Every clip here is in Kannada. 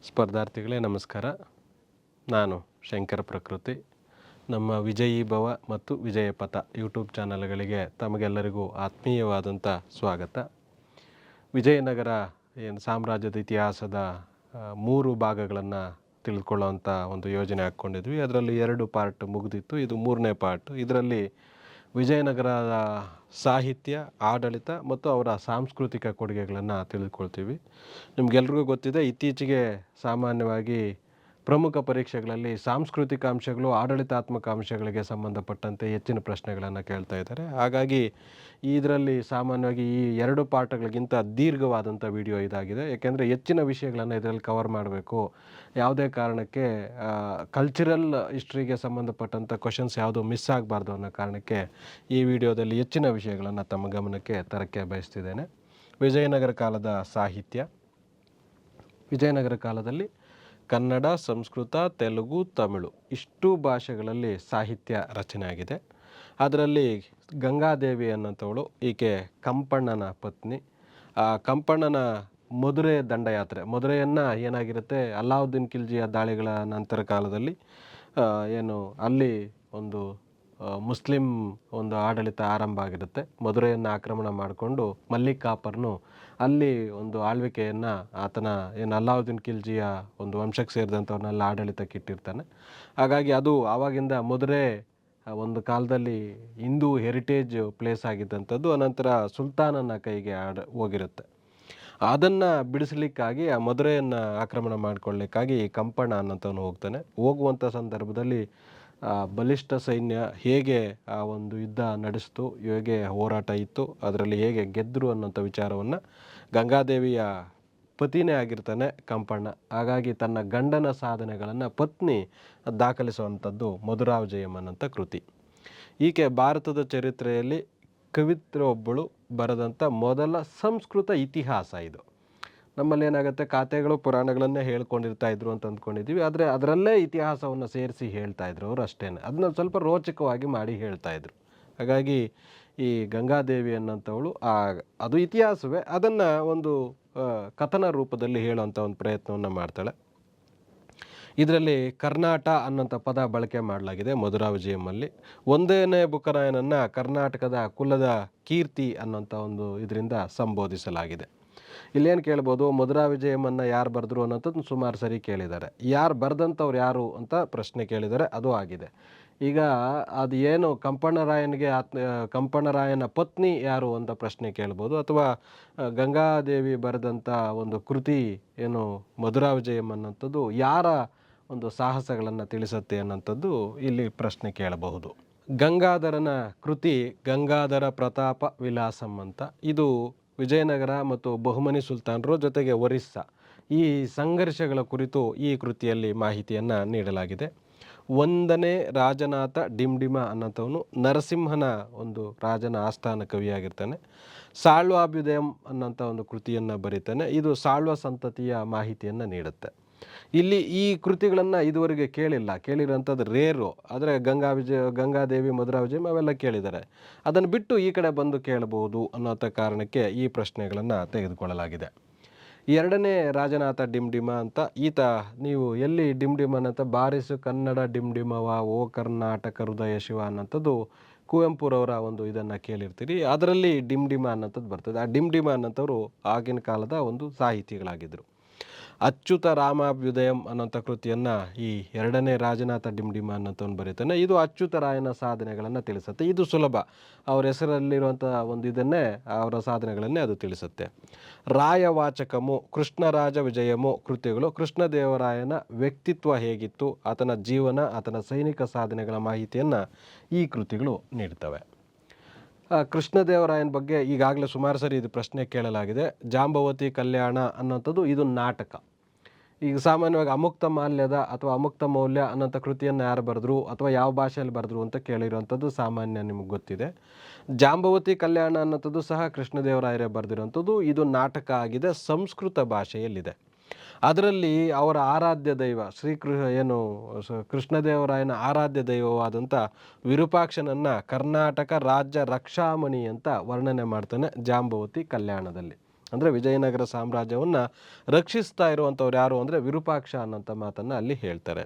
ಸ್ಪರ್ಧಾರ್ಥಿಗಳೇ ನಮಸ್ಕಾರ. ನಾನು ಶಂಕರ ಪ್ರಕೃತಿ. ನಮ್ಮ ವಿಜಯೀ ಭವ ಮತ್ತು ವಿಜಯ ಪಥ ಯೂಟ್ಯೂಬ್ ಚಾನಲ್ಗಳಿಗೆ ತಮಗೆಲ್ಲರಿಗೂ ಆತ್ಮೀಯವಾದಂಥ ಸ್ವಾಗತ. ವಿಜಯನಗರ ಸಾಮ್ರಾಜ್ಯದ ಇತಿಹಾಸದ 3 ಭಾಗಗಳನ್ನು ತಿಳಿದುಕೊಳ್ಳುವಂಥ ಒಂದು ಯೋಜನೆ ಹಾಕ್ಕೊಂಡಿದ್ವಿ. ಅದರಲ್ಲಿ 2 ಪಾರ್ಟ್ ಮುಗಿದಿತ್ತು, ಇದು 3ನೇ ಪಾರ್ಟ್. ಇದರಲ್ಲಿ ವಿಜಯನಗರದ ಸಾಹಿತ್ಯ, ಆಡಳಿತ ಮತ್ತು ಅವರ ಸಾಂಸ್ಕೃತಿಕ ಕೊಡುಗೆಗಳನ್ನು ತಿಳಿದುಕೊಳ್ತೀವಿ. ನಿಮಗೆಲ್ರಿಗೂ ಗೊತ್ತಿದೆ, ಇತ್ತೀಚೆಗೆ ಸಾಮಾನ್ಯವಾಗಿ ಪ್ರಮುಖ ಪರೀಕ್ಷೆಗಳಲ್ಲಿ ಸಾಂಸ್ಕೃತಿಕ ಅಂಶಗಳು, ಆಡಳಿತಾತ್ಮಕ ಅಂಶಗಳಿಗೆ ಸಂಬಂಧಪಟ್ಟಂತೆ ಹೆಚ್ಚಿನ ಪ್ರಶ್ನೆಗಳನ್ನು ಕೇಳ್ತಾ ಇದ್ದಾರೆ. ಹಾಗಾಗಿ ಇದರಲ್ಲಿ ಸಾಮಾನ್ಯವಾಗಿ ಈ 2 ಪಾಠಗಳಿಗಿಂತ ದೀರ್ಘವಾದಂಥ ವಿಡಿಯೋ ಇದಾಗಿದೆ. ಏಕೆಂದರೆ ಹೆಚ್ಚಿನ ವಿಷಯಗಳನ್ನು ಇದರಲ್ಲಿ ಕವರ್ ಮಾಡಬೇಕು. ಯಾವುದೇ ಕಾರಣಕ್ಕೆ ಕಲ್ಚರಲ್ ಹಿಸ್ಟ್ರಿಗೆ ಸಂಬಂಧಪಟ್ಟಂಥ ಕ್ವಶನ್ಸ್ ಯಾವುದೂ ಮಿಸ್ ಆಗಬಾರ್ದು ಅನ್ನೋ ಕಾರಣಕ್ಕೆ ಈ ವಿಡಿಯೋದಲ್ಲಿ ಹೆಚ್ಚಿನ ವಿಷಯಗಳನ್ನು ತಮ್ಮ ಗಮನಕ್ಕೆ ತರಕ್ಕೆ ಬಯಸ್ತಿದ್ದೇನೆ. ವಿಜಯನಗರ ಕಾಲದ ಸಾಹಿತ್ಯ. ವಿಜಯನಗರ ಕಾಲದಲ್ಲಿ ಕನ್ನಡ, ಸಂಸ್ಕೃತ, ತೆಲುಗು, ತಮಿಳು ಇಷ್ಟು ಭಾಷೆಗಳಲ್ಲಿ ಸಾಹಿತ್ಯ ರಚನೆ ಆಗಿದೆ. ಅದರಲ್ಲಿ ಗಂಗಾದೇವಿ ಅನ್ನೋಂಥವಳು, ಈಕೆ ಕಂಪಣ್ಣನ ಪತ್ನಿ. ಕಂಪಣ್ಣನ ಮಧುರೆ ದಂಡಯಾತ್ರೆ, ಮಧುರೆಯನ್ನು ಏನಾಗಿರುತ್ತೆ, ಅಲಾವುದ್ದೀನ್ ಖಿಲ್ಜಿಯ ದಾಳಿಗಳ ನಂತರ ಕಾಲದಲ್ಲಿ ಅಲ್ಲಿ ಒಂದು ಮುಸ್ಲಿಂ ಒಂದು ಆಡಳಿತ ಆರಂಭ ಆಗಿರುತ್ತೆ. ಮಧುರೆಯನ್ನು ಆಕ್ರಮಣ ಮಾಡಿಕೊಂಡು ಮಲ್ಲಿಕ್ ಕಾಪರ್ನು ಅಲ್ಲಿ ಒಂದು ಆಳ್ವಿಕೆಯನ್ನು ಆತನ ಅಲಾವುದ್ದೀನ್ ಖಿಲ್ಜಿಯ ಒಂದು ವಂಶಕ್ಕೆ ಸೇರಿದಂಥವ್ರನ್ನೆಲ್ಲ ಆಡಳಿತಕ್ಕೆ ಇಟ್ಟಿರ್ತಾನೆ. ಹಾಗಾಗಿ ಅದು ಆವಾಗಿಂದ ಮಧುರೆ ಒಂದು ಕಾಲದಲ್ಲಿ ಹಿಂದೂ ಹೆರಿಟೇಜ್ ಪ್ಲೇಸ್ ಆಗಿದ್ದಂಥದ್ದು. ಅನಂತರ ಸುಲ್ತಾನನ ಕೈಗೆ ಹೋಗಿರುತ್ತೆ. ಅದನ್ನು ಬಿಡಿಸಲಿಕ್ಕಾಗಿ ಆ ಮಧುರೆಯನ್ನು ಆಕ್ರಮಣ ಮಾಡಿಕೊಳ್ಳಿಕ್ಕಾಗಿ ಕಂಪಣ್ಣ ಅನ್ನೋಂಥವನು ಹೋಗ್ತಾನೆ. ಹೋಗುವಂಥ ಸಂದರ್ಭದಲ್ಲಿ ಬಲಿಷ್ಠ ಸೈನ್ಯ ಹೇಗೆ ಆ ಒಂದು ಯುದ್ಧ ನಡೆಸ್ತು, ಹೇಗೆ ಹೋರಾಟ ಇತ್ತು, ಅದರಲ್ಲಿ ಹೇಗೆ ಗೆದ್ದರು ಅನ್ನೋಂಥ ವಿಚಾರವನ್ನು, ಗಂಗಾದೇವಿಯ ಪತಿನೇ ಆಗಿರ್ತಾನೆ ಕಂಪಣ್ಣ. ಹಾಗಾಗಿ ತನ್ನ ಗಂಡನ ಸಾಧನೆಗಳನ್ನು ಪತ್ನಿ ದಾಖಲಿಸುವಂಥದ್ದು ಮಧುರಾವಿಜಯಂ ಅನ್ನೋಂಥ ಕೃತಿ. ಈಕೆ ಭಾರತದ ಚರಿತ್ರೆಯಲ್ಲಿ ಕವಿತ್ರೆ ಒಬ್ಬಳು ಬರೆದಂಥ ಮೊದಲ ಸಂಸ್ಕೃತ ಇತಿಹಾಸ ಇದು. ನಮ್ಮಲ್ಲಿ ಏನಾಗುತ್ತೆ, ಖಾತೆಗಳು ಪುರಾಣಗಳನ್ನೇ ಹೇಳ್ಕೊಂಡಿರ್ತಾ ಇದ್ರು ಅಂತ ಅಂದ್ಕೊಂಡಿದ್ದೀವಿ. ಆದರೆ ಅದರಲ್ಲೇ ಇತಿಹಾಸವನ್ನು ಸೇರಿಸಿ ಹೇಳ್ತಾ ಇದ್ರು ಅವರು ಅಷ್ಟೇ. ಅದನ್ನ ಸ್ವಲ್ಪ ರೋಚಕವಾಗಿ ಮಾಡಿ ಹೇಳ್ತಾ ಇದ್ರು. ಹಾಗಾಗಿ ಈ ಗಂಗಾದೇವಿ ಅನ್ನೋಂಥವಳು ಅದು ಇತಿಹಾಸವೇ, ಅದನ್ನು ಒಂದು ಕಥನ ರೂಪದಲ್ಲಿ ಹೇಳುವಂಥ ಒಂದು ಪ್ರಯತ್ನವನ್ನು ಮಾಡ್ತಾಳೆ. ಇದರಲ್ಲಿ ಕರ್ನಾಟ ಅನ್ನೋಂಥ ಪದ ಬಳಕೆ ಮಾಡಲಾಗಿದೆ ಮಧುರಾವಿಜಯಮಲ್ಲಿ. 1ನೇ ಬುಕ್ಕರಾಯನನ್ನು ಕರ್ನಾಟಕದ ಕುಲದ ಕೀರ್ತಿ ಅನ್ನೋಂಥ ಒಂದು ಇದರಿಂದ ಸಂಬೋಧಿಸಲಾಗಿದೆ. ಇಲ್ಲೇನು ಕೇಳ್ಬೋದು, ಮಧುರಾವಿಜಯಮನ್ನು ಯಾರು ಬರೆದ್ರು ಅನ್ನೋಂಥದ್ದು ಸುಮಾರು ಸರಿ ಕೇಳಿದ್ದಾರೆ. ಯಾರು ಬರೆದಂಥವ್ರು ಯಾರು ಅಂತ ಪ್ರಶ್ನೆ ಕೇಳಿದ್ದಾರೆ, ಅದು ಆಗಿದೆ. ಈಗ ಅದು ಏನು ಕಂಪಣ್ಣರಾಯನ ಪತ್ನಿ ಯಾರು ಅಂತ ಪ್ರಶ್ನೆ ಕೇಳ್ಬೋದು. ಅಥವಾ ಗಂಗಾದೇವಿ ಬರೆದಂಥ ಒಂದು ಕೃತಿ ಏನು ಮಧುರಾವಿಜಯಂ ಅನ್ನೋಂಥದ್ದು ಯಾರ ಒಂದು ಸಾಹಸಗಳನ್ನು ತಿಳಿಸುತ್ತೆ ಅನ್ನೋಂಥದ್ದು ಇಲ್ಲಿ ಪ್ರಶ್ನೆ ಕೇಳಬಹುದು. ಗಂಗಾಧರನ ಕೃತಿ ಗಂಗಾಧರ ಪ್ರತಾಪ ವಿಲಾಸಂ ಅಂತ. ಇದು ವಿಜಯನಗರ ಮತ್ತು ಬಹುಮನಿ ಸುಲ್ತಾನರು ಜೊತೆಗೆ ಒರಿಸ್ಸಾ ಈ ಸಂಘರ್ಷಗಳ ಕುರಿತು ಈ ಕೃತಿಯಲ್ಲಿ ಮಾಹಿತಿಯನ್ನು ನೀಡಲಾಗಿದೆ. 1ನೇ ರಾಜನಾಥ ಡಿಂಡಿಮ ಅನ್ನೋಂಥವನು ನರಸಿಂಹನ ಒಂದು ರಾಜನ ಆಸ್ಥಾನ ಕವಿಯಾಗಿರ್ತಾನೆ. ಸಾಳ್ವಾಭ್ಯುದಯಂ ಅನ್ನೋಂಥ ಒಂದು ಕೃತಿಯನ್ನು ಬರೀತಾನೆ. ಇದು ಸಾಳ್ವ ಸಂತತಿಯ ಮಾಹಿತಿಯನ್ನು ನೀಡುತ್ತೆ. ಇಲ್ಲಿ ಈ ಕೃತಿಗಳನ್ನು ಇದುವರೆಗೆ ಕೇಳಿರೋಂಥದ್ದು ರೇರು. ಆದರೆ ಗಂಗಾದೇವಿ, ಮಧುರಾವಿಜಯಂ ಅವೆಲ್ಲ ಕೇಳಿದ್ದಾರೆ. ಅದನ್ನು ಬಿಟ್ಟು ಈ ಕಡೆ ಬಂದು ಕೇಳಬಹುದು ಅನ್ನೋಂಥ ಕಾರಣಕ್ಕೆ ಈ ಪ್ರಶ್ನೆಗಳನ್ನು ತೆಗೆದುಕೊಳ್ಳಲಾಗಿದೆ. 2ನೇ ರಾಜನಾಥ ಡಿಂಡಿಮ ಅಂತ ಈತ, ನೀವು ಎಲ್ಲಿ ಡಿಂಡಿಮನ್ ಅಂತ ಬಾರಿಸು ಕನ್ನಡ ಡಿಂಡಿಮವ ಓ ಕರ್ನಾಟಕ ಹೃದಯ ಶಿವ ಅನ್ನೋಂಥದ್ದು ಕುವೆಂಪುರವರ ಒಂದು ಇದನ್ನು ಕೇಳಿರ್ತೀರಿ. ಅದರಲ್ಲಿ ಡಿಂಡಿಮ ಅನ್ನೋಂಥದ್ದು ಬರ್ತದೆ. ಆ ಡಿಂಡಿಮ ಅನ್ನೋಂಥವ್ರು ಆಗಿನ ಕಾಲದ ಒಂದು ಸಾಹಿತಿಗಳಾಗಿದ್ದರು. ಅಚ್ಯುತ ರಾಮಾಭ್ಯುದಯಂ ಅನ್ನೋಂಥ ಕೃತಿಯನ್ನು ಈ 2ನೇ ರಾಜನಾಥ ಡಿಂಡಿಮ ಅನ್ನೋಂಥವ್ನು ಬರೀತಾನೆ. ಇದು ಅಚ್ಯುತರಾಯನ ಸಾಧನೆಗಳನ್ನು ತಿಳಿಸುತ್ತೆ. ಇದು ಸುಲಭ, ಅವ್ರ ಹೆಸರಲ್ಲಿರುವಂಥ ಒಂದು ಇದನ್ನೇ, ಅವರ ಸಾಧನೆಗಳನ್ನೇ ಅದು ತಿಳಿಸುತ್ತೆ. ರಾಯವಾಚಕಮು, ಕೃಷ್ಣರಾಜ ವಿಜಯಮು ಕೃತಿಗಳು ಕೃಷ್ಣದೇವರಾಯನ ವ್ಯಕ್ತಿತ್ವ ಹೇಗಿತ್ತು, ಆತನ ಜೀವನ, ಆತನ ಸೈನಿಕ ಸಾಧನೆಗಳ ಮಾಹಿತಿಯನ್ನು ಈ ಕೃತಿಗಳು ನೀಡ್ತವೆ. ಕೃಷ್ಣದೇವರಾಯನ ಬಗ್ಗೆ ಈಗಾಗಲೇ ಸುಮಾರು ಸರಿ ಇದು ಪ್ರಶ್ನೆ ಕೇಳಲಾಗಿದೆ. ಜಾಂಬವತಿ ಕಲ್ಯಾಣ ಅನ್ನೋಂಥದ್ದು ಇದು ನಾಟಕ. ಈಗ ಸಾಮಾನ್ಯವಾಗಿ ಅಮುಕ್ತ ಮಾಲ್ಯದ ಅಥವಾ ಅಮುಕ್ತ ಮೌಲ್ಯ ಅನ್ನೋಂಥ ಕೃತಿಯನ್ನು ಯಾರು ಬರೆದ್ರು ಅಥವಾ ಯಾವ ಭಾಷೆಯಲ್ಲಿ ಬರೆದ್ರು ಅಂತ ಕೇಳಿರೋವಂಥದ್ದು ಸಾಮಾನ್ಯ ನಿಮಗೆ ಗೊತ್ತಿದೆ. ಜಾಂಬವತಿ ಕಲ್ಯಾಣ ಅನ್ನೋಂಥದ್ದು ಸಹ ಕೃಷ್ಣದೇವರಾಯರೇ ಬರೆದಿರೋಂಥದ್ದು. ಇದು ನಾಟಕ ಆಗಿದೆ, ಸಂಸ್ಕೃತ ಭಾಷೆಯಲ್ಲಿದೆ. ಅದರಲ್ಲಿ ಅವರ ಆರಾಧ್ಯ ದೈವ ಕೃಷ್ಣದೇವರಾಯನ ಆರಾಧ್ಯ ದೈವವಾದಂಥ ವಿರೂಪಾಕ್ಷನನ್ನು ಕರ್ನಾಟಕ ರಾಜ್ಯ ರಕ್ಷಾಮಣಿ ಅಂತ ವರ್ಣನೆ ಮಾಡ್ತಾನೆ ಜಾಂಬವತಿ ಕಲ್ಯಾಣದಲ್ಲಿ. ಅಂದರೆ ವಿಜಯನಗರ ಸಾಮ್ರಾಜ್ಯವನ್ನು ರಕ್ಷಿಸ್ತಾ ಇರುವಂಥವ್ರು ಯಾರು ಅಂದರೆ ವಿರೂಪಾಕ್ಷ ಅನ್ನೋಂಥ ಮಾತನ್ನು ಅಲ್ಲಿ ಹೇಳ್ತಾರೆ.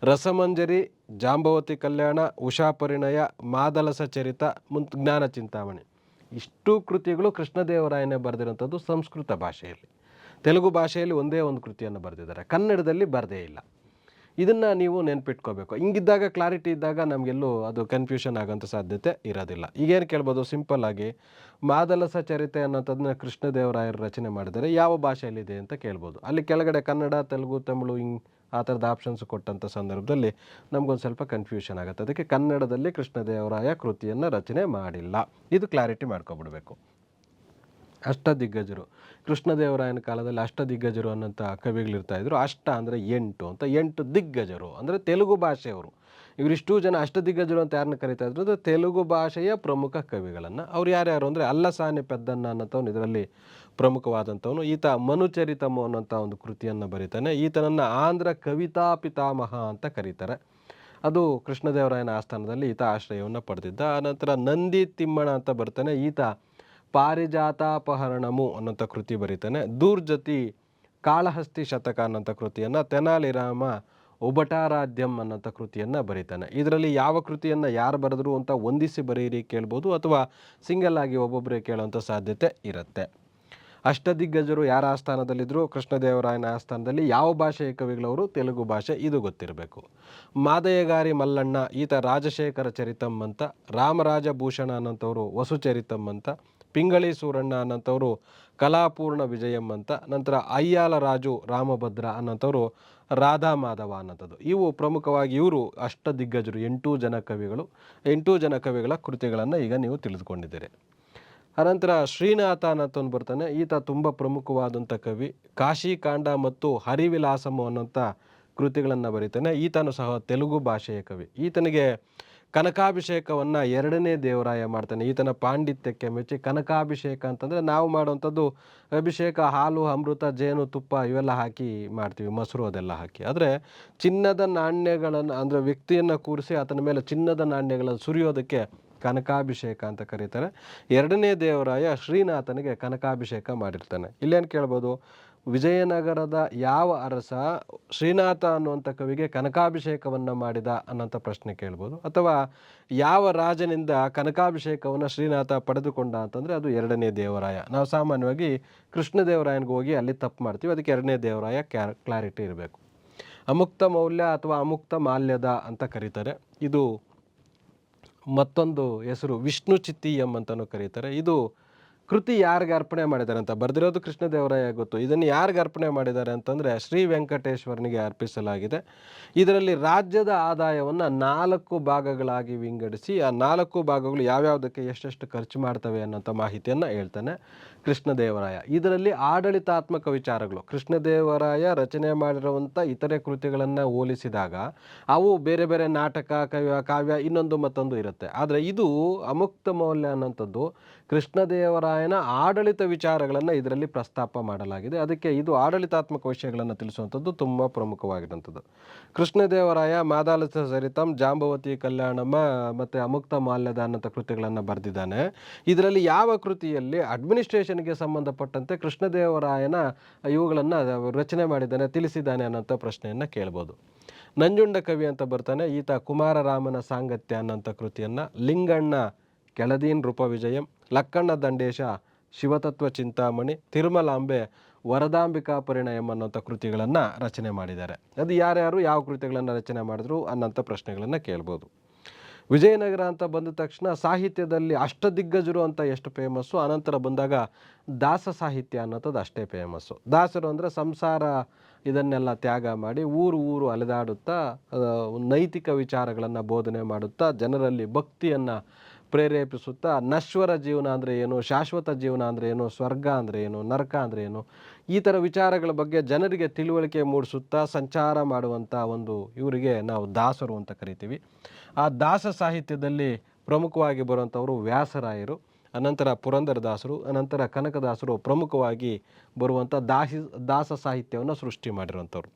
ರಸಮಂಜರಿ, ಜಾಂಬವತಿ ಕಲ್ಯಾಣ, ಉಷಾಪರಿಣಯ, ಮಾದಲಸ ಚರಿತ, ಜ್ಞಾನ ಚಿಂತಾಮಣಿ ಇಷ್ಟು ಕೃತಿಗಳು ಕೃಷ್ಣದೇವರಾಯನೇ ಬರೆದಿರೋಂಥದ್ದು ಸಂಸ್ಕೃತ ಭಾಷೆಯಲ್ಲಿ. ತೆಲುಗು ಭಾಷೆಯಲ್ಲಿ ಒಂದೇ ಒಂದು ಕೃತಿಯನ್ನು ಬರೆದಿದ್ದಾರೆ, ಕನ್ನಡದಲ್ಲಿ ಬರದೇ ಇಲ್ಲ. ಇದನ್ನು ನೀವು ನೆನ್ಪಿಟ್ಕೋಬೇಕು. ಹಿಂಗಿದ್ದಾಗ ಕ್ಲಾರಿಟಿ ಇದ್ದಾಗ ನಮಗೆಲ್ಲೂ ಅದು ಕನ್ಫ್ಯೂಷನ್ ಆಗೋಂಥ ಸಾಧ್ಯತೆ ಇರೋದಿಲ್ಲ. ಈಗೇನು ಕೇಳ್ಬೋದು ಸಿಂಪಲ್ ಆಗಿ, ಮಾದಲಸ ಚರಿತೆ ಅನ್ನೋಂಥದ್ದನ್ನ ಕೃಷ್ಣದೇವರಾಯರು ರಚನೆ ಮಾಡಿದರೆ ಯಾವ ಭಾಷೆಯಲ್ಲಿದೆ ಅಂತ ಕೇಳ್ಬೋದು. ಅಲ್ಲಿ ಕೆಳಗಡೆ ಕನ್ನಡ, ತೆಲುಗು, ತಮಿಳು ಆ ಥರದ ಆಪ್ಷನ್ಸ್ ಕೊಟ್ಟಂಥ ಸಂದರ್ಭದಲ್ಲಿ ನಮಗೊಂದು ಸ್ವಲ್ಪ ಕನ್ಫ್ಯೂಷನ್ ಆಗುತ್ತೆ. ಅದಕ್ಕೆ ಕನ್ನಡದಲ್ಲಿ ಕೃಷ್ಣದೇವರಾಯ ಕೃತಿಯನ್ನು ರಚನೆ ಮಾಡಿಲ್ಲ, ಇದು ಕ್ಲಾರಿಟಿ ಮಾಡ್ಕೊಬಿಡ್ಬೇಕು. ಅಷ್ಟದಿಗ್ಗಜರು, ಕೃಷ್ಣದೇವರಾಯನ ಕಾಲದಲ್ಲಿ ಅಷ್ಟದಿಗ್ಗಜರು ಅನ್ನೋಂಥ ಕವಿಗಳಿರ್ತಾಯಿದ್ರು. ಅಷ್ಟ ಅಂದರೆ 8 ಅಂತ, 8 ದಿಗ್ಗಜರು ಅಂದರೆ ತೆಲುಗು ಭಾಷೆಯವರು. ಇವರಿಷ್ಟು ಜನ ಅಷ್ಟದಿಗ್ಗಜರು ಅಂತ ಯಾರನ್ನ ಕರೀತಾ ಇದ್ರು ಅಂದರೆ ತೆಲುಗು ಭಾಷೆಯ ಪ್ರಮುಖ ಕವಿಗಳನ್ನು. ಅವ್ರು ಯಾರ್ಯಾರು ಅಂದರೆ ಅಲ್ಲಸಾನಿ ಪೆದ್ದಣ್ಣ ಅನ್ನೋಂಥವ್ನು ಇದರಲ್ಲಿ ಪ್ರಮುಖವಾದಂಥವನು. ಈತ ಮನುಚರಿತಮು ಅನ್ನೋಂಥ ಒಂದು ಕೃತಿಯನ್ನು ಬರೀತಾನೆ. ಈತನನ್ನು ಆಂಧ್ರ ಕವಿತಾ ಪಿತಾಮಹ ಅಂತ ಕರೀತಾರೆ. ಅದು ಕೃಷ್ಣದೇವರಾಯನ ಆಸ್ಥಾನದಲ್ಲಿ ಈತ ಆಶ್ರಯವನ್ನು ಪಡೆದಿದ್ದ. ಆನಂತರ ನಂದಿ ತಿಮ್ಮಣ ಅಂತ ಬರ್ತಾನೆ. ಈತ ಪಾರಿಜಾತಾಪಹರಣಮು ಅನ್ನೋಂಥ ಕೃತಿ ಬರೀತಾನೆ. ದೂರ್ಜತಿ ಕಾಳಹಸ್ತಿ ಶತಕ ಅನ್ನೋಂಥ ಕೃತಿಯನ್ನು, ತೆನಾಲಿರಾಮ ಉಭಟಾರಾಧ್ಯಂ ಅನ್ನೋಂಥ ಕೃತಿಯನ್ನು ಬರೀತಾನೆ. ಇದರಲ್ಲಿ ಯಾವ ಕೃತಿಯನ್ನು ಯಾರು ಬರೆದ್ರು ಅಂತ ಹೊಂದಿಸಿ ಬರೀರಿ ಕೇಳ್ಬೋದು, ಅಥವಾ ಸಿಂಗಲ್ ಆಗಿ ಒಬ್ಬೊಬ್ಬರೇ ಕೇಳೋಂಥ ಸಾಧ್ಯತೆ ಇರುತ್ತೆ. ಅಷ್ಟದಿಗ್ಗಜರು ಯಾರ ಆಸ್ಥಾನದಲ್ಲಿದ್ದರು? ಕೃಷ್ಣದೇವರಾಯನ ಆಸ್ಥಾನದಲ್ಲಿ. ಯಾವ ಭಾಷೆಯ ಕವಿಗಳವರು? ತೆಲುಗು ಭಾಷೆ, ಇದು ಗೊತ್ತಿರಬೇಕು. ಮಾದಯ್ಯಗಾರಿ ಮಲ್ಲಣ್ಣ, ಈತ ರಾಜಶೇಖರ ಚರಿತಂ ಅಂತ. ರಾಮರಾಜಭೂಷಣ ಅನ್ನೋಂಥವ್ರು ವಸುಚರಿತಂ ಅಂತ. ಪಿಂಗಳಿ ಸೂರಣ್ಣ ಅನ್ನೋಂಥವ್ರು ಕಲಾಪೂರ್ಣ ವಿಜಯಂ ಅಂತ. ನಂತರ ಅಯ್ಯಾಲ ರಾಜು ರಾಮಭದ್ರ ಅನ್ನೋಂಥವ್ರು ರಾಧಾ ಮಾಧವ ಅನ್ನೋಂಥದ್ದು. ಇವು ಪ್ರಮುಖವಾಗಿ ಇವರು ಅಷ್ಟದಿಗ್ಗಜರು, 8 ಜನ ಕವಿಗಳು. 8 ಜನ ಕವಿಗಳ ಕೃತಿಗಳನ್ನು ಈಗ ನೀವು ತಿಳಿದುಕೊಂಡಿದ್ದೀರಿ. ಅನಂತರ ಶ್ರೀನಾಥ ಅನ್ನೋಂಥವ್ನು ಬರ್ತಾನೆ. ಈತ ತುಂಬ ಪ್ರಮುಖವಾದಂಥ ಕವಿ. ಕಾಶಿಕಾಂಡ ಮತ್ತು ಹರಿವಿಲಾಸಮು ಅನ್ನೋಂಥ ಕೃತಿಗಳನ್ನು ಬರೀತಾನೆ. ಈತನು ಸಹ ತೆಲುಗು ಭಾಷೆಯ ಕವಿ. ಈತನಿಗೆ ಕನಕಾಭಿಷೇಕವನ್ನು 2ನೇ ದೇವರಾಯ ಮಾಡ್ತಾನೆ. ಈತನ ಪಾಂಡಿತ್ಯಕ್ಕೆ ಮೆಚ್ಚಿ ಕನಕಾಭಿಷೇಕ ಅಂತಂದರೆ ನಾವು ಮಾಡುವಂಥದ್ದು ಅಭಿಷೇಕ ಹಾಲು, ಅಮೃತ, ಜೇನು, ತುಪ್ಪ ಇವೆಲ್ಲ ಹಾಕಿ ಮಾಡ್ತೀವಿ, ಮೊಸರು ಅದೆಲ್ಲ ಹಾಕಿ. ಆದರೆ ಚಿನ್ನದ ನಾಣ್ಯಗಳನ್ನು ಅಂದರೆ ವ್ಯಕ್ತಿಯನ್ನು ಕೂರಿಸಿ ಆತನ ಮೇಲೆ ಚಿನ್ನದ ನಾಣ್ಯಗಳನ್ನು ಸುರಿಯೋದಕ್ಕೆ ಕನಕಾಭಿಷೇಕ ಅಂತ ಕರೀತಾರೆ. 2ನೇ ದೇವರಾಯ ಶ್ರೀನಾಥನಿಗೆ ಕನಕಾಭಿಷೇಕ ಮಾಡಿರ್ತಾನೆ. ಇಲ್ಲೇನು ಕೇಳ್ಬೋದು? ವಿಜಯನಗರದ ಯಾವ ಅರಸ ಶ್ರೀನಾಥ ಅನ್ನುವಂಥ ಕವಿಗೆ ಕನಕಾಭಿಷೇಕವನ್ನು ಮಾಡಿದ ಅನ್ನೋಂಥ ಪ್ರಶ್ನೆ ಕೇಳ್ಬೋದು. ಅಥವಾ ಯಾವ ರಾಜನಿಂದ ಕನಕಾಭಿಷೇಕವನ್ನು ಶ್ರೀನಾಥ ಪಡೆದುಕೊಂಡ ಅಂತಂದರೆ ಅದು 2ನೇ ದೇವರಾಯ. ನಾವು ಸಾಮಾನ್ಯವಾಗಿ ಕೃಷ್ಣದೇವರಾಯನಿಗೆ ಹೋಗಿ ಅಲ್ಲಿ ತಪ್ಪು ಮಾಡ್ತೀವಿ, ಅದಕ್ಕೆ 2ನೇ ದೇವರಾಯ ಕ್ಲಾರಿಟಿ ಇರಬೇಕು. ಅಮುಕ್ತ ಮೌಲ್ಯ ಅಥವಾ ಅಮುಕ್ತ ಮಾಲ್ಯದ ಅಂತ ಕರೀತಾರೆ. ಇದು ಮತ್ತೊಂದು ಹೆಸರು ವಿಷ್ಣು ಚಿತ್ತೀಯಂ ಅಂತಲೂ ಕರೀತಾರೆ. ಇದು ಕೃತಿ ಯಾರಿಗೆ ಅರ್ಪಣೆ ಮಾಡಿದ್ದಾರೆ ಅಂತ ಬರೆದಿರೋದು ಕೃಷ್ಣದೇವರಾಯ ಗೊತ್ತು. ಇದನ್ನು ಯಾರಿಗೆ ಅರ್ಪಣೆ ಮಾಡಿದ್ದಾರೆ ಅಂತಂದರೆ ಶ್ರೀ ವೆಂಕಟೇಶ್ವರನಿಗೆ ಅರ್ಪಿಸಲಾಗಿದೆ. ಇದರಲ್ಲಿ ರಾಜ್ಯದ ಆದಾಯವನ್ನು 4 ಭಾಗಗಳಾಗಿ ವಿಂಗಡಿಸಿ ಆ 4 ಭಾಗಗಳು ಯಾವ್ಯಾವುದಕ್ಕೆ ಎಷ್ಟೆಷ್ಟು ಖರ್ಚು ಮಾಡ್ತವೆ ಅನ್ನೋಂಥ ಮಾಹಿತಿಯನ್ನು ಹೇಳ್ತಾನೆ ಕೃಷ್ಣದೇವರಾಯ. ಇದರಲ್ಲಿ ಆಡಳಿತಾತ್ಮಕ ವಿಚಾರಗಳು ಕೃಷ್ಣದೇವರಾಯ ರಚನೆ ಮಾಡಿರುವಂಥ ಇತರೆ ಕೃತಿಗಳನ್ನು ಹೋಲಿಸಿದಾಗ ಅವು ಬೇರೆ ಬೇರೆ ನಾಟಕ, ಕಾವ್ಯ ಇನ್ನೊಂದು ಮತ್ತೊಂದು ಇರುತ್ತೆ. ಆದರೆ ಇದು ಅಮುಕ್ತ ಮೌಲ್ಯ ಅನ್ನೋಂಥದ್ದು ಕೃಷ್ಣದೇವರಾಯನ ಆಡಳಿತ ವಿಚಾರಗಳನ್ನು ಇದರಲ್ಲಿ ಪ್ರಸ್ತಾಪ ಮಾಡಲಾಗಿದೆ. ಅದಕ್ಕೆ ಇದು ಆಡಳಿತಾತ್ಮಕ ವಿಷಯಗಳನ್ನು ತಿಳಿಸುವಂಥದ್ದು ತುಂಬ ಪ್ರಮುಖವಾಗಿರುವಂಥದ್ದು. ಕೃಷ್ಣದೇವರಾಯ ಮಾದಾಲಸ ಸರಿತಂ, ಜಾಂಬವತಿ ಕಲ್ಯಾಣಮ್ಮ ಮತ್ತು ಅಮುಕ್ತ ಮಾಲ್ಯದ ಅನ್ನೋಂಥ ಕೃತಿಗಳನ್ನು ಬರೆದಿದ್ದಾನೆ. ಇದರಲ್ಲಿ ಯಾವ ಕೃತಿಯಲ್ಲಿ ಅಡ್ಮಿನಿಸ್ಟ್ರೇಷನ್ಗೆ ಸಂಬಂಧಪಟ್ಟಂತೆ ಕೃಷ್ಣದೇವರಾಯನ ಇವುಗಳನ್ನು ರಚನೆ ಮಾಡಿದ್ದಾನೆ, ತಿಳಿಸಿದ್ದಾನೆ ಅನ್ನೋಂಥ ಪ್ರಶ್ನೆಯನ್ನು ಕೇಳ್ಬೋದು. ನಂಜುಂಡ ಕವಿ ಅಂತ ಬರ್ತಾನೆ. ಈತ ಕುಮಾರರಾಮನ ಸಾಂಗತ್ಯ ಅನ್ನೋಂಥ ಕೃತಿಯನ್ನು, ಲಿಂಗಣ್ಣ ಕೆಳದೀನ್ ರೂಪವಿಜಯಂ, ಲಕ್ಕಣ್ಣ ದಂಡೇಶ ಶಿವತತ್ವ ಚಿಂತಾಮಣಿ, ತಿರುಮಲಾಂಬೆ ವರದಾಂಬಿಕಾ ಪರಿಣಯಂ ಅನ್ನೋಂಥ ಕೃತಿಗಳನ್ನು ರಚನೆ ಮಾಡಿದ್ದಾರೆ. ಅದು ಯಾರ್ಯಾರು ಯಾವ ಕೃತಿಗಳನ್ನು ರಚನೆ ಮಾಡಿದ್ರು ಅನ್ನೋಂಥ ಪ್ರಶ್ನೆಗಳನ್ನು ಕೇಳ್ಬೋದು. ವಿಜಯನಗರ ಅಂತ ಬಂದ ತಕ್ಷಣ ಸಾಹಿತ್ಯದಲ್ಲಿ ಅಷ್ಟದಿಗ್ಗಜರು ಅಂತ ಎಷ್ಟು ಫೇಮಸ್ಸು, ಅನಂತರ ಬಂದಾಗ ದಾಸ ಸಾಹಿತ್ಯ ಅನ್ನೋಂಥದ್ದು ಅಷ್ಟೇ ಫೇಮಸ್ಸು. ದಾಸರು ಅಂದರೆ ಸಂಸಾರ ಇದನ್ನೆಲ್ಲ ತ್ಯಾಗ ಮಾಡಿ ಊರು ಅಲೆದಾಡುತ್ತಾ ನೈತಿಕ ವಿಚಾರಗಳನ್ನು ಬೋಧನೆ ಮಾಡುತ್ತಾ ಜನರಲ್ಲಿ ಭಕ್ತಿಯನ್ನು ಪ್ರೇರೇಪಿಸುತ್ತಾ ನಶ್ವರ ಜೀವನ ಅಂದರೆ ಏನು, ಶಾಶ್ವತ ಜೀವನ ಅಂದರೆ ಏನು, ಸ್ವರ್ಗ ಅಂದರೆ ಏನು, ನರಕ ಅಂದರೆ ಏನು, ಈ ಥರ ವಿಚಾರಗಳ ಬಗ್ಗೆ ಜನರಿಗೆ ತಿಳುವಳಿಕೆ ಮೂಡಿಸುತ್ತಾ ಸಂಚಾರ ಮಾಡುವಂಥ ಒಂದು ಇವರಿಗೆ ನಾವು ದಾಸರು ಅಂತ ಕರಿತೀವಿ. ಆ ದಾಸ ಸಾಹಿತ್ಯದಲ್ಲಿ ಪ್ರಮುಖವಾಗಿ ಬರುವಂಥವರು ವ್ಯಾಸರಾಯರು, ಅನಂತರ ಪುರಂದರದಾಸರು, ಅನಂತರ ಕನಕದಾಸರು ಪ್ರಮುಖವಾಗಿ ಬರುವಂಥ ದಾಸ ಸಾಹಿತ್ಯವನ್ನು ಸೃಷ್ಟಿ ಮಾಡಿರುವಂಥವ್ರು.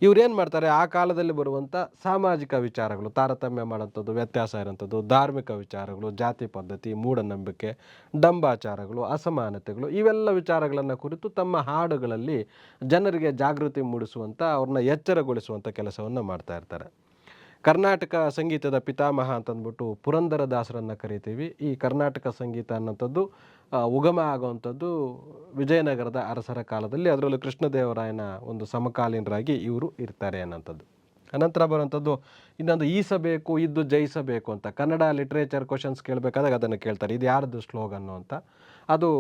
ಇವ್ರೇನು ಮಾಡ್ತಾರೆ, ಆ ಕಾಲದಲ್ಲಿ ಬರುವಂಥ ಸಾಮಾಜಿಕ ವಿಚಾರಗಳು, ತಾರತಮ್ಯ ಮಾಡೋಂಥದ್ದು, ವ್ಯತ್ಯಾಸ ಇರೋಂಥದ್ದು, ಧಾರ್ಮಿಕ ವಿಚಾರಗಳು, ಜಾತಿ ಪದ್ಧತಿ, ಮೂಢನಂಬಿಕೆ, ಡಂಬಾಚಾರಗಳು, ಅಸಮಾನತೆಗಳು, ಇವೆಲ್ಲ ವಿಚಾರಗಳನ್ನು ಕುರಿತು ತಮ್ಮ ಹಾಡುಗಳಲ್ಲಿ ಜನರಿಗೆ ಜಾಗೃತಿ ಮೂಡಿಸುವಂಥ, ಅವ್ರನ್ನ ಎಚ್ಚರಗೊಳಿಸುವಂಥ ಕೆಲಸವನ್ನು ಮಾಡ್ತಾ ಇರ್ತಾರೆ. ಕರ್ನಾಟಕ ಸಂಗೀತದ ಪಿತಾಮಹ ಅಂತಂದ್ಬಿಟ್ಟು ಪುರಂದರದಾಸರನ್ನು ಕರಿತೀವಿ. ಈ ಕರ್ನಾಟಕ ಸಂಗೀತ ಅನ್ನೋಂಥದ್ದು ಉಗಮ ಆಗುವಂಥದ್ದು ವಿಜಯನಗರದ ಅರಸರ ಕಾಲದಲ್ಲಿ, ಅದರಲ್ಲೂ ಕೃಷ್ಣದೇವರಾಯನ ಒಂದು ಸಮಕಾಲೀನರಾಗಿ ಇವರು ಇರ್ತಾರೆ ಅನ್ನೋಂಥದ್ದು. ಅನಂತರ ಬರುವಂಥದ್ದು ಇನ್ನೊಂದು ಈಸಬೇಕು ಇದ್ದು ಜಯಿಸಬೇಕು ಅಂತ, ಕನ್ನಡ ಲಿಟ್ರೇಚರ್ ಕ್ವಶನ್ಸ್ ಕೇಳಬೇಕಾದಾಗ ಅದನ್ನು ಕೇಳ್ತಾರೆ, ಇದು ಯಾರ್ದು ಸ್ಲೋಗನ್ನು ಅಂತ. ಅದು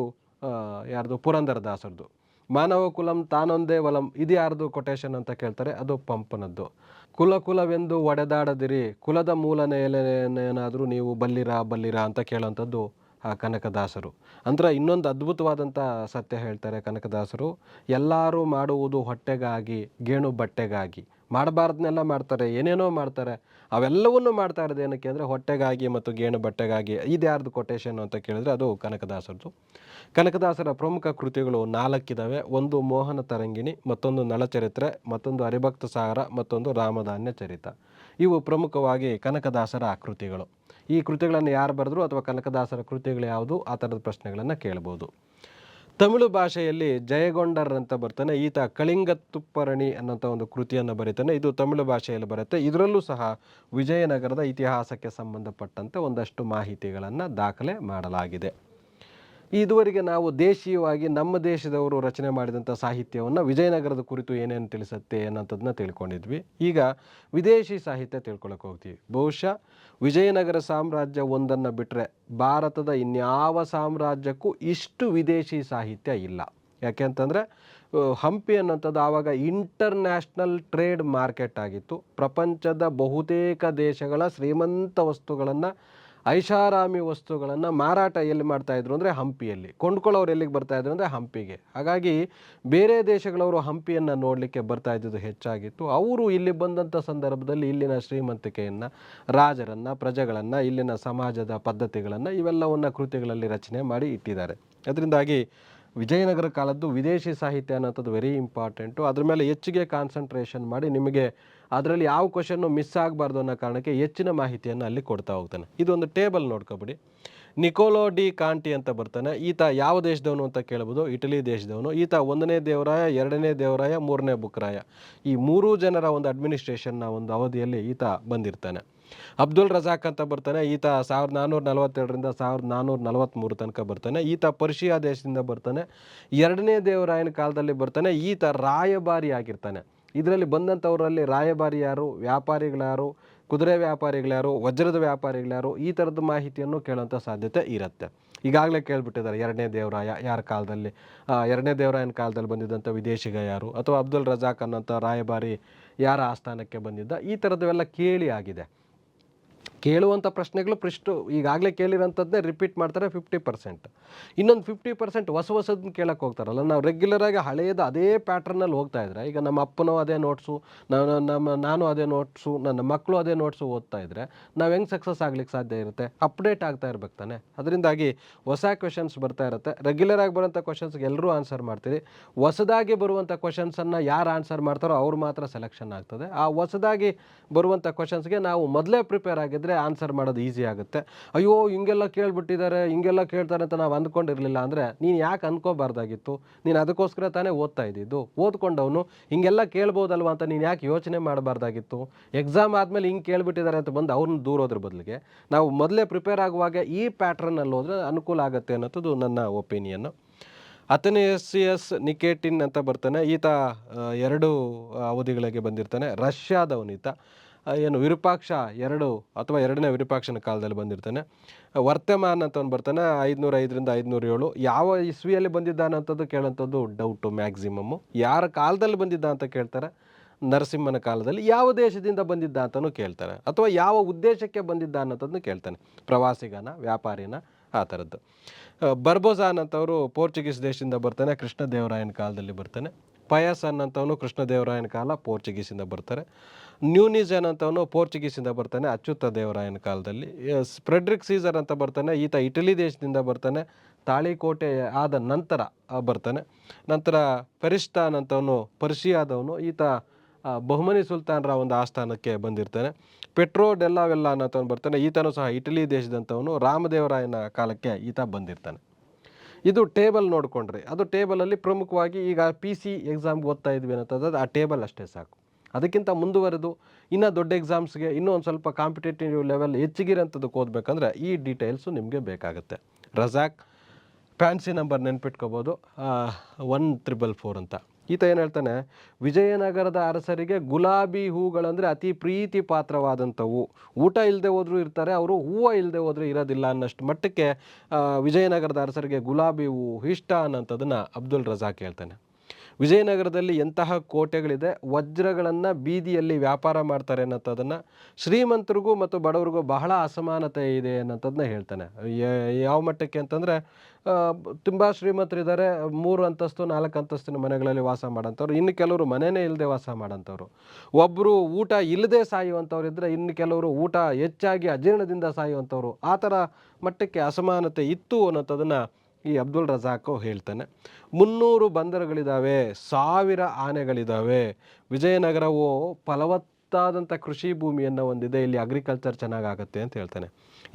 ಯಾರ್ದು? ಪುರಂದರದಾಸರದು. ಮಾನವ ಕುಲಂ ತಾನೊಂದೇ ವಲಂ, ಇದು ಯಾರ್ದು ಕೊಟೇಶನ್ ಅಂತ ಕೇಳ್ತಾರೆ, ಅದು ಪಂಪನದ್ದು. ಕುಲ ಕುಲವೆಂದು ಒಡೆದಾಡದಿರಿ, ಕುಲದ ಮೂಲ ನೆಲೆಯೇನಾದರೂ ನೀವು ಬಲ್ಲಿರಾ ಅಂತ ಕೇಳೋಂಥದ್ದು ಕನಕದಾಸರು. ಅಂದ್ರೆ ಇನ್ನೊಂದು ಅದ್ಭುತವಾದಂಥ ಸತ್ಯ ಹೇಳ್ತಾರೆ ಕನಕದಾಸರು. ಎಲ್ಲರೂ ಮಾಡುವುದು ಹೊಟ್ಟೆಗಾಗಿ, ಗೇಣು ಬಟ್ಟೆಗಾಗಿ. ಮಾಡಬಾರ್ದನ್ನೆಲ್ಲ ಮಾಡ್ತಾರೆ, ಏನೇನೋ ಮಾಡ್ತಾರೆ, ಅವೆಲ್ಲವನ್ನೂ ಮಾಡ್ತಾ ಇರೋದು ಏನಕ್ಕೆ ಅಂದರೆ ಹೊಟ್ಟೆಗಾಗಿ ಮತ್ತು ಗೇಣು ಬಟ್ಟೆಗಾಗಿ. ಇದು ಯಾರ್ದು ಕೊಟೇಶನ್ ಅಂತ ಕೇಳಿದ್ರೆ ಅದು ಕನಕದಾಸರದು. ಕನಕದಾಸರ ಪ್ರಮುಖ ಕೃತಿಗಳು 4 ಇದ್ದಾವೆ. ಒಂದು ಮೋಹನ ತರಂಗಿಣಿ, ಮತ್ತೊಂದು ನಳಚರಿತ್ರೆ, ಮತ್ತೊಂದು ಹರಿಭಕ್ತ ಸಾಗರ, ಮತ್ತೊಂದು ರಾಮಧಾನ್ಯ ಚರಿತ. ಇವು ಪ್ರಮುಖವಾಗಿ ಕನಕದಾಸರ ಕೃತಿಗಳು. ಈ ಕೃತಿಗಳನ್ನು ಯಾರು ಬರೆದ್ರು ಅಥವಾ ಕನಕದಾಸರ ಕೃತಿಗಳು ಯಾವುದು, ಆ ಥರದ ಪ್ರಶ್ನೆಗಳನ್ನು ಕೇಳ್ಬೋದು. ತಮಿಳು ಭಾಷೆಯಲ್ಲಿ ಜಯಗೊಂಡರ್ ಅಂತ ಬರ್ತಾನೆ, ಈತ ಕಳಿಂಗ ತುಪ್ಪರಣಿ ಅನ್ನೋಂಥ ಒಂದು ಕೃತಿಯನ್ನು ಬರೀತಾನೆ. ಇದು ತಮಿಳು ಭಾಷೆಯಲ್ಲಿ ಬರುತ್ತೆ. ಇದರಲ್ಲೂ ಸಹ ವಿಜಯನಗರದ ಇತಿಹಾಸಕ್ಕೆ ಸಂಬಂಧಪಟ್ಟಂತೆ ಒಂದಷ್ಟು ಮಾಹಿತಿಗಳನ್ನು ದಾಖಲೆ ಮಾಡಲಾಗಿದೆ. ಇದುವರೆಗೆ ನಾವು ದೇಶೀಯವಾಗಿ ನಮ್ಮ ದೇಶದವರು ರಚನೆ ಮಾಡಿದಂಥ ಸಾಹಿತ್ಯವನ್ನು ವಿಜಯನಗರದ ಕುರಿತು ಏನೇನು ತಿಳಿಸುತ್ತೆ ಅನ್ನೋಂಥದ್ದನ್ನ ತಿಳ್ಕೊಂಡಿದ್ವಿ. ಈಗ ವಿದೇಶಿ ಸಾಹಿತ್ಯ ತಿಳ್ಕೊಳಕ್ಕೆ ಹೋಗ್ತೀವಿ. ಬಹುಶಃ ವಿಜಯನಗರ ಸಾಮ್ರಾಜ್ಯ ಒಂದನ್ನು ಬಿಟ್ಟರೆ ಭಾರತದ ಇನ್ಯಾವ ಸಾಮ್ರಾಜ್ಯಕ್ಕೂ ಇಷ್ಟು ವಿದೇಶಿ ಸಾಹಿತ್ಯ ಇಲ್ಲ. ಯಾಕೆಂತಂದರೆ ಹಂಪಿ ಅನ್ನೋಂಥದ್ದು ಆವಾಗ ಇಂಟರ್ನ್ಯಾಷನಲ್ ಟ್ರೇಡ್ ಮಾರ್ಕೆಟ್ ಆಗಿತ್ತು. ಪ್ರಪಂಚದ ಬಹುತೇಕ ದೇಶಗಳ ಶ್ರೀಮಂತ ವಸ್ತುಗಳನ್ನು, ಐಷಾರಾಮಿ ವಸ್ತುಗಳನ್ನು ಮಾರಾಟ ಎಲ್ಲಿ ಮಾಡ್ತಾಯಿದ್ರು ಅಂದರೆ ಹಂಪಿಯಲ್ಲಿ. ಕೊಂಡ್ಕೊಳ್ಳೋರು ಎಲ್ಲಿಗೆ ಬರ್ತಾಯಿದ್ರು ಅಂದರೆ ಹಂಪಿಗೆ. ಹಾಗಾಗಿ ಬೇರೆ ದೇಶಗಳವರು ಹಂಪಿಯನ್ನು ನೋಡಲಿಕ್ಕೆ ಬರ್ತಾ ಇದ್ದದ್ದು ಹೆಚ್ಚಾಗಿತ್ತು. ಅವರು ಇಲ್ಲಿ ಬಂದಂಥ ಸಂದರ್ಭದಲ್ಲಿ ಇಲ್ಲಿನ ಶ್ರೀಮಂತಿಕೆಯನ್ನು, ರಾಜರನ್ನು, ಪ್ರಜೆಗಳನ್ನು, ಇಲ್ಲಿನ ಸಮಾಜದ ಪದ್ಧತಿಗಳನ್ನು ಇವೆಲ್ಲವನ್ನು ಕೃತಿಗಳಲ್ಲಿ ರಚನೆ ಮಾಡಿ ಇಟ್ಟಿದ್ದಾರೆ. ಅದರಿಂದಾಗಿ ವಿಜಯನಗರ ಕಾಲದ್ದು ವಿದೇಶಿ ಸಾಹಿತ್ಯ ಅನ್ನೋಂಥದ್ದು ವೆರಿ ಇಂಪಾರ್ಟೆಂಟು. ಅದ್ರ ಮೇಲೆ ಹೆಚ್ಚಿಗೆ ಕಾನ್ಸಂಟ್ರೇಷನ್ ಮಾಡಿ ನಿಮಗೆ ಅದರಲ್ಲಿ ಯಾವ ಕ್ವಶನ್ನು ಮಿಸ್ ಆಗಬಾರ್ದು ಅನ್ನೋ ಕಾರಣಕ್ಕೆ ಹೆಚ್ಚಿನ ಮಾಹಿತಿಯನ್ನು ಅಲ್ಲಿ ಕೊಡ್ತಾ ಹೋಗ್ತಾನೆ. ಇದೊಂದು ಟೇಬಲ್ ನೋಡ್ಕೊಬಿಡಿ. ನಿಕೋಲೋ ಡಿ ಕಾಂಟಿ ಅಂತ ಬರ್ತಾನೆ. ಈತ ಯಾವ ದೇಶದವನು ಅಂತ ಕೇಳ್ಬೋದು. ಇಟಲಿ ದೇಶದವನು. ಈತ 1ನೇ ದೇವರಾಯ, 2ನೇ ದೇವರಾಯ, 3ನೇ ಬುಕ್ರಾಯ, ಈ 3 ಜನರ ಒಂದು ಅಡ್ಮಿನಿಸ್ಟ್ರೇಷನ್ನ ಒಂದು ಅವಧಿಯಲ್ಲಿ ಈತ ಬಂದಿರ್ತಾನೆ. ಅಬ್ದುಲ್ ರಜಾಕ್ ಅಂತ ಬರ್ತಾನೆ. ಈತ 1442ರಿಂದ 1443 ತನಕ ಬರ್ತಾನೆ. ಈತ ಪರ್ಷಿಯಾ ದೇಶದಿಂದ ಬರ್ತಾನೆ. 2ನೇ ದೇವರಾಯನ ಕಾಲದಲ್ಲಿ ಬರ್ತಾನೆ. ಈತ ರಾಯಭಾರಿ ಆಗಿರ್ತಾನೆ. ಇದರಲ್ಲಿ ಬಂದಂಥವರಲ್ಲಿ ರಾಯಭಾರಿ ಯಾರು, ವ್ಯಾಪಾರಿಗಳ್ಯಾರು, ಕುದುರೆ ವ್ಯಾಪಾರಿಗಳ್ಯಾರು, ವಜ್ರದ ವ್ಯಾಪಾರಿಗಳ್ಯಾರು, ಈ ಥರದ ಮಾಹಿತಿಯನ್ನು ಕೇಳೋಂಥ ಸಾಧ್ಯತೆ ಇರುತ್ತೆ. ಈಗಾಗಲೇ ಕೇಳಿಬಿಟ್ಟಿದ್ದಾರೆ 2ನೇ ದೇವರಾಯ ಯಾರ ಕಾಲದಲ್ಲಿ, 2ನೇ ದೇವರಾಯನ ಕಾಲದಲ್ಲಿ ಬಂದಿದ್ದಂಥ ವಿದೇಶಿಗ ಯಾರು, ಅಥವಾ ಅಬ್ದುಲ್ ರಜಾಕ್ ಅನ್ನೋಂಥ ರಾಯಭಾರಿ ಯಾರ ಆಸ್ಥಾನಕ್ಕೆ ಬಂದಿದ್ದ, ಈ ಥರದವೆಲ್ಲ ಕೇಳಿ ಆಗಿದೆ. ಕೇಳುವಂಥ ಪ್ರಶ್ನೆಗಳು ಈಗಾಗಲೇ ಕೇಳಿರೋಂಥದ್ದೇ ರಿಪೀಟ್ ಮಾಡ್ತಾರೆ 50%. ಇನ್ನೊಂದು 50% ಹೊಸದನ್ನ ಕೇಳಕ್ಕೆ ಹೋಗ್ತಾರಲ್ಲ. ನಾವು ರೆಗ್ಯುಲರಾಗಿ ಹಳೆಯದು ಅದೇ ಪ್ಯಾಟ್ರನಲ್ಲಿ ಹೋಗ್ತಾ ಇದ್ರೆ, ಈಗ ನಮ್ಮ ಅಪ್ಪನೂ ಅದೇ ನೋಟ್ಸು, ನಾನು ಅದೇ ನೋಟ್ಸು, ನನ್ನ ಮಕ್ಕಳು ಅದೇ ನೋಟ್ಸು ಓದ್ತಾ ಇದ್ದರೆ ನಾವು ಹೆಂಗೆ ಸಕ್ಸಸ್ ಆಗ್ಲಿಕ್ಕೆ ಸಾಧ್ಯ ಇರುತ್ತೆ? ಅಪ್ಡೇಟ್ ಆಗ್ತಾ ಇರ್ಬೇಕು ತಾನೆ. ಅದರಿಂದಾಗಿ ಹೊಸ ಕ್ವೆಶನ್ಸ್ ಬರ್ತಾ ಇರುತ್ತೆ. ರೆಗ್ಯುಲರಾಗಿ ಬರುವಂಥ ಕ್ವಶನ್ಸ್ಗೆ ಎಲ್ಲರೂ ಆನ್ಸರ್ ಮಾಡ್ತೀರಿ. ಹೊಸದಾಗಿ ಬರುವಂಥ ಕ್ವಶನ್ಸನ್ನು ಯಾರು ಆನ್ಸರ್ ಮಾಡ್ತಾರೋ ಅವ್ರು ಮಾತ್ರ ಸೆಲೆಕ್ಷನ್ ಆಗ್ತದೆ. ಆ ಹೊಸದಾಗಿ ಬರುವಂಥ ಕ್ವಶನ್ಸ್ಗೆ ನಾವು ಮೊದಲೇ ಪ್ರಿಪೇರ್ ಆಗಿದ್ದರೆ ಆನ್ಸರ್ ಮಾಡೋದು ಈಸಿ ಆಗುತ್ತೆ. ಅಯ್ಯೋ ಹಿಂಗೆಲ್ಲ ಕೇಳ್ಬಿಟ್ಟಿದ್ದಾರೆ, ಹಿಂಗೆಲ್ಲ ಕೇಳ್ತಾರೆ ಅಂತ ನಾವು ಅಂದ್ಕೊಂಡಿರಲಿಲ್ಲ ಅಂದರೆ ನೀನು ಯಾಕೆ ಅಂದ್ಕೋಬಾರ್ದಾಗಿತ್ತು? ನೀನು ಅದಕ್ಕೋಸ್ಕರ ತಾನೇ ಓದ್ತಾ ಇದ್ದಿದ್ದು. ಓದ್ಕೊಂಡವನು ಹಿಂಗೆಲ್ಲ ಕೇಳ್ಬೋದಲ್ವ ಅಂತ ನೀನು ಯಾಕೆ ಯೋಚನೆ ಮಾಡಬಾರ್ದಾಗಿತ್ತು? ಎಕ್ಸಾಮ್ ಆದಮೇಲೆ ಹಿಂಗೆ ಕೇಳ್ಬಿಟ್ಟಿದ್ದಾರೆ ಅಂತ ಬಂದು ಅವ್ರನ್ನ ದೂರೋದ್ರ ಬದಲಿಗೆ ನಾವು ಮೊದಲೇ ಪ್ರಿಪೇರ್ ಆಗುವಾಗ ಈ ಪ್ಯಾಟ್ರನ್ನಲ್ಲಿ ಹೋದರೆ ಅನುಕೂಲ ಆಗುತ್ತೆ ಅನ್ನೋದು ನನ್ನ ಒಪಿನಿಯನ್ನು. ಅಥೆನೇಸಿಯಸ್ ನಿಕೇಟಿನ್ ಅಂತ ಬರ್ತಾನೆ. ಈತ 2 ಅವಧಿಗಳಿಗೆ ಬಂದಿರ್ತಾನೆ. ರಷ್ಯಾದವನು ಈತ. ವಿರೂಪಾಕ್ಷ 2 ಅಥವಾ 2ನೇ ವಿರೂಪಾಕ್ಷನ ಕಾಲದಲ್ಲಿ ಬಂದಿರ್ತಾನೆ. ವರ್ತಮಾನ್ ಅಂತವನು ಬರ್ತಾನೆ 505ರಿಂದ 507. ಯಾವ ಇಸ್ವಿಯಲ್ಲಿ ಬಂದಿದ್ದಾನಂಥದ್ದು ಕೇಳೋಂಥದ್ದು ಡೌಟು ಮ್ಯಾಕ್ಸಿಮಮ್ಮು. ಯಾರ ಕಾಲದಲ್ಲಿ ಬಂದಿದ್ದ ಅಂತ ಕೇಳ್ತಾರೆ. ನರಸಿಂಹನ ಕಾಲದಲ್ಲಿ. ಯಾವ ದೇಶದಿಂದ ಬಂದಿದ್ದ ಅಂತಲೂ ಕೇಳ್ತಾರೆ, ಅಥವಾ ಯಾವ ಉದ್ದೇಶಕ್ಕೆ ಬಂದಿದ್ದ ಅನ್ನೋದನ್ನು ಕೇಳ್ತಾನೆ. ಪ್ರವಾಸಿಗನ, ವ್ಯಾಪಾರಿನ, ಆ ಥರದ್ದು. ಬರ್ಬೋಸಾ ಅನ್ನೋಂಥವರು ಪೋರ್ಚುಗೀಸ್ ದೇಶದಿಂದ ಬರ್ತಾನೆ. ಕೃಷ್ಣದೇವರಾಯನ ಕಾಲದಲ್ಲಿ ಬರ್ತಾನೆ. ಪಯಸ್ ಅನ್ನೋಂಥವನು ಕೃಷ್ಣದೇವರಾಯನ ಕಾಲ, ಪೋರ್ಚುಗೀಸಿಂದ ಬರ್ತಾರೆ. ನ್ಯೂನಿಸ್ ಅನ್ನೋಂಥವನು ಪೋರ್ಚುಗೀಸಿಂದ ಬರ್ತಾನೆ, ಅಚ್ಯುತ ದೇವರಾಯನ ಕಾಲದಲ್ಲಿ. ಫ್ರೆಡ್ರಿಕ್ ಸೀಸರ್ ಅಂತ ಬರ್ತಾನೆ. ಈತ ಇಟಲಿ ದೇಶದಿಂದ ಬರ್ತಾನೆ. ತಾಳಿಕೋಟೆ ಆದ ನಂತರ ಬರ್ತಾನೆ. ನಂತರ ಫೆರಿಸ್ತಾನ್ ಅಂತವನು ಪರ್ಷಿಯಾದವನು. ಈತ ಬಹುಮನಿ ಸುಲ್ತಾನರ ಒಂದು ಆಸ್ಥಾನಕ್ಕೆ ಬಂದಿರ್ತಾನೆ. ಪೆಟ್ರೋ ಡೆಲ್ಲಾವೆಲ್ಲ ಅನ್ನೋತವನು ಬರ್ತಾನೆ. ಈತನೂ ಸಹ ಇಟಲಿ ದೇಶದಂಥವನು. ರಾಮದೇವರಾಯನ ಕಾಲಕ್ಕೆ ಈತ ಬಂದಿರ್ತಾನೆ. ಇದು ಟೇಬಲ್ ನೋಡಿಕೊಂಡ್ರೆ ಅದು ಟೇಬಲಲ್ಲಿ ಪ್ರಮುಖವಾಗಿ ಈಗ PC ಎಕ್ಸಾಮ್ಗೆ ಓದ್ತಾ ಇದ್ವಿ ಅನ್ನೋದು ಆ ಟೇಬಲ್ ಅಷ್ಟೇ ಸಾಕು. ಅದಕ್ಕಿಂತ ಮುಂದುವರೆದು ಇನ್ನೂ ದೊಡ್ಡ ಎಕ್ಸಾಮ್ಸ್ಗೆ ಇನ್ನೂ ಒಂದು ಸ್ವಲ್ಪ ಕಾಂಪಿಟೇಟಿವ್ ಲೆವೆಲ್ ಹೆಚ್ಚಿಗಿರೋಂಥದ್ದಕ್ಕೆ ಓದಬೇಕಂದ್ರೆ ಈ ಡೀಟೇಲ್ಸು ನಿಮಗೆ ಬೇಕಾಗುತ್ತೆ. ರಜಾಕ್ ಫ್ಯಾನ್ಸಿ ನಂಬರ್ ನೆನ್ಪಿಟ್ಕೋಬೋದು, 1444 ಅಂತ. ಈತ ಏನು ಹೇಳ್ತಾನೆ, ವಿಜಯನಗರದ ಅರಸರಿಗೆ ಗುಲಾಬಿ ಹೂಗಳಂದರೆ ಅತಿ ಪ್ರೀತಿ ಪಾತ್ರವಾದಂಥವು. ಊಟ ಇಲ್ಲದೆ ಹೋದರೂ ಇರ್ತಾರೆ, ಅವರು ಹೂವು ಇಲ್ಲದೆ ಹೋದರೆ ಇರೋದಿಲ್ಲ ಅನ್ನೋಷ್ಟು ಮಟ್ಟಕ್ಕೆ ವಿಜಯನಗರದ ಅರಸರಿಗೆ ಗುಲಾಬಿ ಹೂವು ಇಷ್ಟ ಅನ್ನೋಂಥದ್ದನ್ನು ಅಬ್ದುಲ್ ರಜಾಕ್ ಹೇಳ್ತಾನೆ. ವಿಜಯನಗರದಲ್ಲಿ ಎಂತಹ ಕೋಟೆಗಳಿದೆ, ವಜ್ರಗಳನ್ನು ಬೀದಿಯಲ್ಲಿ ವ್ಯಾಪಾರ ಮಾಡ್ತಾರೆ ಅನ್ನೋಂಥದ್ದನ್ನು, ಶ್ರೀಮಂತರಿಗೂ ಮತ್ತು ಬಡವರಿಗೂ ಬಹಳ ಅಸಮಾನತೆ ಇದೆ ಅನ್ನೋಂಥದ್ದನ್ನ ಹೇಳ್ತಾನೆ. ಯಾವ ಮಟ್ಟಕ್ಕೆ ಅಂತಂದರೆ ತುಂಬ ಶ್ರೀಮಂತರಿದ್ದಾರೆ, 3 ಅಂತಸ್ತು 4 ಅಂತಸ್ತಿನ ಮನೆಗಳಲ್ಲಿ ವಾಸ ಮಾಡೋಂಥವ್ರು, ಇನ್ನು ಕೆಲವರು ಮನೆಯೇ ಇಲ್ಲದೆ ವಾಸ ಮಾಡೋಂಥವ್ರು, ಒಬ್ಬರು ಊಟ ಇಲ್ಲದೆ ಸಾಯುವಂಥವ್ರು ಇದ್ದರೆ, ಇನ್ನು ಕೆಲವರು ಊಟ ಹೆಚ್ಚಾಗಿ ಅಜೀರ್ಣದಿಂದ ಸಾಯುವಂಥವ್ರು. ಆ ಥರ ಮಟ್ಟಕ್ಕೆ ಅಸಮಾನತೆ ಇತ್ತು ಅನ್ನೋಂಥದ್ದನ್ನು ಈ ಅಬ್ದುಲ್ ರಜಾಕ್ ಹೇಳ್ತಾನೆ. 300 ಬಂದರುಗಳಿದ್ದಾವೆ, 1000 ಆನೆಗಳಿದ್ದಾವೆ. ವಿಜಯನಗರವು ಫಲವತ್ತಾದಂಥ ಕೃಷಿ ಭೂಮಿಯನ್ನು ಹೊಂದಿದೆ, ಇಲ್ಲಿ ಅಗ್ರಿಕಲ್ಚರ್ ಚೆನ್ನಾಗಾಗತ್ತೆ ಅಂತ ಹೇಳ್ತಾನೆ.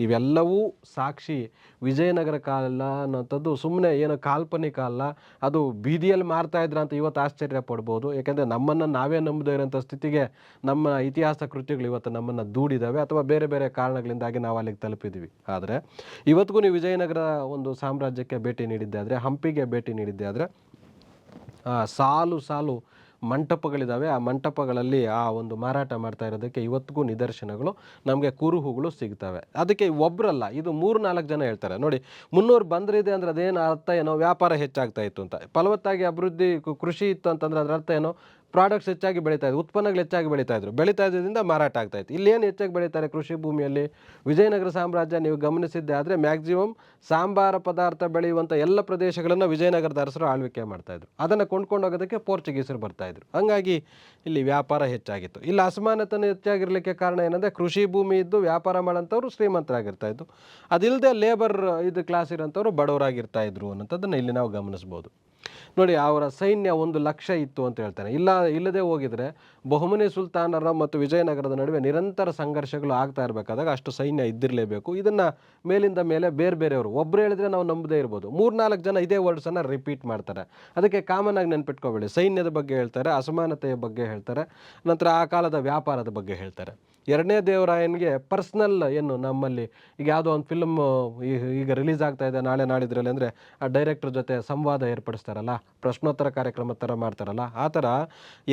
ಇವೆಲ್ಲವೂ ಸಾಕ್ಷಿ ವಿಜಯನಗರ ಕಾಲ ಅನ್ನೋಂಥದ್ದು ಸುಮ್ಮನೆ ಏನೋ ಕಾಲ್ಪನಿಕ ಅಲ್ಲ, ಅದು ಬೀದಿಯಲ್ಲಿ ಮಾರ್ತಾ ಇದ್ರ ಅಂತ ಇವತ್ತು ಆಶ್ಚರ್ಯ ಪಡ್ಬೋದು. ಯಾಕೆಂದರೆ ನಮ್ಮನ್ನು ನಾವೇ ನಂಬದೇ ಇರೋಂಥ ಸ್ಥಿತಿಗೆ ನಮ್ಮ ಇತಿಹಾಸ ಕೃತಿಗಳು ಇವತ್ತು ನಮ್ಮನ್ನು ದೂಡಿದ್ದಾವೆ, ಅಥವಾ ಬೇರೆ ಬೇರೆ ಕಾರಣಗಳಿಂದಾಗಿ ನಾವು ಅಲ್ಲಿಗೆ ತಲುಪಿದ್ದೀವಿ. ಆದರೆ ಇವತ್ತಿಗೂ ನೀವು ವಿಜಯನಗರ ಒಂದು ಸಾಮ್ರಾಜ್ಯಕ್ಕೆ ಭೇಟಿ ನೀಡಿದ್ದೆ ಆದರೆ, ಹಂಪಿಗೆ ಭೇಟಿ ನೀಡಿದ್ದೆ ಆದರೆ, ಸಾಲು ಸಾಲು ಮಂಟಪಗಳಿದ್ದಾವೆ. ಆ ಮಂಟಪಗಳಲ್ಲಿ ಆ ಒಂದು ಮಾರಾಟ ಮಾಡ್ತಾ ಇರೋದಕ್ಕೆ ಇವತ್ತಿಗೂ ನಿದರ್ಶನಗಳು, ನಮಗೆ ಕುರುಹುಗಳು ಸಿಗ್ತವೆ. ಅದಕ್ಕೆ ಒಬ್ಬರಲ್ಲ, ಇದು 3-4 ಜನ ಹೇಳ್ತಾರೆ. ನೋಡಿ, 300 ಬಂದರಿದೆ ಅಂದರೆ ಅದೇನು ಅರ್ಥ ಏನೋ, ವ್ಯಾಪಾರ ಹೆಚ್ಚಾಗ್ತಾ ಇತ್ತು ಅಂತ. ಫಲವತ್ತಾಗಿ ಅಭಿವೃದ್ಧಿ ಕೃಷಿ ಇತ್ತು ಅಂತಂದ್ರೆ ಅದರ ಅರ್ಥ ಏನೋ, ಪ್ರಾಡಕ್ಟ್ಸ್ ಹೆಚ್ಚಾಗಿ ಬೆಳೀತಾ ಇದ್ರು, ಉತ್ಪನ್ನಗಳು ಹೆಚ್ಚಾಗಿ ಬೆಳೀತಾ ಇದ್ರಿಂದ ಮಾರಾಟ ಆಗ್ತಾ ಇತ್ತು. ಇಲ್ಲೇನು ಹೆಚ್ಚಾಗಿ ಬೆಳೀತಾರೆ ಕೃಷಿ ಭೂಮಿಯಲ್ಲಿ? ವಿಜಯನಗರ ಸಾಮ್ರಾಜ್ಯ ನೀವು ಗಮನಿಸಿದ್ದೆ ಆದರೆ ಮ್ಯಾಕ್ಸಿಮಮ್ ಸಾಂಬಾರ ಪದಾರ್ಥ ಬೆಳೆಯುವಂಥ ಎಲ್ಲ ಪ್ರದೇಶಗಳನ್ನು ವಿಜಯನಗರದ ಅರಸರು ಆಳ್ವಿಕೆ ಮಾಡ್ತಾಯಿದ್ರು. ಅದನ್ನು ಕೊಂಡ್ಕೊಂಡು ಹೋಗೋದಕ್ಕೆ ಪೋರ್ಚುಗೀಸರು ಬರ್ತಾಯಿದ್ರು. ಹಂಗಾಗಿ ಇಲ್ಲಿ ವ್ಯಾಪಾರ ಹೆಚ್ಚಾಗಿತ್ತು. ಇಲ್ಲಿ ಅಸಮಾನತೆ ಹೆಚ್ಚಾಗಿರಲಿಕ್ಕೆ ಕಾರಣ ಏನಂದರೆ, ಕೃಷಿ ಭೂಮಿ ಇದ್ದು ವ್ಯಾಪಾರ ಮಾಡೋಂಥವ್ರು ಶ್ರೀಮಂತರಾಗಿರ್ತಾಯಿದ್ದು, ಅದಿಲ್ಲದೆ ಲೇಬರ್ ಇದು ಕ್ಲಾಸ್ ಇರೋಂಥವ್ರು ಬಡವರಾಗಿರ್ತಾಯಿದ್ರು ಅನ್ನೋಂಥದ್ದನ್ನು ಇಲ್ಲಿ ನಾವು ಗಮನಿಸ್ಬೋದು. ನೋಡಿ, ಅವರ ಸೈನ್ಯ 1,00,000 ಇತ್ತು ಅಂತ ಹೇಳ್ತಾನೆ. ಇಲ್ಲದೆ ಹೋಗಿದ್ರೆ ಬಹುಮನಿ ಸುಲ್ತಾನರ ಮತ್ತು ವಿಜಯನಗರದ ನಡುವೆ ನಿರಂತರ ಸಂಘರ್ಷಗಳು ಆಗ್ತಾ ಇರಬೇಕಾದಾಗ ಅಷ್ಟು ಸೈನ್ಯ ಇದ್ದಿರಲೇಬೇಕು. ಇದನ್ನು ಮೇಲಿಂದ ಮೇಲೆ ಬೇರೆ ಬೇರೆಯವರು ಒಬ್ಬರು ಹೇಳಿದ್ರೆ ನಾವು ನಂಬದೇ ಇರ್ಬೋದು, 3-4 ಜನ ಇದೇ ವರ್ಡ್ಸನ್ನು ರಿಪೀಟ್ ಮಾಡ್ತಾರೆ. ಅದಕ್ಕೆ ಕಾಮನ್ ಆಗಿ ನೆನ್ಪಿಟ್ಕೋಬೇಡಿ. ಸೈನ್ಯದ ಬಗ್ಗೆ ಹೇಳ್ತಾರೆ, ಅಸಮಾನತೆಯ ಬಗ್ಗೆ ಹೇಳ್ತಾರೆ, ನಂತರ ಆ ಕಾಲದ ವ್ಯಾಪಾರದ ಬಗ್ಗೆ ಹೇಳ್ತಾರೆ. 2ನೇ ದೇವರಾಯನಿಗೆ ಪರ್ಸ್ನಲ್ ಏನು ನಮ್ಮಲ್ಲಿ ಈಗ ಯಾವುದೋ ಒಂದು ಫಿಲ್ಮ್ ಈಗ ರಿಲೀಸ್ ಆಗ್ತಾ ಇದೆ ನಾಳೆ ನಾಡಿದ್ರಲ್ಲಿ ಅಂದರೆ, ಆ ಡೈರೆಕ್ಟರ್ ಜೊತೆ ಸಂವಾದ ಏರ್ಪಡಿಸ್ತಾರಲ್ಲ, ಪ್ರಶ್ನೋತ್ತರ ಕಾರ್ಯಕ್ರಮ ಥರ ಮಾಡ್ತಾರಲ್ಲ, ಆ ಥರ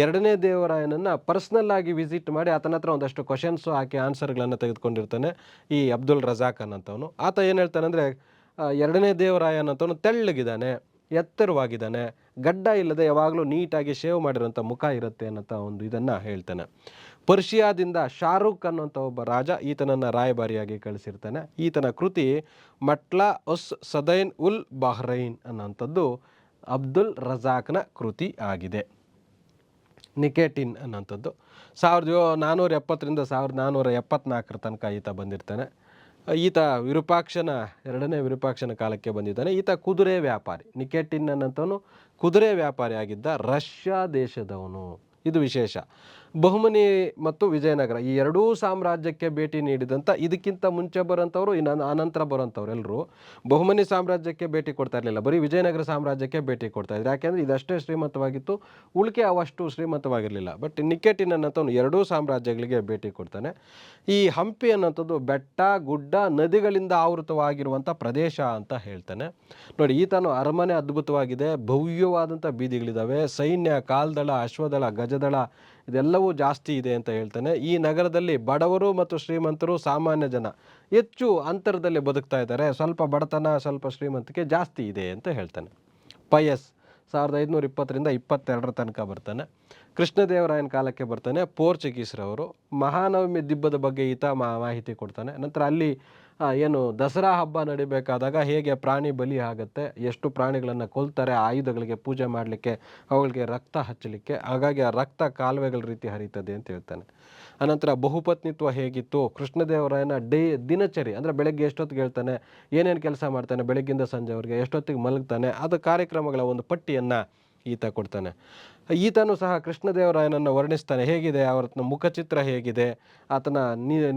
2ನೇ ದೇವರಾಯನನ್ನು ಪರ್ಸ್ನಲ್ ಆಗಿ ವಿಸಿಟ್ ಮಾಡಿ ಆತನ ಹತ್ರ ಒಂದಷ್ಟು ಕ್ವಶನ್ಸು ಹಾಕಿ ಆನ್ಸರ್ಗಳನ್ನು ತೆಗೆದುಕೊಂಡಿರ್ತಾನೆ ಈ ಅಬ್ದುಲ್ ರಜಾಕ್ ಅನ್ನೋಂಥವನು. ಆತ ಏನು ಹೇಳ್ತಾನೆ ಅಂದರೆ, 2ನೇ ದೇವರಾಯ ಅನ್ನೋಂಥವನು ತೆಳ್ಳಗಿದ್ದಾನೆ, ಎತ್ತರವಾಗಿದ್ದಾನೆ, ಗಡ್ಡ ಇಲ್ಲದೆ ಯಾವಾಗಲೂ ನೀಟಾಗಿ ಶೇವ್ ಮಾಡಿರೋಂಥ ಮುಖ ಇರುತ್ತೆ ಅನ್ನೋಂಥ ಒಂದು ಇದನ್ನು ಹೇಳ್ತಾನೆ. ಪರ್ಷಿಯಾದಿಂದ ಶಾರುಖ್ ಅನ್ನೋಂಥ ಒಬ್ಬ ರಾಜ ಈತನನ್ನು ರಾಯಭಾರಿಯಾಗಿ ಕಳಿಸಿರ್ತಾನೆ. ಈತನ ಕೃತಿ ಮಟ್ಲಾ ಉಸ್ ಸದೈನ್ ಉಲ್ ಬಹ್ರೈನ್ ಅನ್ನೋಂಥದ್ದು ಅಬ್ದುಲ್ ರಜಾಕ್ನ ಕೃತಿ ಆಗಿದೆ. ನಿಕೇಟಿನ್ ಅನ್ನೋಂಥದ್ದು 1470ರಿಂದ 1474 ತನಕ ಈತ ಬಂದಿರ್ತಾನೆ. ಈತ ವಿರೂಪಾಕ್ಷನ 2ನೇ ವಿರೂಪಾಕ್ಷನ ಕಾಲಕ್ಕೆ ಬಂದಿದ್ದಾನೆ. ಈತ ಕುದುರೆ ವ್ಯಾಪಾರಿ. ನಿಕೇಟಿನ್ ಅನ್ನೋಂಥವನು ಕುದುರೆ ವ್ಯಾಪಾರಿ ಆಗಿದ್ದ, ರಷ್ಯಾ ದೇಶದವನು. ಇದು ವಿಶೇಷ. ಬಹುಮನಿ ಮತ್ತು ವಿಜಯನಗರ ಈ ಎರಡೂ ಸಾಮ್ರಾಜ್ಯಕ್ಕೆ ಭೇಟಿ ನೀಡಿದಂಥ, ಇದಕ್ಕಿಂತ ಮುಂಚೆ ಬರೋಂಥವ್ರು ಅನಂತರ ಬರೋಂಥವ್ರು ಎಲ್ಲರೂ ಬಹುಮನಿ ಸಾಮ್ರಾಜ್ಯಕ್ಕೆ ಭೇಟಿ ಕೊಡ್ತಾ ಇರಲಿಲ್ಲ, ಬರೀ ವಿಜಯನಗರ ಸಾಮ್ರಾಜ್ಯಕ್ಕೆ ಭೇಟಿ ಕೊಡ್ತಾ ಇದ್ರು. ಯಾಕೆಂದರೆ ಇದಷ್ಟೇ ಶ್ರೀಮಂತವಾಗಿತ್ತು, ಉಳಿಕೆ ಅವಷ್ಟು ಶ್ರೀಮಂತವಾಗಿರಲಿಲ್ಲ. ಬಟ್ ನಿಕೇಟಿನ್ ಅನ್ನೋಂಥವ್ನು ಎರಡೂ ಸಾಮ್ರಾಜ್ಯಗಳಿಗೆ ಭೇಟಿ ಕೊಡ್ತಾನೆ. ಈ ಹಂಪಿ ಅನ್ನೋಂಥದ್ದು ಬೆಟ್ಟ ಗುಡ್ಡ ನದಿಗಳಿಂದ ಆವೃತವಾಗಿರುವಂಥ ಪ್ರದೇಶ ಅಂತ ಹೇಳ್ತಾನೆ. ನೋಡಿ, ಈತನು ಅರಮನೆ ಅದ್ಭುತವಾಗಿದೆ, ಭವ್ಯವಾದಂಥ ಬೀದಿಗಳಿದ್ದಾವೆ, ಸೈನ್ಯ, ಕಾಲ್ದಳ, ಅಶ್ವದಳ, ಗಜದಳ ಇದೆಲ್ಲವೂ ಜಾಸ್ತಿ ಇದೆ ಅಂತ ಹೇಳ್ತಾನೆ. ಈ ನಗರದಲ್ಲಿ ಬಡವರು ಮತ್ತು ಶ್ರೀಮಂತರು, ಸಾಮಾನ್ಯ ಜನ ಹೆಚ್ಚು ಅಂತರದಲ್ಲಿ ಬದುಕ್ತಾ ಇದ್ದಾರೆ. ಸ್ವಲ್ಪ ಬಡತನ, ಸ್ವಲ್ಪ ಶ್ರೀಮಂತಿಕೆ ಜಾಸ್ತಿ ಇದೆ ಅಂತ ಹೇಳ್ತಾನೆ. ಪಯಸ್ 1520ರಿಂದ 22 ತನಕ ಬರ್ತಾನೆ. ಕೃಷ್ಣದೇವರಾಯನ ಕಾಲಕ್ಕೆ ಬರ್ತಾನೆ. ಪೋರ್ಚುಗೀಸ್ರವರು ಮಹಾನವಮಿ ದಿಬ್ಬದ ಬಗ್ಗೆ ಈತ ಮಾಹಿತಿ ಕೊಡ್ತಾನೆ. ನಂತರ ಅಲ್ಲಿ ಏನು ದಸರಾ ಹಬ್ಬ ನಡಿಬೇಕಾದಾಗ ಹೇಗೆ ಪ್ರಾಣಿ ಬಲಿ ಆಗುತ್ತೆ, ಎಷ್ಟು ಪ್ರಾಣಿಗಳನ್ನು ಕೊಲ್ತಾರೆ ಆಯುಧಗಳಿಗೆ ಪೂಜೆ ಮಾಡಲಿಕ್ಕೆ, ಅವುಗಳಿಗೆ ರಕ್ತ ಹಚ್ಚಲಿಕ್ಕೆ, ಹಾಗಾಗಿ ಆ ರಕ್ತ ಕಾಲುವೆಗಳ ರೀತಿ ಹರಿತದೆ ಅಂತ ಹೇಳ್ತಾನೆ. ಅನಂತರ ಬಹುಪತ್ನಿತ್ವ ಹೇಗಿತ್ತು, ಕೃಷ್ಣದೇವರಾಯನ ದಿನಚರಿ ಅಂದರೆ ಬೆಳಗ್ಗೆ ಎಷ್ಟೊತ್ತಿಗೆ ಹೇಳ್ತಾನೆ, ಏನೇನು ಕೆಲಸ ಮಾಡ್ತಾನೆ, ಬೆಳಗ್ಗಿಂದ ಸಂಜೆವರೆಗೆ ಎಷ್ಟೊತ್ತಿಗೆ ಮಲಗ್ತಾನೆ, ಅದು ಕಾರ್ಯಕ್ರಮಗಳ ಒಂದು ಪಟ್ಟಿಯನ್ನು ಈತ ಕೊಡ್ತಾನೆ. ಈತನೂ ಸಹ ಕೃಷ್ಣದೇವರಾಯನನ್ನು ವರ್ಣಿಸ್ತಾನೆ. ಹೇಗಿದೆ ಅವರ ಮುಖಚಿತ್ರ ಹೇಗಿದೆ, ಆತನ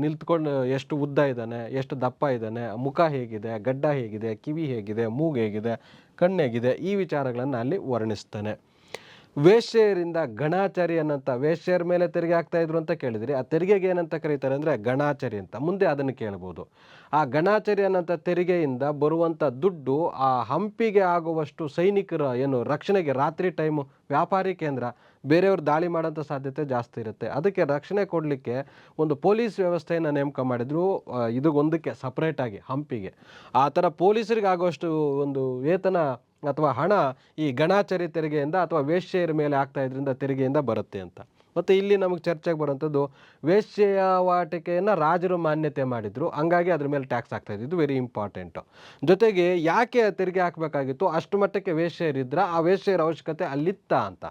ನಿಲ್ತ್ಕೊಂಡು ಎಷ್ಟು ಉದ್ದ ಇದ್ದಾನೆ, ಎಷ್ಟು ದಪ್ಪ ಇದ್ದಾನೆ, ಮುಖ ಹೇಗಿದೆ, ಗಡ್ಡ ಹೇಗಿದೆ, ಕಿವಿ ಹೇಗಿದೆ, ಮೂಗು ಹೇಗಿದೆ, ಕಣ್ಣು ಹೇಗಿದೆ, ಈ ವಿಚಾರಗಳನ್ನು ಅಲ್ಲಿ ವರ್ಣಿಸ್ತಾನೆ. ವೇಶ್ಯೆಯರಿಂದ ಗಣಾಚಾರಿ ಅನ್ನಂತ, ವೇಶ್ಯೆಯರ ಮೇಲೆ ತೆರಿಗೆ ಹಾಕ್ತಾ ಇದ್ರು ಅಂತ ಕೇಳಿದ್ರಿ. ಆ ತೆರಿಗೆಗೆ ಏನಂತ ಕರೀತಾರೆ ಅಂದರೆ ಗಣಾಚಾರಿ ಅಂತ. ಮುಂದೆ ಅದನ್ನು ಕೇಳ್ಬೋದು. ಆ ಗಣಾಚಾರಿ ಅನ್ನಂಥ ತೆರಿಗೆಯಿಂದ ಬರುವಂಥ ದುಡ್ಡು ಆ ಹಂಪಿಗೆ ಆಗುವಷ್ಟು ಸೈನಿಕರ ರಕ್ಷಣೆಗೆ, ರಾತ್ರಿ ಟೈಮು ವ್ಯಾಪಾರಿ ಕೇಂದ್ರ, ಬೇರೆಯವರು ದಾಳಿ ಮಾಡೋಂಥ ಸಾಧ್ಯತೆ ಜಾಸ್ತಿ ಇರುತ್ತೆ. ಅದಕ್ಕೆ ರಕ್ಷಣೆ ಕೊಡಲಿಕ್ಕೆ ಒಂದು ಪೊಲೀಸ್ ವ್ಯವಸ್ಥೆಯನ್ನು ನೇಮಕ ಮಾಡಿದ್ರು, ಇದಕ್ಕೊಂದಕ್ಕೆ ಸಪ್ರೇಟಾಗಿ ಹಂಪಿಗೆ. ಆ ಥರ ಪೊಲೀಸರಿಗೆ ಆಗುವಷ್ಟು ಒಂದು ವೇತನ ಅಥವಾ ಹಣ ಈ ಗಣಾಚಾರಿ ತೆರಿಗೆಯಿಂದ ಅಥವಾ ವೇಶ್ಯೆಯರ ಮೇಲೆ ಆಗ್ತಾ ಇದರಿಂದ ತೆರಿಗೆಯಿಂದ ಬರುತ್ತೆ ಅಂತ. ಮತ್ತು ಇಲ್ಲಿ ನಮಗೆ ಚರ್ಚೆಗೆ ಬರುವಂಥದ್ದು, ವೇಶ್ಯೆಯ ವಾಟಿಕೆಯನ್ನು ರಾಜರು ಮಾನ್ಯತೆ ಮಾಡಿದರು, ಹಂಗಾಗಿ ಅದ್ರ ಮೇಲೆ ಟ್ಯಾಕ್ಸ್ ಆಗ್ತಾಯಿದ್ದು. ಇದು ವೆರಿ ಇಂಪಾರ್ಟೆಂಟು. ಜೊತೆಗೆ ಯಾಕೆ ತೆರಿಗೆ ಹಾಕಬೇಕಾಗಿತ್ತು, ಅಷ್ಟು ಮಟ್ಟಕ್ಕೆ ವೇಶ್ಯೆಯರಿದ್ರ, ಆ ವೇಶ್ಯೆಯರ ಅವಶ್ಯಕತೆ ಅಲ್ಲಿತ್ತ ಅಂತ.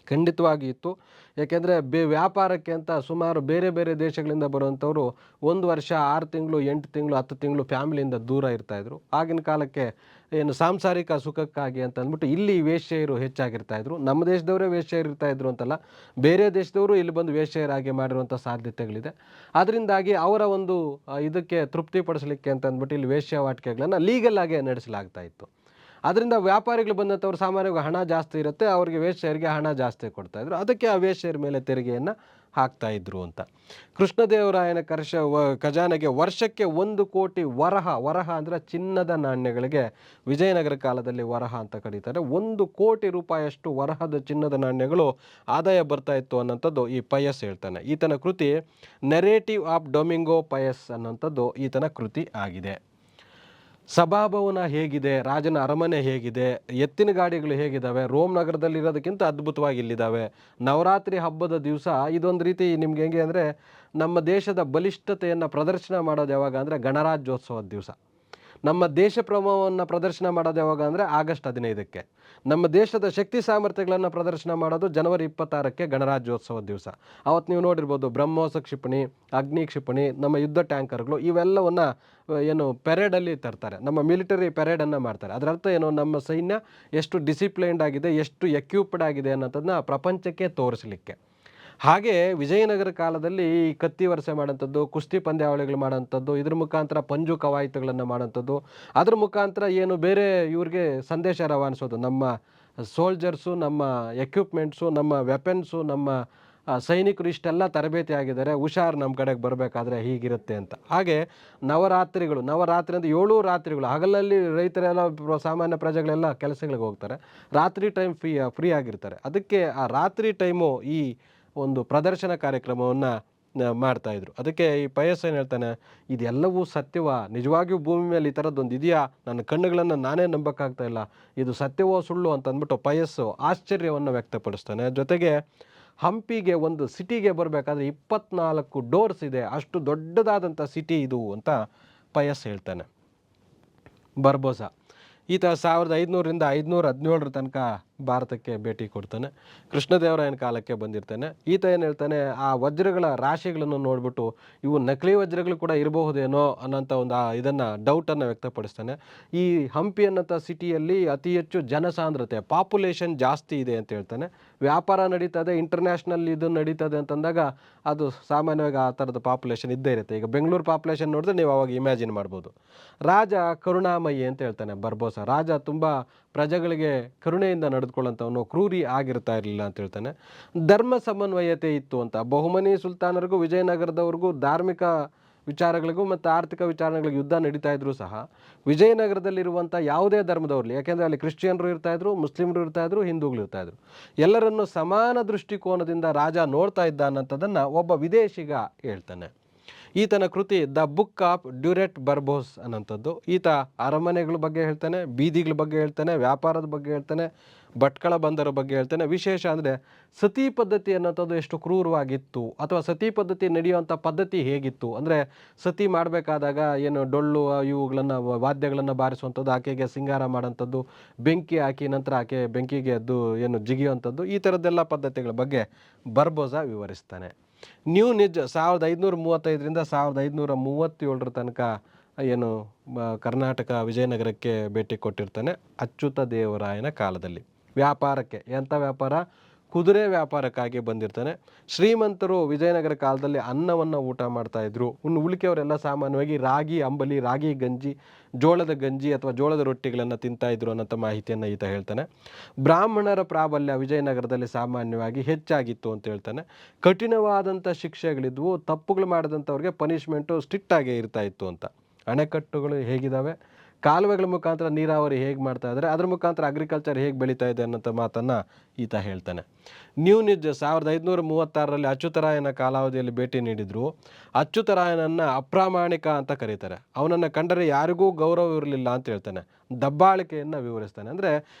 ಖಂಡಿತವಾಗಿ ಇತ್ತು. ಏಕೆಂದರೆ ವ್ಯಾಪಾರಕ್ಕೆ ಅಂತ ಸುಮಾರು ಬೇರೆ ಬೇರೆ ದೇಶಗಳಿಂದ ಬರುವಂಥವ್ರು 1 ವರ್ಷ 6 ತಿಂಗಳು 8 ತಿಂಗಳು 10 ತಿಂಗಳು ಫ್ಯಾಮಿಲಿಯಿಂದ ದೂರ ಇರ್ತಾಯಿದ್ರು. ಆಗಿನ ಕಾಲಕ್ಕೆ ಸಾಂಸಾರಿಕ ಸುಖಕ್ಕಾಗಿ ಅಂತ ಅಂದ್ಬಿಟ್ಟು ಇಲ್ಲಿ ವೇಶ್ಯೆಯರು ಹೆಚ್ಚಾಗಿರ್ತಾಯಿದ್ರು. ನಮ್ಮ ದೇಶದವರೇ ವೇಶ್ಯೆಯರು ಇರ್ತಾಯಿದ್ರು ಅಂತಲ್ಲ, ಬೇರೆ ದೇಶದವರು ಇಲ್ಲಿ ಬಂದು ವೇಶ್ಯೆಯರಾಗಿ ಮಾಡಿರುವಂಥ ಸಾಧ್ಯತೆಗಳಿದೆ. ಅದರಿಂದಾಗಿ ಅವರ ಒಂದು ಇದಕ್ಕೆ ತೃಪ್ತಿಪಡಿಸಲಿಕ್ಕೆ ಅಂತ ಅಂದ್ಬಿಟ್ಟು ಇಲ್ಲಿ ವೇಶ್ಯಾವಾಟಿಕೆಗಳನ್ನು ಲೀಗಲ್ ಆಗಿ ನಡೆಸಲಾಗ್ತಾ ಇತ್ತು. ಅದರಿಂದ ವ್ಯಾಪಾರಿಗಳು ಬಂದಂಥವ್ರು ಸಾಮಾನ್ಯವಾಗಿ ಹಣ ಜಾಸ್ತಿ ಇರುತ್ತೆ, ಅವರಿಗೆ ವೇಶ್ಯೆಯರಿಗೆ ಹಣ ಜಾಸ್ತಿ ಕೊಡ್ತಾಯಿದ್ರು. ಅದಕ್ಕೆ ಆ ವೇಶ್ಯೆಯರ ಮೇಲೆ ತೆರಿಗೆಯನ್ನು ಹಾಕ್ತಾಯಿದ್ರು ಅಂತ. ಕೃಷ್ಣದೇವರಾಯನ ಖಜಾನೆಗೆ ವರ್ಷಕ್ಕೆ 1 ಕೋಟಿ ವರಹ ಅಂದರೆ ಚಿನ್ನದ ನಾಣ್ಯಗಳಿಗೆ ವಿಜಯನಗರ ಕಾಲದಲ್ಲಿ ವರಹ ಅಂತ ಕರೀತಾರೆ. 1 ಕೋಟಿ ರೂಪಾಯಿಯಷ್ಟು ವರಹದ ಚಿನ್ನದ ನಾಣ್ಯಗಳು ಆದಾಯ ಬರ್ತಾ ಇತ್ತು ಅನ್ನೋಂಥದ್ದು ಈ ಪಯಸ್ ಹೇಳ್ತಾನೆ. ಈತನ ಕೃತಿ ನೆರೇಟಿವ್ ಆಫ್ ಡೊಮಿಂಗೋ ಪಯಸ್ ಅನ್ನೋಂಥದ್ದು ಈತನ ಕೃತಿ ಆಗಿದೆ. ಸಭಾಭವನ ಹೇಗಿದೆ, ರಾಜನ ಅರಮನೆ ಹೇಗಿದೆ, ಎತ್ತಿನ ಗಾಡಿಗಳು ಹೇಗಿದ್ದಾವೆ, ರೋಮ್ ನಗರದಲ್ಲಿ ಇರೋದಕ್ಕಿಂತ ಅದ್ಭುತವಾಗಿ ಇಲ್ಲಿದ್ದಾವೆ. ನವರಾತ್ರಿ ಹಬ್ಬದ ದಿವಸ ಇದೊಂದು ರೀತಿ ನಿಮ್ಗೆ ಹೆಂಗೆ ಅಂದರೆ, ನಮ್ಮ ದೇಶದ ಬಲಿಷ್ಠತೆಯನ್ನು ಪ್ರದರ್ಶನ ಮಾಡೋದು ಯಾವಾಗ ಅಂದರೆ ಗಣರಾಜ್ಯೋತ್ಸವದ ದಿವಸ. ನಮ್ಮ ದೇಶ ಪ್ರಭಾವವನ್ನು ಪ್ರದರ್ಶನ ಮಾಡೋದು ಯಾವಾಗ ಅಂದರೆ ಆಗಸ್ಟ್ 15ಕ್ಕೆ. ನಮ್ಮ ದೇಶದ ಶಕ್ತಿ ಸಾಮರ್ಥ್ಯಗಳನ್ನು ಪ್ರದರ್ಶನ ಮಾಡೋದು ಜನವರಿ 26ಕ್ಕೆ ಗಣರಾಜ್ಯೋತ್ಸವದ ದಿವಸ. ಅವತ್ತು ನೀವು ನೋಡಿರ್ಬೋದು ಬ್ರಹ್ಮೋಸ ಕ್ಷಿಪಣಿ, ಅಗ್ನಿ ಕ್ಷಿಪಣಿ, ನಮ್ಮ ಯುದ್ಧ ಟ್ಯಾಂಕರ್ಗಳು ಇವೆಲ್ಲವನ್ನು ಪೆರೇಡಲ್ಲಿ ತರ್ತಾರೆ. ನಮ್ಮ ಮಿಲಿಟರಿ ಪೆರೇಡನ್ನು ಮಾಡ್ತಾರೆ. ಅದರ ಅರ್ಥ ಏನು, ನಮ್ಮ ಸೈನ್ಯ ಎಷ್ಟು ಡಿಸಿಪ್ಲೈನ್ಡ್ ಆಗಿದೆ, ಎಷ್ಟು ಎಕ್ವಿಪ್ಡ್ ಆಗಿದೆ ಅನ್ನೋದನ್ನ ಪ್ರಪಂಚಕ್ಕೆ ತೋರಿಸಲಿಕ್ಕೆ. ಹಾಗೆ ವಿಜಯನಗರ ಕಾಲದಲ್ಲಿ ಈ ಕತ್ತಿ ವರಸೆ ಮಾಡೋಂಥದ್ದು, ಕುಸ್ತಿ ಪಂದ್ಯಾವಳಿಗಳು ಮಾಡೋಂಥದ್ದು, ಇದ್ರ ಮುಖಾಂತರ ಪಂಜು ಕವಾಯತುಗಳನ್ನು ಮಾಡೋಂಥದ್ದು, ಅದ್ರ ಮುಖಾಂತರ ಬೇರೆ ಇವ್ರಿಗೆ ಸಂದೇಶ ರವಾನಿಸೋದು, ನಮ್ಮ ಸೋಲ್ಜರ್ಸು, ನಮ್ಮ ಎಕ್ವಿಪ್ಮೆಂಟ್ಸು, ನಮ್ಮ ವೆಪನ್ಸು, ನಮ್ಮ ಸೈನಿಕರು ಇಷ್ಟೆಲ್ಲ ತರಬೇತಿ ಆಗಿದ್ದಾರೆ, ಹುಷಾರು ನಮ್ಮ ಕಡೆಗೆ ಬರಬೇಕಾದ್ರೆ ಹೀಗಿರುತ್ತೆ ಅಂತ. ಹಾಗೆ ನವರಾತ್ರಿ ಅಂದರೆ 7 ರಾತ್ರಿಗಳು. ಹಗಲಲ್ಲಿ ರೈತರೆಲ್ಲ ಸಾಮಾನ್ಯ ಪ್ರಜೆಗಳೆಲ್ಲ ಕೆಲಸಗಳಿಗೆ ಹೋಗ್ತಾರೆ, ರಾತ್ರಿ ಟೈಮ್ ಫ್ರೀ ಆಗಿರ್ತಾರೆ. ಅದಕ್ಕೆ ಆ ರಾತ್ರಿ ಟೈಮು ಈ ಒಂದು ಪ್ರದರ್ಶನ ಕಾರ್ಯಕ್ರಮವನ್ನು ಮಾಡ್ತಾಯಿದ್ರು. ಅದಕ್ಕೆ ಈ ಪಯಸ್ ಏನು ಹೇಳ್ತಾನೆ, ಇದೆಲ್ಲವೂ ಸತ್ಯವ, ನಿಜವಾಗಿಯೂ ಭೂಮಿ ಮೇಲೆ ಈ ಥರದ್ದೊಂದು ಇದೆಯಾ, ನನ್ನ ಕಣ್ಣುಗಳನ್ನು ನಾನೇ ನಂಬಕ್ಕಾಗ್ತಾ ಇಲ್ಲ, ಇದು ಸತ್ಯವೋ ಸುಳ್ಳು ಅಂತ ಅಂದ್ಬಿಟ್ಟು ಪಯಸ್ಸು ಆಶ್ಚರ್ಯವನ್ನು ವ್ಯಕ್ತಪಡಿಸ್ತಾನೆ. ಜೊತೆಗೆ ಹಂಪಿಗೆ ಒಂದು ಸಿಟಿಗೆ ಬರಬೇಕಾದ್ರೆ 24 ಡೋರ್ಸ್ ಇದೆ, ಅಷ್ಟು ದೊಡ್ಡದಾದಂಥ ಸಿಟಿ ಇದು ಅಂತ ಪಯಸ್ ಹೇಳ್ತಾನೆ. ಬರ್ಬೋಸ ಈತ 1500ರಿಂದ 517 ತನಕ ಭಾರತಕ್ಕೆ ಭೇಟಿ ಕೊಡ್ತಾನೆ. ಕೃಷ್ಣದೇವರಾಯನ ಕಾಲಕ್ಕೆ ಬಂದಿರ್ತಾನೆ. ಈತ ಏನು ಹೇಳ್ತಾನೆ, ಆ ವಜ್ರಗಳ ರಾಶಿಗಳನ್ನು ನೋಡಿಬಿಟ್ಟು ಇವು ನಕಲಿ ವಜ್ರಗಳು ಕೂಡ ಇರಬಹುದೇನೋ ಅನ್ನೋಂಥ ಒಂದು ಇದನ್ನು ಡೌಟನ್ನು ವ್ಯಕ್ತಪಡಿಸ್ತಾನೆ. ಈ ಹಂಪಿ ಅನ್ನೋಂಥ ಸಿಟಿಯಲ್ಲಿ ಅತಿ ಹೆಚ್ಚು ಜನಸಾಂದ್ರತೆ, ಪಾಪ್ಯುಲೇಷನ್ ಜಾಸ್ತಿ ಇದೆ ಅಂತ ಹೇಳ್ತಾನೆ. ವ್ಯಾಪಾರ ನಡೀತದೆ, ಇಂಟರ್ನ್ಯಾಷನಲ್ ಇದು ನಡೀತದೆ ಅಂತಂದಾಗ ಅದು ಸಾಮಾನ್ಯವಾಗಿ ಆ ಥರದ ಪಾಪ್ಯುಲೇಷನ್ ಇದ್ದೇ ಇರುತ್ತೆ. ಈಗ ಬೆಂಗಳೂರು ಪಾಪ್ಯುಲೇಷನ್ ನೋಡಿದ್ರೆ ನೀವು ಅವಾಗ ಇಮ್ಯಾಜಿನ್ ಮಾಡ್ಬೋದು. ರಾಜ ಕರುಣಾಮಯಿ ಅಂತ ಹೇಳ್ತಾನೆ ಬರ್ಬೋಸ. ರಾಜ ತುಂಬ ಪ್ರಜೆಗಳಿಗೆ ಕರುಣೆಯಿಂದ ನಡೆದುಕೊಳ್ಳುವಂಥವನು, ಕ್ರೂರಿ ಆಗಿರ್ತಾ ಇರಲಿಲ್ಲ ಅಂತ ಹೇಳ್ತಾನೆ. ಧರ್ಮ ಸಮನ್ವಯತೆ ಇತ್ತು ಅಂತ. ಬಹುಮನಿ ಸುಲ್ತಾನರಿಗೂ ವಿಜಯನಗರದವ್ರಿಗೂ ಧಾರ್ಮಿಕ ವಿಚಾರಗಳಿಗೂ ಮತ್ತು ಆರ್ಥಿಕ ವಿಚಾರಗಳಿಗೆ ಯುದ್ಧ ನಡೀತಾ ಇದ್ರು ಸಹ ವಿಜಯನಗರದಲ್ಲಿರುವಂಥ ಯಾವುದೇ ಧರ್ಮದವ್ರಲ್ಲಿ, ಯಾಕೆಂದರೆ ಅಲ್ಲಿ ಕ್ರಿಶ್ಚಿಯನ್ರು ಇರ್ತಾಯಿದ್ರು, ಮುಸ್ಲಿಮರು ಇರ್ತಾಯಿದ್ರು, ಹಿಂದೂಗಳು ಇರ್ತಾಯಿದ್ರು, ಎಲ್ಲರನ್ನು ಸಮಾನ ದೃಷ್ಟಿಕೋನದಿಂದ ರಾಜ ನೋಡ್ತಾ ಇದ್ದ ಅನ್ನೋಂಥದ್ದನ್ನು ಒಬ್ಬ ವಿದೇಶಿಗ ಹೇಳ್ತಾನೆ. ಈತನ ಕೃತಿ ದ ಬುಕ್ ಆಫ್ ಡ್ಯೂರೆಟ್ ಬರ್ಬೋಸ್ ಅನ್ನೋಂಥದ್ದು. ಈತ ಅರಮನೆಗಳ ಬಗ್ಗೆ ಹೇಳ್ತಾನೆ, ಬೀದಿಗಳ ಬಗ್ಗೆ ಹೇಳ್ತಾನೆ, ವ್ಯಾಪಾರದ ಬಗ್ಗೆ ಹೇಳ್ತಾನೆ, ಭಟ್ಕಳ ಬಂದರ ಬಗ್ಗೆ ಹೇಳ್ತಾನೆ. ವಿಶೇಷ ಅಂದರೆ ಸತಿ ಪದ್ಧತಿ ಅನ್ನೋಂಥದ್ದು ಎಷ್ಟು ಕ್ರೂರವಾಗಿತ್ತು, ಅಥವಾ ಸತಿ ಪದ್ಧತಿ ನಡೆಯುವಂಥ ಪದ್ಧತಿ ಹೇಗಿತ್ತು ಅಂದರೆ, ಸತಿ ಮಾಡಬೇಕಾದಾಗ ಡೊಳ್ಳು ಇವುಗಳನ್ನು ವಾದ್ಯಗಳನ್ನು ಬಾರಿಸುವಂಥದ್ದು, ಆಕೆಗೆ ಸಿಂಗಾರ ಮಾಡೋಂಥದ್ದು, ಬೆಂಕಿ ಹಾಕಿ ನಂತರ ಆಕೆ ಬೆಂಕಿಗೆ ಎದ್ದು ಜಿಗಿಯುವಂಥದ್ದು, ಈ ಥರದ್ದೆಲ್ಲ ಪದ್ಧತಿಗಳ ಬಗ್ಗೆ ಬರ್ಬೋಸ ವಿವರಿಸ್ತಾನೆ. ನ್ಯೂ ನಿಜ್ 1535ರಿಂದ 1537 ತನಕ ಕರ್ನಾಟಕ ವಿಜಯನಗರಕ್ಕೆ ಭೇಟಿ ಕೊಟ್ಟಿರ್ತಾನೆ ಅಚ್ಯುತ ದೇವರಾಯನ ಕಾಲದಲ್ಲಿ. ವ್ಯಾಪಾರಕ್ಕೆ. ಎಂಥ ವ್ಯಾಪಾರ? ಕುದುರೆ ವ್ಯಾಪಾರಕ್ಕಾಗಿ ಬಂದಿರ್ತಾನೆ. ಶ್ರೀಮಂತರು ವಿಜಯನಗರ ಕಾಲದಲ್ಲಿ ಅನ್ನವನ್ನು ಊಟ ಮಾಡ್ತಾಯಿದ್ರು. ಇನ್ನು ಉಳಿಕೆಯವರೆಲ್ಲ ಸಾಮಾನ್ಯವಾಗಿ ರಾಗಿ ಅಂಬಲಿ, ರಾಗಿ ಗಂಜಿ, ಜೋಳದ ಗಂಜಿ ಅಥವಾ ಜೋಳದ ರೊಟ್ಟಿಗಳನ್ನು ತಿಂತಾಯಿದ್ರು ಅನ್ನೋಂಥ ಮಾಹಿತಿಯನ್ನು ಈತ ಹೇಳ್ತಾನೆ. ಬ್ರಾಹ್ಮಣರ ಪ್ರಾಬಲ್ಯ ವಿಜಯನಗರದಲ್ಲಿ ಸಾಮಾನ್ಯವಾಗಿ ಹೆಚ್ಚಾಗಿತ್ತು ಅಂತ ಹೇಳ್ತಾನೆ. ಕಠಿಣವಾದಂಥ ಶಿಕ್ಷೆಗಳಿದ್ವು. ತಪ್ಪುಗಳು ಮಾಡಿದಂಥವ್ರಿಗೆ ಪನಿಷ್ಮೆಂಟು ಸ್ಟ್ರಿಕ್ಟಾಗೇ ಇರ್ತಾ ಇತ್ತು ಅಂತ. ಅಣೆಕಟ್ಟುಗಳು ಹೇಗಿದ್ದಾವೆ, ಕಾಲುವೆಗಳ ಮುಖಾಂತರ ನೀರಾವರಿ ಹೇಗೆ ಮಾಡ್ತಾ ಇದ್ದಾರೆ, ಅದರ ಮುಖಾಂತರ ಅಗ್ರಿಕಲ್ಚರ್ ಹೇಗೆ ಬೆಳೀತಾ ಇದೆ ಅನ್ನೋಂಥ ಮಾತನ್ನು ಈತ ಹೇಳ್ತಾನೆ. ನ್ಯೂನಿಜ್ 1536ರಲ್ಲಿ ಅಚ್ಯುತರಾಯನ ಕಾಲಾವಧಿಯಲ್ಲಿ ಭೇಟಿ ನೀಡಿದ್ರು. ಅಚ್ಯುತರಾಯನನ್ನು ಅಪ್ರಾಮಾಣಿಕ ಅಂತ ಕರೀತಾರೆ. ಅವನನ್ನು ಕಂಡರೆ ಯಾರಿಗೂ ಗೌರವ ಇರಲಿಲ್ಲ ಅಂತ ಹೇಳ್ತಾನೆ. ದಬ್ಬಾಳಿಕೆಯನ್ನು ವಿವರಿಸ್ತಾನೆ. ಅಂದರೆ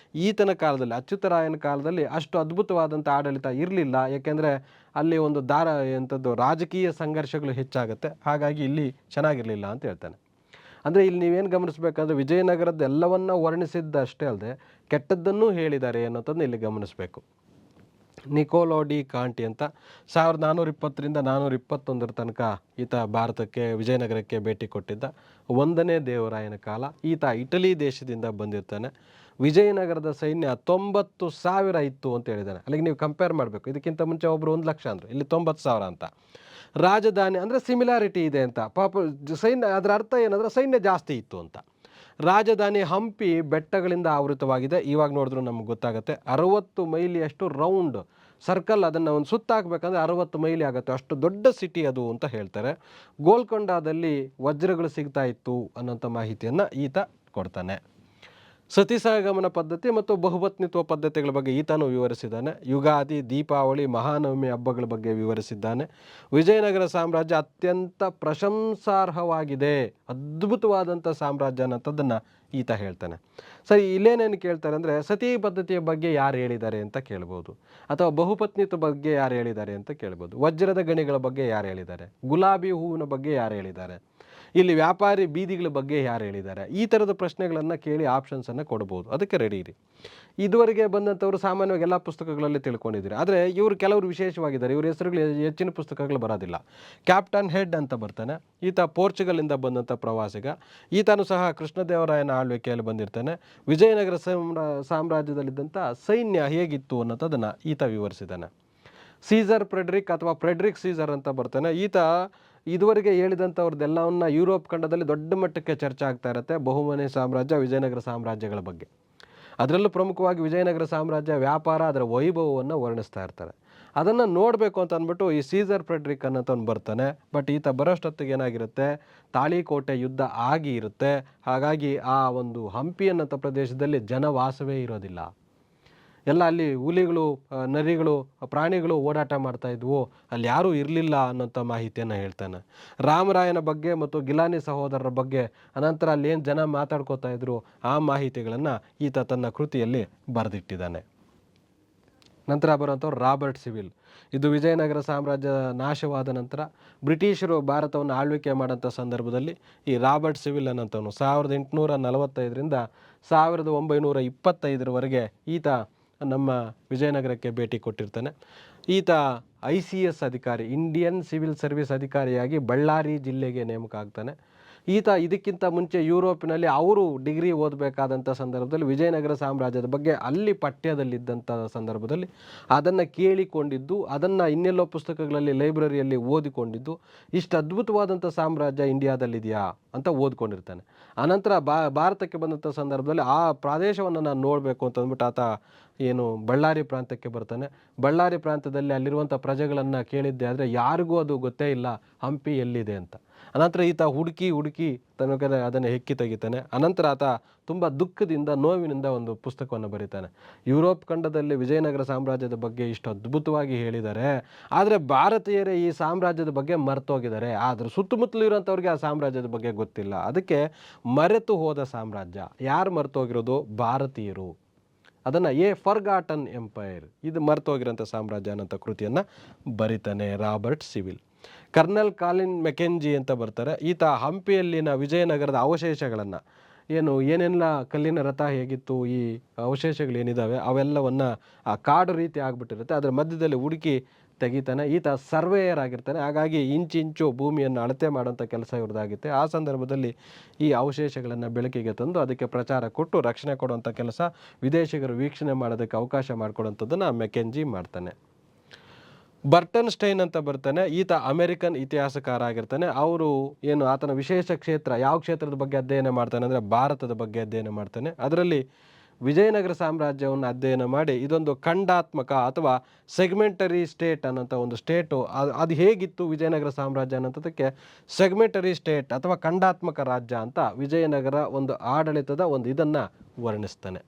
ಈತನ ಕಾಲದಲ್ಲಿ, ಅಚ್ಯುತರಾಯನ ಕಾಲದಲ್ಲಿ ಅಷ್ಟು ಅದ್ಭುತವಾದಂಥ ಆಡಳಿತ ಇರಲಿಲ್ಲ. ಯಾಕೆಂದರೆ ಅಲ್ಲಿ ಒಂದು ಎಂಥದ್ದು ರಾಜಕೀಯ ಸಂಘರ್ಷಗಳು ಹೆಚ್ಚಾಗುತ್ತೆ. ಹಾಗಾಗಿ ಇಲ್ಲಿ ಚೆನ್ನಾಗಿರಲಿಲ್ಲ ಅಂತ ಹೇಳ್ತಾನೆ. ಅಂದರೆ ಇಲ್ಲಿ ನೀವೇನು ಗಮನಿಸಬೇಕಂದ್ರೆ ವಿಜಯನಗರದ ಎಲ್ಲವನ್ನ ವರ್ಣಿಸಿದ್ದಷ್ಟೇ ಅಲ್ಲದೆ ಕೆಟ್ಟದ್ದನ್ನೂ ಹೇಳಿದ್ದಾರೆ ಅನ್ನೋದನ್ನು ಇಲ್ಲಿ ಗಮನಿಸಬೇಕು. ನಿಕೋಲೋ ಡಿ ಕಾಂಟಿ ಅಂತ 1420ರಿಂದ 421 ತನಕ ಈತ ಭಾರತಕ್ಕೆ, ವಿಜಯನಗರಕ್ಕೆ ಭೇಟಿ ಕೊಟ್ಟಿದ್ದ. 1ನೇ ದೇವರಾಯನ ಕಾಲ. ಈತ ಇಟಲಿ ದೇಶದಿಂದ ಬಂದಿರ್ತಾನೆ. ವಿಜಯನಗರದ ಸೈನ್ಯ 90,000 ಇತ್ತು ಅಂತ ಹೇಳಿದ್ದಾನೆ. ಅಲ್ಲಿಗೆ ನೀವು ಕಂಪೇರ್ ಮಾಡಬೇಕು. ಇದಕ್ಕಿಂತ ಮುಂಚೆ ಒಬ್ಬರು 1,00,000 ಅಂದರು, ಇಲ್ಲಿ 90,000 ಅಂತ. ರಾಜಧಾನಿ ಅಂದರೆ ಸಿಮಿಲಾರಿಟಿ ಇದೆ ಅಂತ. ಪಾಪ ಸೈನ್ಯ, ಅದರ ಅರ್ಥ ಏನಂದರೆ ಸೈನ್ಯ ಜಾಸ್ತಿ ಇತ್ತು ಅಂತ. ರಾಜಧಾನಿ ಹಂಪಿ ಬೆಟ್ಟಗಳಿಂದ ಆವೃತವಾಗಿದೆ. ಇವಾಗ ನೋಡಿದ್ರು ನಮ್ಗೆ ಗೊತ್ತಾಗುತ್ತೆ. 60 ಮೈಲಿಯಷ್ಟು ರೌಂಡ್ ಸರ್ಕಲ್, ಅದನ್ನು ಒಂದು ಸುತ್ತಾಕಬೇಕಂದ್ರೆ 60 ಮೈಲಿ ಆಗುತ್ತೆ. ಅಷ್ಟು ದೊಡ್ಡ ಸಿಟಿ ಅದು ಅಂತ ಹೇಳ್ತಾರೆ. ಗೋಲ್ಕೊಂಡಾದಲ್ಲಿ ವಜ್ರಗಳು ಸಿಗ್ತಾ ಇತ್ತು ಅನ್ನೋಂಥ ಮಾಹಿತಿಯನ್ನು ಈತ ಕೊಡ್ತಾನೆ. ಸತಿಸಹಗಮನ ಪದ್ಧತಿ ಮತ್ತು ಬಹುಪತ್ನಿತ್ವ ಪದ್ಧತಿಗಳ ಬಗ್ಗೆ ಈತನೂ ವಿವರಿಸಿದ್ದಾನೆ. ಯುಗಾದಿ, ದೀಪಾವಳಿ, ಮಹಾನವಮಿ ಹಬ್ಬಗಳ ಬಗ್ಗೆ ವಿವರಿಸಿದ್ದಾನೆ. ವಿಜಯನಗರ ಸಾಮ್ರಾಜ್ಯ ಅತ್ಯಂತ ಪ್ರಶಂಸಾರ್ಹವಾಗಿದೆ, ಅದ್ಭುತವಾದಂಥ ಸಾಮ್ರಾಜ್ಯ ಅನ್ನೋಂಥದ್ದನ್ನು ಈತ ಹೇಳ್ತಾನೆ. ಸರಿ, ಇಲ್ಲೇನೇನು ಕೇಳ್ತಾರೆ ಅಂದರೆ ಸತಿ ಪದ್ಧತಿಯ ಬಗ್ಗೆ ಯಾರು ಹೇಳಿದ್ದಾರೆ ಅಂತ ಕೇಳ್ಬೋದು, ಅಥವಾ ಬಹುಪತ್ನಿತ್ವ ಬಗ್ಗೆ ಯಾರು ಹೇಳಿದ್ದಾರೆ ಅಂತ ಕೇಳ್ಬೋದು, ವಜ್ರದ ಗಣಿಗಳ ಬಗ್ಗೆ ಯಾರು ಹೇಳಿದ್ದಾರೆ, ಗುಲಾಬಿ ಹೂವಿನ ಬಗ್ಗೆ ಯಾರು ಹೇಳಿದ್ದಾರೆ, ಇಲ್ಲಿ ವ್ಯಾಪಾರಿ ಬೀದಿಗಳ ಬಗ್ಗೆ ಯಾರು ಹೇಳಿದ್ದಾರೆ. ಈ ಥರದ ಪ್ರಶ್ನೆಗಳನ್ನು ಕೇಳಿ ಆಪ್ಷನ್ಸನ್ನು ಕೊಡ್ಬೋದು. ಅದಕ್ಕೆ ರೆಡಿ ಇರಿ. ಇದುವರೆಗೆ ಬಂದಂಥವ್ರು ಸಾಮಾನ್ಯವಾಗಿ ಎಲ್ಲ ಪುಸ್ತಕಗಳಲ್ಲಿ ತಿಳ್ಕೊಂಡಿದ್ದೀರಿ. ಆದರೆ ಇವರು ಕೆಲವರು ವಿಶೇಷವಾಗಿದ್ದಾರೆ. ಇವ್ರ ಹೆಸರುಗಳು ಹೆಚ್ಚಿನ ಪುಸ್ತಕಗಳು ಬರೋದಿಲ್ಲ. ಕ್ಯಾಪ್ಟನ್ ಹೆಡ್ ಅಂತ ಬರ್ತಾನೆ. ಈತ ಪೋರ್ಚುಗಲಿಂದ ಬಂದಂಥ ಪ್ರವಾಸಿಗ. ಈತನೂ ಸಹ ಕೃಷ್ಣದೇವರಾಯನ ಆಳ್ವಿಕೆಯಲ್ಲಿ ಬಂದಿರ್ತಾನೆ. ವಿಜಯನಗರ ಸಾಮ್ರಾಜ್ಯದಲ್ಲಿದ್ದಂಥ ಸೈನ್ಯ ಹೇಗಿತ್ತು ಅನ್ನೋದನ್ನು ಈತ ವಿವರಿಸಿದ್ದಾನೆ. ಸೀಸರ್ ಫ್ರೆಡ್ರಿಕ್ ಅಥವಾ ಫ್ರೆಡ್ರಿಕ್ ಸೀಸರ್ ಅಂತ ಬರ್ತಾನೆ. ಈತ ಇದುವರೆಗೆ ಹೇಳಿದಂಥವ್ರದ್ದೆಲ್ಲವನ್ನ ಯುರೋಪ್ ಖಂಡದಲ್ಲಿ ದೊಡ್ಡ ಮಟ್ಟಕ್ಕೆ ಚರ್ಚೆ ಆಗ್ತಾ ಇರುತ್ತೆ. ಬಹುಮನೆ ಸಾಮ್ರಾಜ್ಯ, ವಿಜಯನಗರ ಸಾಮ್ರಾಜ್ಯಗಳ ಬಗ್ಗೆ. ಅದರಲ್ಲೂ ಪ್ರಮುಖವಾಗಿ ವಿಜಯನಗರ ಸಾಮ್ರಾಜ್ಯ ವ್ಯಾಪಾರ, ಅದರ ವೈಭವವನ್ನು ವರ್ಣಿಸ್ತಾ ಇರ್ತಾರೆ. ಅದನ್ನು ನೋಡಬೇಕು ಅಂತ ಅಂದ್ಬಿಟ್ಟು ಈ ಸೀಸರ್ ಫ್ರೆಡ್ರಿಕ್ ಅನ್ನೋಂಥವ್ನು ಬರ್ತಾನೆ. ಬಟ್ ಈತ ಬರೋಷ್ಟೊತ್ತಿಗೆ ಏನಾಗಿರುತ್ತೆ, ತಾಳಿಕೋಟೆ ಯುದ್ಧ ಆಗಿ ಇರುತ್ತೆ. ಹಾಗಾಗಿ ಆ ಒಂದು ಹಂಪಿ ಅನ್ನೋಂಥ ಪ್ರದೇಶದಲ್ಲಿ ಜನವಾಸವೇ ಇರೋದಿಲ್ಲ. ಎಲ್ಲ ಅಲ್ಲಿ ಹುಲಿಗಳು, ನರಿಗಳು, ಪ್ರಾಣಿಗಳು ಓಡಾಟ ಮಾಡ್ತಾ ಇದ್ವು. ಅಲ್ಲಿ ಯಾರೂ ಇರಲಿಲ್ಲ ಅನ್ನೋಂಥ ಮಾಹಿತಿಯನ್ನು ಹೇಳ್ತಾನೆ. ರಾಮರಾಯನ ಬಗ್ಗೆ ಮತ್ತು ಗಿಲಾನಿ ಸಹೋದರರ ಬಗ್ಗೆ, ಅನಂತರ ಅಲ್ಲಿ ಏನು ಜನ ಮಾತಾಡ್ಕೋತಾ ಇದ್ರು, ಆ ಮಾಹಿತಿಗಳನ್ನು ಈತ ತನ್ನ ಕೃತಿಯಲ್ಲಿ ಬರೆದಿಟ್ಟಿದ್ದಾನೆ. ನಂತರ ಬರುವಂಥವ್ರು ರಾಬರ್ಟ್ ಸಿವಿಲ್. ಇದು ವಿಜಯನಗರ ಸಾಮ್ರಾಜ್ಯ ನಾಶವಾದ ನಂತರ ಬ್ರಿಟಿಷರು ಭಾರತವನ್ನು ಆಳ್ವಿಕೆ ಮಾಡೋಂಥ ಸಂದರ್ಭದಲ್ಲಿ ಈ ರಾಬರ್ಟ್ ಸಿವಿಲ್ ಅನ್ನೋಂಥವನು 1845ರಿಂದ 1925 ಈತ ನಮ್ಮ ವಿಜಯನಗರಕ್ಕೆ ಭೇಟಿ ಕೊಟ್ಟಿರ್ತಾನೆ. ಈತ ICS ಅಧಿಕಾರಿ, ಇಂಡಿಯನ್ ಸಿವಿಲ್ ಸರ್ವಿಸ್ ಅಧಿಕಾರಿಯಾಗಿ ಬಳ್ಳಾರಿ ಜಿಲ್ಲೆಗೆ ನೇಮಕ ಆಗ್ತಾನೆ. ಈತ ಇದಕ್ಕಿಂತ ಮುಂಚೆ ಯುರೋಪಿನಲ್ಲಿ ಅವರು ಡಿಗ್ರಿ ಓದಬೇಕಾದಂಥ ಸಂದರ್ಭದಲ್ಲಿ ವಿಜಯನಗರ ಸಾಮ್ರಾಜ್ಯದ ಬಗ್ಗೆ ಅಲ್ಲಿ ಪಠ್ಯದಲ್ಲಿದ್ದಂಥ ಸಂದರ್ಭದಲ್ಲಿ ಅದನ್ನು ಕೇಳಿಕೊಂಡಿದ್ದು, ಅದನ್ನು ಇನ್ನೆಲ್ಲೋ ಪುಸ್ತಕಗಳಲ್ಲಿ ಲೈಬ್ರರಿಯಲ್ಲಿ ಓದಿಕೊಂಡಿದ್ದು, ಇಷ್ಟು ಅದ್ಭುತವಾದಂಥ ಸಾಮ್ರಾಜ್ಯ ಇಂಡಿಯಾದಲ್ಲಿದೆಯಾ ಅಂತ ಓದ್ಕೊಂಡಿರ್ತಾನೆ. ಆನಂತರ ಭಾರತಕ್ಕೆ ಬಂದಂಥ ಸಂದರ್ಭದಲ್ಲಿ ಆ ಪ್ರದೇಶವನ್ನು ನಾನು ನೋಡಬೇಕು ಅಂತ ಅಂದ್ಬಿಟ್ಟು ಆತ ಏನು ಬಳ್ಳಾರಿ ಪ್ರಾಂತ್ಯಕ್ಕೆ ಬರ್ತಾನೆ. ಬಳ್ಳಾರಿ ಪ್ರಾಂತ್ಯದಲ್ಲಿ ಅಲ್ಲಿರುವಂಥ ಪ್ರಜೆಗಳನ್ನು ಕೇಳಿದ್ದೆ ಆದರೆ ಯಾರಿಗೂ ಅದು ಗೊತ್ತೇ ಇಲ್ಲ ಹಂಪಿ ಎಲ್ಲಿದೆ ಅಂತ. ಅನಂತರ ಈತ ಹುಡುಕಿ ತನಗೆ ಅದನ್ನು ಹೆಕ್ಕಿ ತೆಗಿತಾನೆ. ಅನಂತರ ಆತ ತುಂಬ ದುಃಖದಿಂದ, ನೋವಿನಿಂದ ಒಂದು ಪುಸ್ತಕವನ್ನು ಬರೀತಾನೆ. ಯುರೋಪ್ ಖಂಡದಲ್ಲಿ ವಿಜಯನಗರ ಸಾಮ್ರಾಜ್ಯದ ಬಗ್ಗೆ ಇಷ್ಟು ಅದ್ಭುತವಾಗಿ ಹೇಳಿದ್ದಾರೆ, ಆದರೆ ಭಾರತೀಯರೇ ಈ ಸಾಮ್ರಾಜ್ಯದ ಬಗ್ಗೆ ಮರೆತೋಗಿದ್ದಾರೆ. ಆದರೆ ಸುತ್ತಮುತ್ತಲು ಇರೋಂಥವ್ರಿಗೆ ಆ ಸಾಮ್ರಾಜ್ಯದ ಬಗ್ಗೆ ಗೊತ್ತಿಲ್ಲ. ಅದಕ್ಕೆ ಮರೆತು ಹೋದ ಸಾಮ್ರಾಜ್ಯ. ಯಾರು ಮರೆತೋಗಿರೋದು? ಭಾರತೀಯರು. ಅದನ್ನು ಫರ್ಗಾಟನ್ ಎಂಪೈರ್, ಇದು ಮರೆತೋಗಿರೋಂಥ ಸಾಮ್ರಾಜ್ಯ ಅನ್ನೋಂಥ ಕೃತಿಯನ್ನು ಬರಿತಾನೆ Robert Sewell. Colonel Colin Mackenzie ಅಂತ ಬರ್ತಾರೆ. ಈತ ಹಂಪಿಯಲ್ಲಿನ ವಿಜಯನಗರದ ಅವಶೇಷಗಳನ್ನು, ಏನೆಲ್ಲ ಕಲ್ಲಿನ ರಥ ಹೇಗಿತ್ತು, ಈ ಅವಶೇಷಗಳೇನಿದ್ದಾವೆ ಅವೆಲ್ಲವನ್ನು ಆ ಕಾಡು ರೀತಿ ಆಗಿಬಿಟ್ಟಿರುತ್ತೆ, ಅದರ ಮಧ್ಯದಲ್ಲಿ ಹುಡುಕಿ ತೆಗಿತಾನೆ. ಈತ ಸರ್ವೇಯರ್ ಆಗಿರ್ತಾನೆ. ಹಾಗಾಗಿ ಇಂಚಿಂಚು ಭೂಮಿಯನ್ನು ಅಳತೆ ಮಾಡುವಂಥ ಕೆಲಸ ಇವ್ರದ್ದಾಗುತ್ತೆ. ಆ ಸಂದರ್ಭದಲ್ಲಿ ಈ ಅವಶೇಷಗಳನ್ನು ಬೆಳಕಿಗೆ ತಂದು ಅದಕ್ಕೆ ಪ್ರಚಾರ ಕೊಟ್ಟು ರಕ್ಷಣೆ ಕೊಡುವಂಥ ಕೆಲಸ, ವಿದೇಶಿಗರು ವೀಕ್ಷಣೆ ಮಾಡೋದಕ್ಕೆ ಅವಕಾಶ ಮಾಡಿಕೊಡುವಂಥದ್ದನ್ನು ಮೆಕೆಂಜಿ ಮಾಡ್ತಾನೆ. ಬರ್ಟನ್ ಸ್ಟೈನ್ ಅಂತ ಬರ್ತಾನೆ. ಈತ ಅಮೆರಿಕನ್ ಇತಿಹಾಸಕಾರ ಆಗಿರ್ತಾನೆ. ಅವರು ಏನು ಆತನ ವಿಶೇಷ ಕ್ಷೇತ್ರ, ಯಾವ ಕ್ಷೇತ್ರದ ಬಗ್ಗೆ ಅಧ್ಯಯನ ಮಾಡ್ತಾನೆ ಅಂದರೆ ಭಾರತದ ಬಗ್ಗೆ ಅಧ್ಯಯನ ಮಾಡ್ತಾನೆ. ಅದರಲ್ಲಿ ವಿಜಯನಗರ ಸಾಮ್ರಾಜ್ಯವನ್ನು ಅಧ್ಯಯನ ಮಾಡಿ ಇದೊಂದು ಖಂಡಾತ್ಮಕ ಅಥವಾ ಸೆಗ್ಮೆಂಟರಿ ಸ್ಟೇಟ್ ಅನ್ನೋಂಥ ಒಂದು ಸ್ಟೇಟು ಅದು ಹೇಗಿತ್ತು ವಿಜಯನಗರ ಸಾಮ್ರಾಜ್ಯ ಅನ್ನೋಂಥದ್ದಕ್ಕೆ ಸೆಗ್ಮೆಂಟರಿ ಸ್ಟೇಟ್ ಅಥವಾ ಖಂಡಾತ್ಮಕ ರಾಜ್ಯ ಅಂತ ವಿಜಯನಗರ ಒಂದು ಆಡಳಿತದ ಒಂದು ಇದನ್ನು ವರ್ಣಿಸ್ತಾನೆ.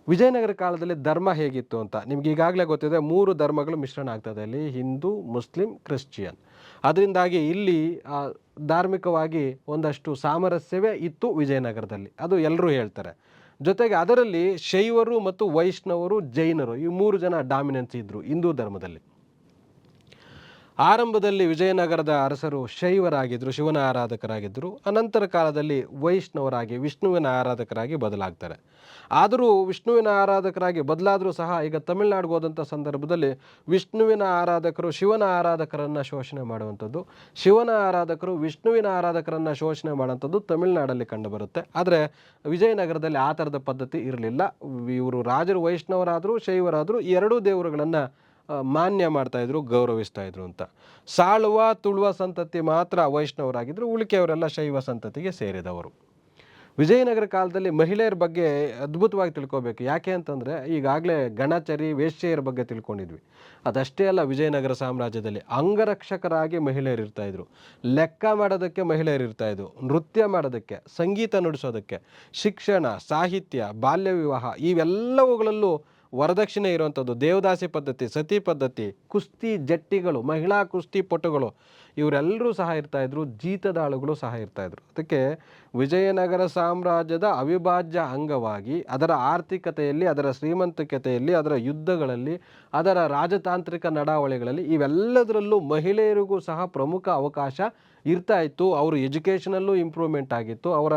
ವಿಜಯನಗರ ಕಾಲದಲ್ಲಿ ಧರ್ಮ ಹೇಗಿತ್ತು ಅಂತ ನಿಮ್ಗೆ ಈಗಾಗಲೇ ಗೊತ್ತಿದೆ. 3 ಧರ್ಮಗಳು ಮಿಶ್ರಣ ಆಗ್ತದೆ ಅಲ್ಲಿ, ಹಿಂದೂ, ಮುಸ್ಲಿಂ, ಕ್ರಿಶ್ಚಿಯನ್. ಅದರಿಂದಾಗಿ ಇಲ್ಲಿ ಧಾರ್ಮಿಕವಾಗಿ ಒಂದಷ್ಟು ಸಾಮರಸ್ಯವೇ ಇತ್ತು ವಿಜಯನಗರದಲ್ಲಿ, ಅದು ಎಲ್ಲರೂ ಹೇಳ್ತಾರೆ. ಜೊತೆಗೆ ಅದರಲ್ಲಿ ಶೈವರು ಮತ್ತು ವೈಷ್ಣವರು, ಜೈನರು ಈ 3 ಜನ ಡಾಮಿನೆನ್ಸ್ ಇದ್ದರು ಹಿಂದೂ ಧರ್ಮದಲ್ಲಿ. ಆರಂಭದಲ್ಲಿ ವಿಜಯನಗರದ ಅರಸರು ಶೈವರಾಗಿದ್ದರು, ಶಿವನ ಆರಾಧಕರಾಗಿದ್ದರು. ಅನಂತರ ಕಾಲದಲ್ಲಿ ವೈಷ್ಣವರಾಗಿ ವಿಷ್ಣುವಿನ ಆರಾಧಕರಾಗಿ ಬದಲಾಗ್ತಾರೆ. ಆದರೂ ವಿಷ್ಣುವಿನ ಆರಾಧಕರಾಗಿ ಬದಲಾದರೂ ಸಹ ಈಗ ತಮಿಳುನಾಡಿಗೆ ಹೋದಂಥ ಸಂದರ್ಭದಲ್ಲಿ ವಿಷ್ಣುವಿನ ಆರಾಧಕರು ಶಿವನ ಆರಾಧಕರನ್ನು ಶೋಷಣೆ ಮಾಡುವಂಥದ್ದು, ಶಿವನ ಆರಾಧಕರು ವಿಷ್ಣುವಿನ ಆರಾಧಕರನ್ನು ಶೋಷಣೆ ಮಾಡುವಂಥದ್ದು ತಮಿಳುನಾಡಲ್ಲಿ ಕಂಡುಬರುತ್ತೆ. ಆದರೆ ವಿಜಯನಗರದಲ್ಲಿ ಆ ಥರದ ಪದ್ಧತಿ ಇರಲಿಲ್ಲ. ಇವರು ರಾಜರು ವೈಷ್ಣವರಾದರೂ ಶೈವರಾದರೂ ಈ 2 ದೇವರುಗಳನ್ನು ಮಾನ್ಯ ಮಾಡ್ತಾಯಿದ್ರು, ಗೌರವಿಸ್ತಾಯಿದ್ರು ಅಂತ. ಸಾಳುವ ತುಳುವ ಸಂತತಿ ಮಾತ್ರ ವೈಷ್ಣವರಾಗಿದ್ದರು, ಉಳಿಕೆಯವರೆಲ್ಲ ಶೈವ ಸಂತತಿಗೆ ಸೇರಿದವರು. ವಿಜಯನಗರ ಕಾಲದಲ್ಲಿ ಮಹಿಳೆಯರ ಬಗ್ಗೆ ಅದ್ಭುತವಾಗಿ ತಿಳ್ಕೊಬೇಕು. ಯಾಕೆ ಅಂತಂದರೆ ಈಗಾಗಲೇ ಗಣಚರಿ, ವೇಶ್ಯೆಯರ ಬಗ್ಗೆ ತಿಳ್ಕೊಂಡಿದ್ವಿ. ಅದಷ್ಟೇ ಅಲ್ಲ, ವಿಜಯನಗರ ಸಾಮ್ರಾಜ್ಯದಲ್ಲಿ ಅಂಗರಕ್ಷಕರಾಗಿ ಮಹಿಳೆಯರು ಇರ್ತಾಯಿದ್ರು, ಲೆಕ್ಕ ಮಾಡೋದಕ್ಕೆ ಮಹಿಳೆಯರು ಇರ್ತಾಯಿದ್ರು, ನೃತ್ಯ ಮಾಡೋದಕ್ಕೆ, ಸಂಗೀತ ನುಡಿಸೋದಕ್ಕೆ, ಶಿಕ್ಷಣ, ಸಾಹಿತ್ಯ, ಬಾಲ್ಯ ವಿವಾಹ ಇವೆಲ್ಲವುಗಳಲ್ಲೂ ವರದಕ್ಷಿಣೆ ಇರುವಂಥದ್ದು, ದೇವದಾಸಿ ಪದ್ಧತಿ, ಸತಿ ಪದ್ಧತಿ, ಕುಸ್ತಿ ಜಟ್ಟಿಗಳು, ಮಹಿಳಾ ಕುಸ್ತಿ ಪಟುಗಳು ಇವರೆಲ್ಲರೂ ಸಹ ಇರ್ತಾಯಿದ್ರು, ಜೀತದಾಳುಗಳು ಸಹ ಇರ್ತಾಯಿದ್ರು. ಅದಕ್ಕೆ ವಿಜಯನಗರ ಸಾಮ್ರಾಜ್ಯದ ಅವಿಭಾಜ್ಯ ಅಂಗವಾಗಿ ಅದರ ಆರ್ಥಿಕತೆಯಲ್ಲಿ, ಅದರ ಶ್ರೀಮಂತಿಕತೆಯಲ್ಲಿ, ಅದರ ಯುದ್ಧಗಳಲ್ಲಿ, ಅದರ ರಾಜತಾಂತ್ರಿಕ ನಡಾವಳಿಗಳಲ್ಲಿ ಇವೆಲ್ಲದರಲ್ಲೂ ಮಹಿಳೆಯರಿಗೂ ಸಹ ಪ್ರಮುಖ ಅವಕಾಶ ಇರ್ತಾ ಇತ್ತು. ಅವರು ಎಜುಕೇಷನಲ್ಲೂ ಇಂಪ್ರೂವ್ಮೆಂಟ್ ಆಗಿತ್ತು, ಅವರ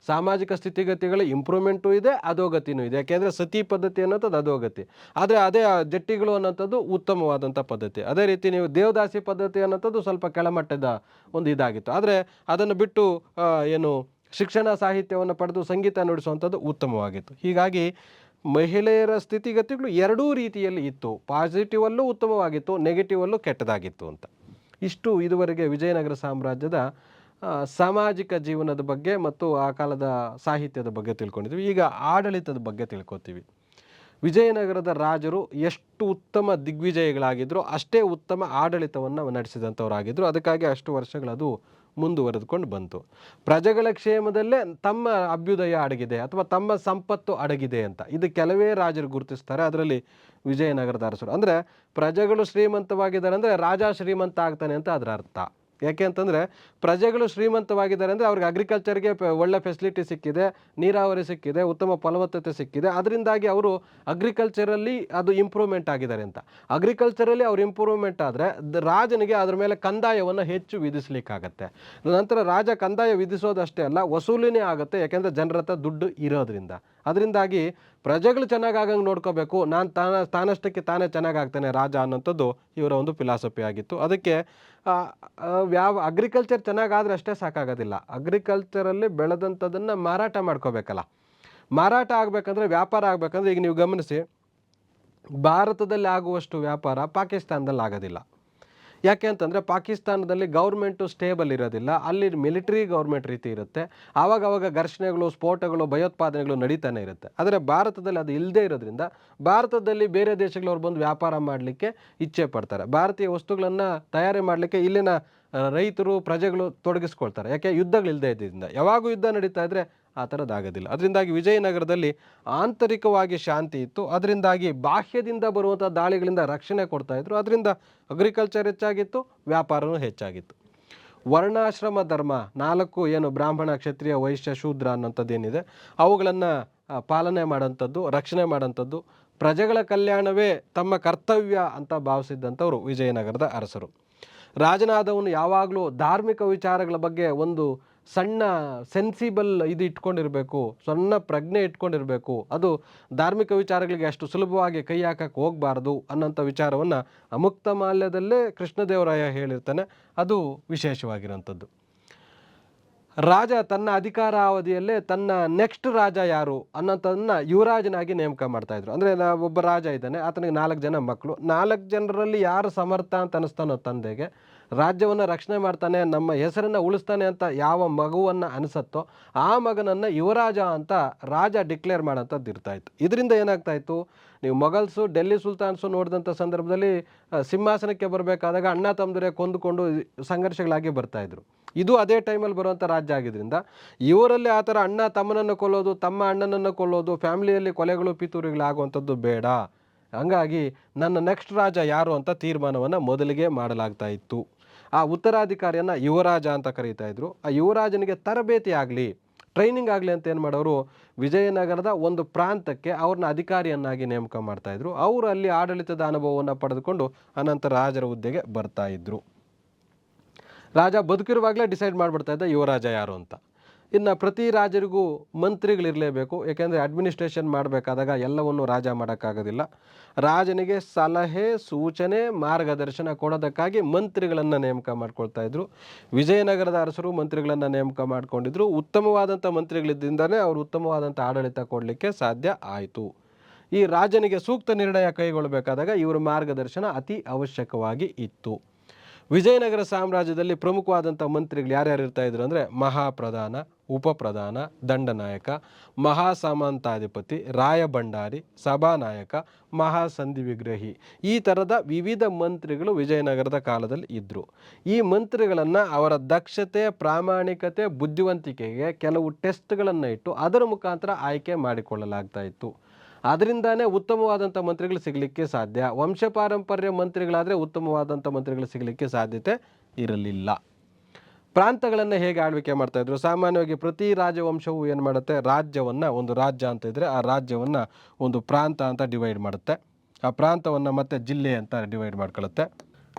ಸಾಮಾಜಿಕ ಸ್ಥಿತಿಗತಿಗಳ ಇಂಪ್ರೂವ್ಮೆಂಟು ಇದೆ, ಅಧೋಗತಿನೂ ಇದೆ. ಯಾಕೆಂದರೆ ಸತಿ ಪದ್ಧತಿ ಅನ್ನೋಂಥದ್ದು ಅಧೋಗತಿ, ಆದರೆ ಅದೇ ಜಟ್ಟಿಗಳು ಅನ್ನೋಂಥದ್ದು ಉತ್ತಮವಾದಂಥ ಪದ್ಧತಿ. ಅದೇ ರೀತಿ ನೀವು ದೇವದಾಸಿ ಪದ್ಧತಿ ಅನ್ನೋಂಥದ್ದು ಸ್ವಲ್ಪ ಕೆಳಮಟ್ಟದ ಒಂದು ಇದಾಗಿತ್ತು. ಆದರೆ ಅದನ್ನು ಬಿಟ್ಟು ಏನು ಶಿಕ್ಷಣ ಸಾಹಿತ್ಯವನ್ನು ಪಡೆದು ಸಂಗೀತ ನುಡಿಸುವಂಥದ್ದು ಉತ್ತಮವಾಗಿತ್ತು. ಹೀಗಾಗಿ ಮಹಿಳೆಯರ ಸ್ಥಿತಿಗತಿಗಳು 2 ರೀತಿಯಲ್ಲಿ ಇತ್ತು. ಪಾಸಿಟಿವಲ್ಲೂ ಉತ್ತಮವಾಗಿತ್ತು, ನೆಗೆಟಿವಲ್ಲೂ ಕೆಟ್ಟದಾಗಿತ್ತು ಅಂತ. ಇಷ್ಟು ಇದುವರೆಗೆ ವಿಜಯನಗರ ಸಾಮ್ರಾಜ್ಯದ ಸಾಮಾಜಿಕ ಜೀವನದ ಬಗ್ಗೆ ಮತ್ತು ಆ ಕಾಲದ ಸಾಹಿತ್ಯದ ಬಗ್ಗೆ ತಿಳ್ಕೊಂಡಿದ್ವಿ. ಈಗ ಆಡಳಿತದ ಬಗ್ಗೆ ತಿಳ್ಕೊತೀವಿ. ವಿಜಯನಗರದ ರಾಜರು ಎಷ್ಟು ಉತ್ತಮ ದಿಗ್ವಿಜಯಗಳಾಗಿದ್ದರು ಅಷ್ಟೇ ಉತ್ತಮ ಆಡಳಿತವನ್ನು ನಡೆಸಿದಂಥವರಾಗಿದ್ದರು. ಅದಕ್ಕಾಗಿ ಅಷ್ಟು ವರ್ಷಗಳದು ಮುಂದುವರೆದುಕೊಂಡು ಬಂತು. ಪ್ರಜೆಗಳ ಕ್ಷೇಮದಲ್ಲೇ ತಮ್ಮ ಅಭ್ಯುದಯ ಅಡಗಿದೆ ಅಥವಾ ತಮ್ಮ ಸಂಪತ್ತು ಅಡಗಿದೆ ಅಂತ ಇದು ಕೆಲವೇ ರಾಜರು ಗುರುತಿಸ್ತಾರೆ. ಅದರಲ್ಲಿ ವಿಜಯನಗರದ ಅರಸರು. ಅಂದರೆ ಪ್ರಜೆಗಳು ಶ್ರೀಮಂತವಾಗಿದ್ದಾರೆ ಅಂದರೆ ರಾಜ ಶ್ರೀಮಂತ ಆಗ್ತಾನೆ ಅಂತ ಅದರ ಅರ್ಥ. ಯಾಕೆ ಅಂತಂದರೆ ಪ್ರಜೆಗಳು ಶ್ರೀಮಂತವಾಗಿದ್ದಾರೆ ಅಂದರೆ ಅವ್ರಿಗೆ ಅಗ್ರಿಕಲ್ಚರ್ಗೆ ಒಳ್ಳೆ ಫೆಸಿಲಿಟಿ ಸಿಕ್ಕಿದೆ, ನೀರಾವರಿ ಸಿಕ್ಕಿದೆ, ಉತ್ತಮ ಫಲವತ್ತತೆ ಸಿಕ್ಕಿದೆ, ಅದರಿಂದಾಗಿ ಅವರು ಅಗ್ರಿಕಲ್ಚರಲ್ಲಿ ಅದು ಇಂಪ್ರೂವ್ಮೆಂಟ್ ಆಗಿದ್ದಾರೆ ಅಂತ. ಅಗ್ರಿಕಲ್ಚರಲ್ಲಿ ಅವ್ರು ಇಂಪ್ರೂವ್ಮೆಂಟ್ ಆದರೆ ರಾಜನಿಗೆ ಅದ್ರ ಮೇಲೆ ಕಂದಾಯವನ್ನು ಹೆಚ್ಚು ವಿಧಿಸ್ಲಿಕ್ಕಾಗತ್ತೆ. ನಂತರ ರಾಜ ಕಂದಾಯ ವಿಧಿಸೋದಷ್ಟೇ ಅಲ್ಲ, ವಸೂಲಿನೇ ಆಗುತ್ತೆ. ಯಾಕೆಂದರೆ ಜನರ ಹತ್ರ ದುಡ್ಡು ಇರೋದ್ರಿಂದ. ಅದರಿಂದಾಗಿ ಪ್ರಜೆಗಳು ಚೆನ್ನಾಗಂಗೆ ನೋಡ್ಕೋಬೇಕು, ತಾನಷ್ಟಕ್ಕೆ ತಾನೇ ಚೆನ್ನಾಗಾಗ್ತಾನೆ ರಾಜ ಅನ್ನೋಂಥದ್ದು ಇವರ ಒಂದು ಫಿಲಾಸಫಿ ಆಗಿತ್ತು. ಅದಕ್ಕೆ ಅಗ್ರಿಕಲ್ಚರ್ ಚೆನ್ನಾಗಾದರೆ ಅಷ್ಟೇ ಸಾಕಾಗೋದಿಲ್ಲ, ಅಗ್ರಿಕಲ್ಚರಲ್ಲಿ ಬೆಳೆದಂಥದ್ದನ್ನು ಮಾರಾಟ ಮಾಡ್ಕೋಬೇಕಲ್ಲ. ಮಾರಾಟ ಆಗಬೇಕಂದ್ರೆ, ವ್ಯಾಪಾರ ಆಗಬೇಕಂದ್ರೆ, ಈಗ ನೀವು ಗಮನಿಸಿ, ಭಾರತದಲ್ಲಿ ಆಗುವಷ್ಟು ವ್ಯಾಪಾರ ಪಾಕಿಸ್ತಾನದಲ್ಲಿ ಆಗೋದಿಲ್ಲ. ಯಾಕೆ ಅಂತಂದರೆ ಪಾಕಿಸ್ತಾನದಲ್ಲಿ ಗೌರ್ಮೆಂಟು ಸ್ಟೇಬಲ್ ಇರೋದಿಲ್ಲ, ಅಲ್ಲಿ ಮಿಲಿಟರಿ ಗೌರ್ಮೆಂಟ್ ರೀತಿ ಇರುತ್ತೆ. ಆವಾಗವಾಗ ಘರ್ಷಣೆಗಳು, ಸ್ಫೋಟಗಳು, ಭಯೋತ್ಪಾದನೆಗಳು ನಡೀತಾನೆ ಇರುತ್ತೆ. ಆದರೆ ಭಾರತದಲ್ಲಿ ಅದು ಇಲ್ಲದೇ ಇರೋದ್ರಿಂದ ಭಾರತದಲ್ಲಿ ಬೇರೆ ದೇಶಗಳವ್ರು ಬಂದು ವ್ಯಾಪಾರ ಮಾಡಲಿಕ್ಕೆ ಇಚ್ಛೆ ಪಡ್ತಾರೆ. ಭಾರತೀಯ ವಸ್ತುಗಳನ್ನು ತಯಾರಿ ಮಾಡಲಿಕ್ಕೆ ಇಲ್ಲಿನ ರೈತರು, ಪ್ರಜೆಗಳು ತೊಡಗಿಸ್ಕೊಳ್ತಾರೆ. ಯಾಕೆ? ಯುದ್ಧಗಳಿಲ್ಲದೆ ಇದ್ದರಿಂದ. ಯಾವಾಗೂ ಯುದ್ಧ ನಡೀತಾ ಇದ್ದರೆ ಆ ಥರದ್ದಾಗೋದಿಲ್ಲ. ಅದರಿಂದಾಗಿ ವಿಜಯನಗರದಲ್ಲಿ ಆಂತರಿಕವಾಗಿ ಶಾಂತಿ ಇತ್ತು. ಅದರಿಂದಾಗಿ ಬಾಹ್ಯದಿಂದ ಬರುವಂಥ ದಾಳಿಗಳಿಂದ ರಕ್ಷಣೆ ಕೊಡ್ತಾಯಿದ್ರು. ಅದರಿಂದ ಅಗ್ರಿಕಲ್ಚರ್ ಹೆಚ್ಚಾಗಿತ್ತು, ವ್ಯಾಪಾರವೂ ಹೆಚ್ಚಾಗಿತ್ತು. ವರ್ಣಾಶ್ರಮ ಧರ್ಮ 4 ಏನು ಬ್ರಾಹ್ಮಣ, ಕ್ಷತ್ರಿಯ, ವೈಶ್ಯ, ಶೂದ್ರ ಅನ್ನೋಂಥದ್ದೇನಿದೆ ಅವುಗಳನ್ನು ಪಾಲನೆ ಮಾಡೋಂಥದ್ದು, ರಕ್ಷಣೆ ಮಾಡೋಂಥದ್ದು, ಪ್ರಜೆಗಳ ಕಲ್ಯಾಣವೇ ತಮ್ಮ ಕರ್ತವ್ಯ ಅಂತ ಭಾವಿಸಿದ್ದಂಥವ್ರು ವಿಜಯನಗರದ ಅರಸರು. ರಾಜನಾದವನು ಯಾವಾಗಲೂ ಧಾರ್ಮಿಕ ವಿಚಾರಗಳ ಬಗ್ಗೆ ಒಂದು ಸಣ್ಣ ಸೆನ್ಸಿಬಲ್ ಇದು ಇಟ್ಕೊಂಡಿರಬೇಕು, ಸಣ್ಣ ಪ್ರಜ್ಞೆ ಇಟ್ಕೊಂಡಿರಬೇಕು, ಅದು ಧಾರ್ಮಿಕ ವಿಚಾರಗಳಿಗೆ ಅಷ್ಟು ಸುಲಭವಾಗಿ ಕೈ ಹಾಕಕ್ಕೆ ಹೋಗಬಾರ್ದು ಅನ್ನೋಂಥ ವಿಚಾರವನ್ನು ಅಮುಕ್ತ ಮಾಲ್ಯದಲ್ಲೇ ಕೃಷ್ಣದೇವರಾಯ ಹೇಳಿರ್ತಾನೆ. ಅದು ವಿಶೇಷವಾಗಿರೋಂಥದ್ದು. ರಾಜ ತನ್ನ ಅಧಿಕಾರಾವಧಿಯಲ್ಲೇ ತನ್ನ ನೆಕ್ಸ್ಟ್ ರಾಜ ಯಾರು ಅನ್ನೋಂಥದ್ದನ್ನ ಯುವರಾಜನಾಗಿ ನೇಮಕ ಮಾಡ್ತಾಯಿದ್ರು. ಅಂದರೆ ಒಬ್ಬ ರಾಜ ಇದ್ದಾನೆ, ಆತನಿಗೆ 4 ಜನ ಮಕ್ಕಳು. 4 ಜನರಲ್ಲಿ ಯಾರು ಸಮರ್ಥ ಅಂತ ಅನಿಸ್ತಾನೋ ತಂದೆಗೆ, ರಾಜ್ಯವನ್ನು ರಕ್ಷಣೆ ಮಾಡ್ತಾನೆ, ನಮ್ಮ ಹೆಸರನ್ನು ಉಳಿಸ್ತಾನೆ ಅಂತ ಯಾವ ಮಗುವನ್ನು ಅನಿಸುತ್ತೋ ಆ ಮಗನನ್ನು ಯುವರಾಜ ಅಂತ ರಾಜ ಡಿಕ್ಲೇರ್ ಮಾಡೋಂಥದ್ದು ಇರ್ತಾಯಿತ್ತು. ಇದರಿಂದ ಏನಾಗ್ತಾಯಿತ್ತು, ನೀವು ಮೊಘಲ್ಸು ಡೆಲ್ಲಿ ಸುಲ್ತಾನ್ಸು ನೋಡಿದಂಥ ಸಂದರ್ಭದಲ್ಲಿ ಸಿಂಹಾಸನಕ್ಕೆ ಬರಬೇಕಾದಾಗ ಅಣ್ಣ ತಮ್ಮದರೆ ಕೊಂದುಕೊಂಡು ಸಂಘರ್ಷಗಳಾಗಿ ಬರ್ತಾಯಿದ್ರು. ಇದು ಅದೇ ಟೈಮಲ್ಲಿ ಬರುವಂಥ ರಾಜ್ಯ ಆಗಿದ್ದರಿಂದ ಇವರಲ್ಲಿ ಆ ಥರ ಅಣ್ಣ ತಮ್ಮನನ್ನು ಕೊಲ್ಲೋದು, ತಮ್ಮ ಅಣ್ಣನನ್ನು ಕೊಲ್ಲೋದು, ಫ್ಯಾಮಿಲಿಯಲ್ಲಿ ಕೊಲೆಗಳು ಪಿತೂರಿಗಳಾಗುವಂಥದ್ದು ಬೇಡ. ಹಂಗಾಗಿ ನನ್ನ ನೆಕ್ಸ್ಟ್ ರಾಜ ಯಾರು ಅಂತ ತೀರ್ಮಾನವನ್ನು ಮೊದಲಿಗೆ ಮಾಡಲಾಗ್ತಾ ಇತ್ತು. ಆ ಉತ್ತರಾಧಿಕಾರಿಯನ್ನು ಯುವರಾಜ ಅಂತ ಕರೀತಾ ಇದ್ರು. ಆ ಯುವರಾಜನಿಗೆ ತರಬೇತಿ ಆಗಲಿ, ಟ್ರೈನಿಂಗ್ ಆಗಲಿ ಅಂತ ಏನು ಮಾಡೋರು, ವಿಜಯನಗರದ ಒಂದು ಪ್ರಾಂತಕ್ಕೆ ಅವ್ರನ್ನ ಅಧಿಕಾರಿಯನ್ನಾಗಿ ನೇಮಕ ಮಾಡ್ತಾಯಿದ್ರು. ಅವರು ಅಲ್ಲಿ ಆಡಳಿತದ ಅನುಭವವನ್ನು ಪಡೆದುಕೊಂಡು ಅನಂತರ ರಾಜರ ಹುದ್ದೆಗೆ ಬರ್ತಾಯಿದ್ರು. ರಾಜ ಬದುಕಿರುವಾಗಲೇ ಡಿಸೈಡ್ ಮಾಡಿಬಿಡ್ತಾ ಇದ್ದ ಯುವರಾಜ ಯಾರು ಅಂತ. ಇನ್ನು ಪ್ರತಿ ರಾಜರಿಗೂ ಮಂತ್ರಿಗಳಿರಲೇಬೇಕು. ಏಕೆಂದರೆ ಅಡ್ಮಿನಿಸ್ಟ್ರೇಷನ್ ಮಾಡಬೇಕಾದಾಗ ಎಲ್ಲವನ್ನು ರಾಜ ಮಾಡೋಕ್ಕಾಗೋದಿಲ್ಲ. ರಾಜನಿಗೆ ಸಲಹೆ, ಸೂಚನೆ, ಮಾರ್ಗದರ್ಶನ ಕೊಡೋದಕ್ಕಾಗಿ ಮಂತ್ರಿಗಳನ್ನು ನೇಮಕ ಮಾಡ್ಕೊಳ್ತಾ ಇದ್ರು. ವಿಜಯನಗರದ ಅರಸರು ಮಂತ್ರಿಗಳನ್ನು ನೇಮಕ ಮಾಡ್ಕೊಂಡಿದ್ರು. ಉತ್ತಮವಾದಂಥ ಮಂತ್ರಿಗಳಿದ್ದರಿಂದಲೇ ಅವರು ಉತ್ತಮವಾದಂಥ ಆಡಳಿತ ಕೊಡಲಿಕ್ಕೆ ಸಾಧ್ಯ ಆಯಿತು. ಈ ರಾಜನಿಗೆ ಸೂಕ್ತ ನಿರ್ಣಯ ಕೈಗೊಳ್ಳಬೇಕಾದಾಗ ಇವರ ಮಾರ್ಗದರ್ಶನ ಅತಿ ಅವಶ್ಯಕವಾಗಿ ಇತ್ತು. ವಿಜಯನಗರ ಸಾಮ್ರಾಜ್ಯದಲ್ಲಿ ಪ್ರಮುಖವಾದಂಥ ಮಂತ್ರಿಗಳು ಯಾರ್ಯಾರು ಇರ್ತಾಯಿದ್ರು ಅಂದರೆ ಮಹಾಪ್ರಧಾನ, ಉಪಪ್ರಧಾನ, ದಂಡನಾಯಕ, ಮಹಾಸಾಮಂತಾಧಿಪತಿ, ರಾಯಭಂಡಾರಿ, ಸಭಾನಾಯಕ, ಮಹಾಸಂಧಿ ವಿಗ್ರಹಿ, ಈ ಥರದ ವಿವಿಧ ಮಂತ್ರಿಗಳು ವಿಜಯನಗರದ ಕಾಲದಲ್ಲಿ ಇದ್ದರು. ಈ ಮಂತ್ರಿಗಳನ್ನು ಅವರ ದಕ್ಷತೆ, ಪ್ರಾಮಾಣಿಕತೆ, ಬುದ್ಧಿವಂತಿಕೆಗೆ ಕೆಲವು ಟೆಸ್ಟ್ಗಳನ್ನು ಇಟ್ಟು ಅದರ ಮುಖಾಂತರ ಆಯ್ಕೆ ಮಾಡಿಕೊಳ್ಳಲಾಗ್ತಾ ಇತ್ತು. ಅದರಿಂದಾನೇ ಉತ್ತಮವಾದಂಥ ಮಂತ್ರಿಗಳು ಸಿಗಲಿಕ್ಕೆ ಸಾಧ್ಯ. ವಂಶಪಾರಂಪರ್ಯ ಮಂತ್ರಿಗಳಾದರೆ ಉತ್ತಮವಾದಂಥ ಮಂತ್ರಿಗಳು ಸಿಗಲಿಕ್ಕೆ ಸಾಧ್ಯತೆ ಇರಲಿಲ್ಲ. ಪ್ರಾಂತಗಳನ್ನು ಹೇಗೆ ಆಳ್ವಿಕೆ ಮಾಡ್ತಾಯಿದ್ರು, ಸಾಮಾನ್ಯವಾಗಿ ಪ್ರತಿ ರಾಜವಂಶವು ಏನು ಮಾಡುತ್ತೆ, ರಾಜ್ಯವನ್ನು, ಒಂದು ರಾಜ್ಯ ಅಂತ ಇದ್ದರೆ ಆ ರಾಜ್ಯವನ್ನು ಒಂದು ಪ್ರಾಂತ ಅಂತ ಡಿವೈಡ್ ಮಾಡುತ್ತೆ. ಆ ಪ್ರಾಂತವನ್ನು ಮತ್ತೆ ಜಿಲ್ಲೆ ಅಂತ ಡಿವೈಡ್ ಮಾಡ್ಕೊಳ್ಳುತ್ತೆ.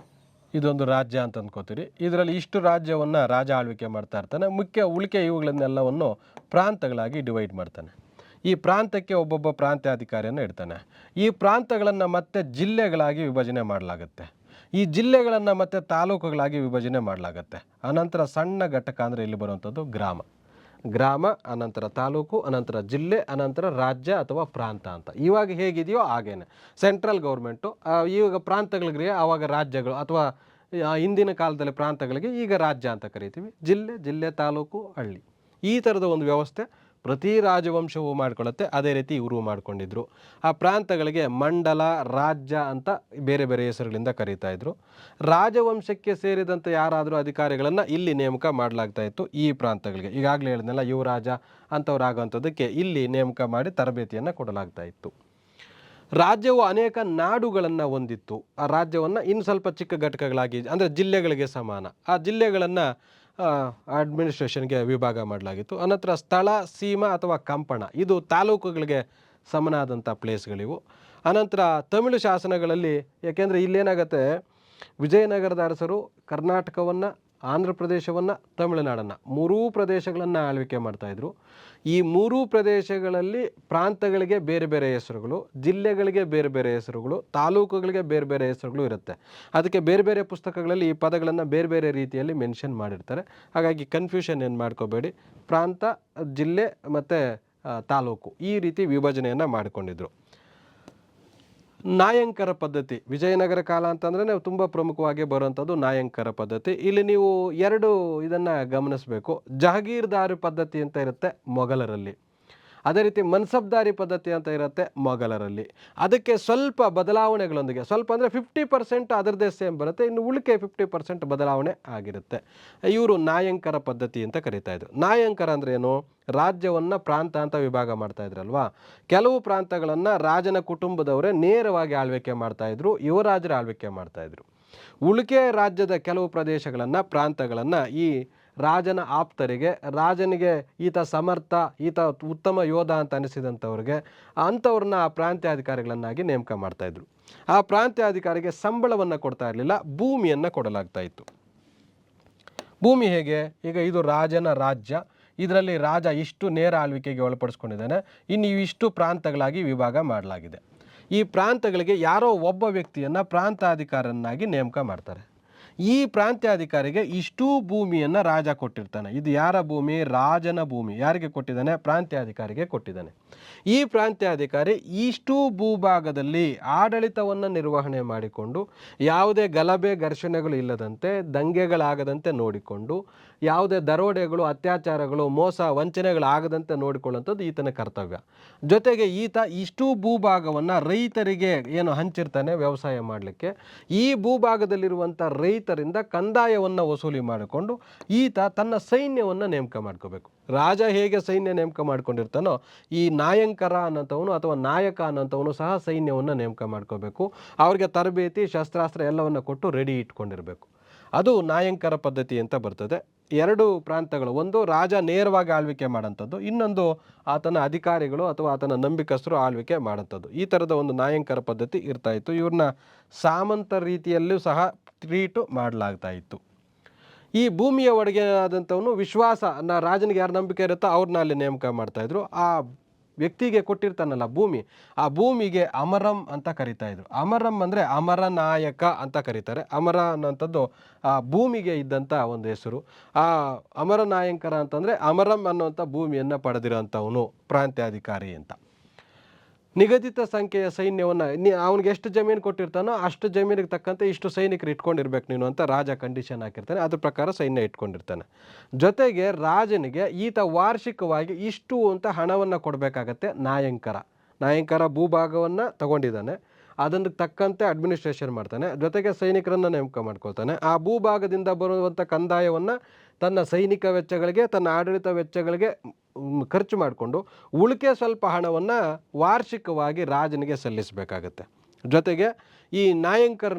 ಇದೊಂದು ರಾಜ್ಯ ಅಂತ ಅಂದ್ಕೋತೀರಿ. ಇದರಲ್ಲಿ ಇಷ್ಟು ರಾಜ್ಯವನ್ನು ರಾಜ ಆಳ್ವಿಕೆ ಮಾಡ್ತಾ ಇರ್ತಾನೆ. ಉಳಿಕೆ ಇವುಗಳನ್ನೆಲ್ಲವನ್ನು ಪ್ರಾಂತಗಳಾಗಿ ಡಿವೈಡ್ ಮಾಡ್ತಾನೆ. ಈ ಪ್ರಾಂತಕ್ಕೆ ಒಬ್ಬೊಬ್ಬ ಪ್ರಾಂತ್ಯಾಧಿಕಾರಿಯನ್ನು ಇಡ್ತಾನೆ. ಈ ಪ್ರಾಂತಗಳನ್ನು ಮತ್ತೆ ಜಿಲ್ಲೆಗಳಾಗಿ ವಿಭಜನೆ ಮಾಡಲಾಗುತ್ತೆ. ಈ ಜಿಲ್ಲೆಗಳನ್ನು ಮತ್ತೆ ತಾಲೂಕುಗಳಾಗಿ ವಿಭಜನೆ ಮಾಡಲಾಗುತ್ತೆ. ಅನಂತರ ಸಣ್ಣ ಘಟಕ ಅಂದರೆ ಇಲ್ಲಿ ಬರುವಂಥದ್ದು ಗ್ರಾಮ, ಅನಂತರ ತಾಲೂಕು, ಅನಂತರ ಜಿಲ್ಲೆ, ಅನಂತರ ರಾಜ್ಯ ಅಥವಾ ಪ್ರಾಂತ ಅಂತ. ಇವಾಗ ಹೇಗಿದೆಯೋ ಹಾಗೇನೆ ಸೆಂಟ್ರಲ್ ಗೌರ್ಮೆಂಟು ಇವಾಗ ಪ್ರಾಂತಗಳಿಗೆ ಆವಾಗ ರಾಜ್ಯಗಳು, ಅಥವಾ ಹಿಂದಿನ ಕಾಲದಲ್ಲಿ ಪ್ರಾಂತಗಳಿಗೆ ಈಗ ರಾಜ್ಯ ಅಂತ ಕರಿತೀವಿ. ಜಿಲ್ಲೆ, ತಾಲೂಕು, ಹಳ್ಳಿ, ಈ ಥರದ ಒಂದು ವ್ಯವಸ್ಥೆ ಪ್ರತಿ ರಾಜವಂಶವು ಮಾಡ್ಕೊಳ್ಳುತ್ತೆ. ಅದೇ ರೀತಿ ಇವರು ಮಾಡ್ಕೊಂಡಿದ್ರು. ಆ ಪ್ರಾಂತಗಳಿಗೆ ಮಂಡಲ, ರಾಜ್ಯ ಅಂತ ಬೇರೆ ಬೇರೆ ಹೆಸರುಗಳಿಂದ ಕರೀತಾ ಇದ್ರು. ರಾಜವಂಶಕ್ಕೆ ಸೇರಿದಂಥ ಯಾರಾದರೂ ಅಧಿಕಾರಿಗಳನ್ನು ಇಲ್ಲಿ ನೇಮಕ ಮಾಡಲಾಗ್ತಾ ಇತ್ತು ಈ ಪ್ರಾಂತಗಳಿಗೆ. ಈಗಾಗಲೇ ಹೇಳಿದ್ನಲ್ಲ, ಯುವರಾಜ ಅಂಥವ್ರಾಗುವಂಥದ್ದಕ್ಕೆ ಇಲ್ಲಿ ನೇಮಕ ಮಾಡಿ ತರಬೇತಿಯನ್ನು ಕೊಡಲಾಗ್ತಾ ಇತ್ತು. ರಾಜ್ಯವು ಅನೇಕ ನಾಡುಗಳನ್ನು ಹೊಂದಿತ್ತು. ಆ ರಾಜ್ಯವನ್ನು ಇನ್ನು ಸ್ವಲ್ಪ ಚಿಕ್ಕ ಘಟಕಗಳಾಗಿ, ಅಂದರೆ ಜಿಲ್ಲೆಗಳಿಗೆ ಸಮಾನ, ಆ ಜಿಲ್ಲೆಗಳನ್ನು ಅಡ್ಮಿನಿಸ್ಟ್ರೇಷನ್ಗೆ ವಿಭಾಗ ಮಾಡಲಾಗಿತ್ತು. ಅನಂತರ ಸ್ಥಳ, ಸೀಮಾ ಅಥವಾ ಕಂಪಣ, ಇದು ತಾಲೂಕುಗಳಿಗೆ ಸಮನಾದಂಥ ಪ್ಲೇಸ್ಗಳಿವು. ಅನಂತರ ತಮಿಳು ಶಾಸನಗಳಲ್ಲಿ, ಯಾಕೆಂದರೆ ಇಲ್ಲೇನಾಗುತ್ತೆ, ವಿಜಯನಗರದ ಅರಸರು ಕರ್ನಾಟಕವನ್ನು, ಆಂಧ್ರ ಪ್ರದೇಶವನ್ನು, ತಮಿಳುನಾಡನ್ನು, 3 ಪ್ರದೇಶಗಳನ್ನು ಆಳ್ವಿಕೆ ಮಾಡ್ತಾಯಿದ್ರು. ಈ 3 ಪ್ರದೇಶಗಳಲ್ಲಿ ಪ್ರಾಂತಗಳಿಗೆ ಬೇರೆ ಬೇರೆ ಹೆಸರುಗಳು, ಜಿಲ್ಲೆಗಳಿಗೆ ಬೇರೆ ಬೇರೆ ಹೆಸರುಗಳು, ತಾಲೂಕುಗಳಿಗೆ ಬೇರೆ ಬೇರೆ ಹೆಸರುಗಳು ಇರುತ್ತೆ. ಅದಕ್ಕೆ ಬೇರೆ ಬೇರೆ ಪುಸ್ತಕಗಳಲ್ಲಿ ಈ ಪದಗಳನ್ನು ಬೇರೆ ಬೇರೆ ರೀತಿಯಲ್ಲಿ ಮೆನ್ಷನ್ ಮಾಡಿರ್ತಾರೆ. ಹಾಗಾಗಿ ಕನ್ಫ್ಯೂಷನ್ ಏನು ಮಾಡ್ಕೋಬೇಡಿ. ಪ್ರಾಂತ, ಜಿಲ್ಲೆ ಮತ್ತು ತಾಲೂಕು, ಈ ರೀತಿ ವಿಭಜನೆಯನ್ನು ಮಾಡಿಕೊಂಡಿದ್ರು. ನಾಯಂಕರ ಪದ್ಧತಿ, ವಿಜಯನಗರ ಕಾಲ ಅಂತಂದರೆ ನಾವು ತುಂಬ ಪ್ರಮುಖವಾಗಿ ಬರುವಂಥದ್ದು ನಾಯಂಕರ ಪದ್ಧತಿ. ಇಲ್ಲಿ ನೀವು 2 ಇದನ್ನು ಗಮನಿಸಬೇಕು. ಜಹಗೀರ್ದಾರಿ ಪದ್ಧತಿ ಅಂತ ಇರುತ್ತೆ ಮೊಘಲರಲ್ಲಿ, ಅದೇ ರೀತಿ ಮನ್ಸಬ್ದಾರಿ ಪದ್ಧತಿ ಅಂತ ಇರುತ್ತೆ ಮೊಘಲರಲ್ಲಿ. ಅದಕ್ಕೆ ಸ್ವಲ್ಪ ಬದಲಾವಣೆಗಳೊಂದಿಗೆ, ಸ್ವಲ್ಪ ಅಂದರೆ 50% ಅದರದ್ದೇ ಸೇಮ್ ಬರುತ್ತೆ, ಇನ್ನು ಉಳಿಕೆ 50% ಬದಲಾವಣೆ ಆಗಿರುತ್ತೆ. ಇವರು ನಾಯಂಕರ ಪದ್ಧತಿ ಅಂತ ಕರೀತಾ ಇದ್ರು. ನಾಯಂಕರ ಅಂದರೆ ಏನು, ರಾಜ್ಯವನ್ನು ಪ್ರಾಂತ ಅಂತ ವಿಭಾಗ ಮಾಡ್ತಾ ಇದ್ರಲ್ವಾ, ಕೆಲವು ಪ್ರಾಂತಗಳನ್ನು ರಾಜನ ಕುಟುಂಬದವರೇ ನೇರವಾಗಿ ಆಳ್ವಿಕೆ ಮಾಡ್ತಾಯಿದ್ರು, ಯುವರಾಜರ ಆಳ್ವಿಕೆ ಮಾಡ್ತಾಯಿದ್ರು. ಉಳಿಕೆ ರಾಜ್ಯದ ಕೆಲವು ಪ್ರದೇಶಗಳನ್ನು, ಪ್ರಾಂತಗಳನ್ನು ಈ ರಾಜನ ಆಪ್ತರಿಗೆ, ರಾಜನಿಗೆ ಈತ ಸಮರ್ಥ, ಈತ ಉತ್ತಮ ಯೋಧ ಅಂತ ಅನಿಸಿದಂಥವ್ರಿಗೆ ಅಂಥವ್ರನ್ನ ಆ ಪ್ರಾಂತ್ಯಾಧಿಕಾರಿಗಳನ್ನಾಗಿ ನೇಮಕ ಮಾಡ್ತಾಯಿದ್ರು. ಆ ಪ್ರಾಂತ್ಯಾಧಿಕಾರಿಗೆ ಸಂಬಳವನ್ನು ಕೊಡ್ತಾ ಇರಲಿಲ್ಲ, ಭೂಮಿಯನ್ನು ಕೊಡಲಾಗ್ತಾ ಇತ್ತು. ಭೂಮಿ ಹೇಗೆ, ಈಗ ಇದು ರಾಜನ ರಾಜ್ಯ, ಇದರಲ್ಲಿ ರಾಜ ಇಷ್ಟು ನೇರ ಆಳ್ವಿಕೆಗೆ ಒಳಪಡಿಸ್ಕೊಂಡಿದ್ದಾನೆ, ಇನ್ನು ಇವಿಷ್ಟು ಪ್ರಾಂತಗಳಾಗಿ ವಿಭಾಗ ಮಾಡಲಾಗಿದೆ. ಈ ಪ್ರಾಂತಗಳಿಗೆ ಯಾರೋ ಒಬ್ಬ ವ್ಯಕ್ತಿಯನ್ನು ಪ್ರಾಂತಾಧಿಕಾರನ್ನಾಗಿ ನೇಮಕ ಮಾಡ್ತಾರೆ. ಈ ಪ್ರಾಂತ್ಯಾಧಿಕಾರಿಗೆ ಇಷ್ಟೂ ಭೂಮಿಯನ್ನು ರಾಜ ಕೊಟ್ಟಿರ್ತಾನೆ. ಇದು ಯಾರ ಭೂಮಿ? ರಾಜನ ಭೂಮಿ. ಯಾರಿಗೆ ಕೊಟ್ಟಿದ್ದಾನೆ? ಪ್ರಾಂತ್ಯಾಧಿಕಾರಿಗೆ ಕೊಟ್ಟಿದ್ದಾನೆ. ಈ ಪ್ರಾಂತ್ಯಾಧಿಕಾರಿ ಇಷ್ಟೂ ಭೂಭಾಗದಲ್ಲಿ ಆಡಳಿತವನ್ನು ನಿರ್ವಹಣೆ ಮಾಡಿಕೊಂಡು ಯಾವುದೇ ಗಲಭೆ ಘರ್ಷಣೆಗಳು ಇಲ್ಲದಂತೆ, ದಂಗೆಗಳಾಗದಂತೆ ನೋಡಿಕೊಂಡು, ಯಾವುದೇ ದರೋಡೆಗಳು, ಅತ್ಯಾಚಾರಗಳು, ಮೋಸ ವಂಚನೆಗಳಾಗದಂತೆ ನೋಡಿಕೊಳ್ಳುವಂಥದ್ದು ಈತನ ಕರ್ತವ್ಯ. ಜೊತೆಗೆ ಈತ ಇಷ್ಟೂ ಭೂಭಾಗವನ್ನು ರೈತರಿಗೆ ಏನು ಹಂಚಿರ್ತಾನೆ ವ್ಯವಸಾಯ ಮಾಡಲಿಕ್ಕೆ, ಈ ಭೂಭಾಗದಲ್ಲಿರುವಂಥ ರೈತರಿಂದ ಕಂದಾಯವನ್ನು ವಸೂಲಿ ಮಾಡಿಕೊಂಡು ಈತ ತನ್ನ ಸೈನ್ಯವನ್ನು ನೇಮಕ ಮಾಡ್ಕೋಬೇಕು. ರಾಜ ಹೇಗೆ ಸೈನ್ಯ ನೇಮಕ ಮಾಡ್ಕೊಂಡಿರ್ತಾನೋ, ಈ ನಾಯಂಕರ ಅನ್ನೋಂಥವನು ಅಥವಾ ನಾಯಕ ಅನ್ನೋಂಥವನು ಸಹ ಸೈನ್ಯವನ್ನು ನೇಮಕ ಮಾಡ್ಕೋಬೇಕು. ಅವ್ರಿಗೆ ತರಬೇತಿ, ಶಸ್ತ್ರಾಸ್ತ್ರ ಎಲ್ಲವನ್ನು ಕೊಟ್ಟು ರೆಡಿ ಇಟ್ಕೊಂಡಿರಬೇಕು. ಅದು ನಾಯಂಕರ ಪದ್ಧತಿ ಅಂತ ಬರ್ತದೆ. ಎರಡು ಪ್ರಾಂತಗಳು, ಒಂದು ರಾಜ ನೇರವಾಗಿ ಆಳ್ವಿಕೆ ಮಾಡೋಂಥದ್ದು, ಇನ್ನೊಂದು ಆತನ ಅಧಿಕಾರಿಗಳು ಅಥವಾ ಆತನ ನಂಬಿಕಸ್ಥರು ಆಳ್ವಿಕೆ ಮಾಡೋಂಥದ್ದು. ಈ ಥರದ ಒಂದು ನಾಯಂಕರ ಪದ್ಧತಿ ಇರ್ತಾ ಇತ್ತು. ಇವ್ರನ್ನ ಸಾಮಂತ ರೀತಿಯಲ್ಲೂ ಸಹ ಟ್ರೀಟು ಮಾಡಲಾಗ್ತಾ ಇತ್ತು. ಈ ಭೂಮಿಯ ಒಳಗೆ ಆದಂಥವನು ವಿಶ್ವಾಸ, ರಾಜನಿಗೆ ಯಾರು ನಂಬಿಕೆ ಇರುತ್ತೋ ಅವ್ರನ್ನ ಅಲ್ಲಿ ನೇಮಕ ಮಾಡ್ತಾಯಿದ್ರು. ಆ ವ್ಯಕ್ತಿಗೆ ಕೊಟ್ಟಿರ್ತಾನಲ್ಲ ಭೂಮಿ, ಆ ಭೂಮಿಗೆ ಅಮರಂ ಅಂತ ಕರಿತಾಯಿದ್ರು. ಅಮರಂ ಅಂದರೆ ಅಮರನಾಯಕ ಅಂತ ಕರೀತಾರೆ. ಅಮರ ಅನ್ನೋಂಥದ್ದು ಆ ಭೂಮಿಗೆ ಇದ್ದಂಥ ಒಂದು ಹೆಸರು. ಆ ಅಮರನಾಯಕರ ಅಂತಂದರೆ ಅಮರಂ ಅನ್ನೋಂಥ ಭೂಮಿಯನ್ನು ಪಡೆದಿರೋಂಥವನು ಪ್ರಾಂತ್ಯಾಧಿಕಾರಿ ಅಂತ. ನಿಗದಿತ ಸಂಖ್ಯೆಯ ಸೈನ್ಯವನ್ನು ಅವನಿಗೆ ಎಷ್ಟು ಜಮೀನು ಕೊಟ್ಟಿರ್ತಾನೋ ಅಷ್ಟು ಜಮೀನಿಗೆ ತಕ್ಕಂತೆ ಇಷ್ಟು ಸೈನಿಕರು ಇಟ್ಕೊಂಡಿರ್ಬೇಕು ನೀನು ಅಂತ ರಾಜ ಕಂಡೀಷನ್ ಹಾಕಿರ್ತಾನೆ. ಅದ್ರ ಪ್ರಕಾರ ಸೈನ್ಯ ಇಟ್ಕೊಂಡಿರ್ತಾನೆ. ಜೊತೆಗೆ ರಾಜನಿಗೆ ಈತ ವಾರ್ಷಿಕವಾಗಿ ಇಷ್ಟು ಅಂತ ಹಣವನ್ನು ಕೊಡಬೇಕಾಗತ್ತೆ. ನಾಯಂಕರ ಭೂಭಾಗವನ್ನು ತಗೊಂಡಿದ್ದಾನೆ, ಅದನ್ನು ತಕ್ಕಂತೆ ಅಡ್ಮಿನಿಸ್ಟ್ರೇಷನ್ ಮಾಡ್ತಾನೆ. ಜೊತೆಗೆ ಸೈನಿಕರನ್ನು ನೇಮಕ ಮಾಡ್ಕೊಳ್ತಾನೆ. ಆ ಭೂಭಾಗದಿಂದ ಬರುವಂಥ ಕಂದಾಯವನ್ನು ತನ್ನ ಸೈನಿಕ ವೆಚ್ಚಗಳಿಗೆ, ತನ್ನ ಆಡಳಿತ ವೆಚ್ಚಗಳಿಗೆ ಖರ್ಚು ಮಾಡಿಕೊಂಡು ಉಳಿಕೆ ಸ್ವಲ್ಪ ಹಣವನ್ನು ವಾರ್ಷಿಕವಾಗಿ ರಾಜನಿಗೆ ಸಲ್ಲಿಸಬೇಕಾಗತ್ತೆ. ಜೊತೆಗೆ ಈ ನಾಯಂಕರ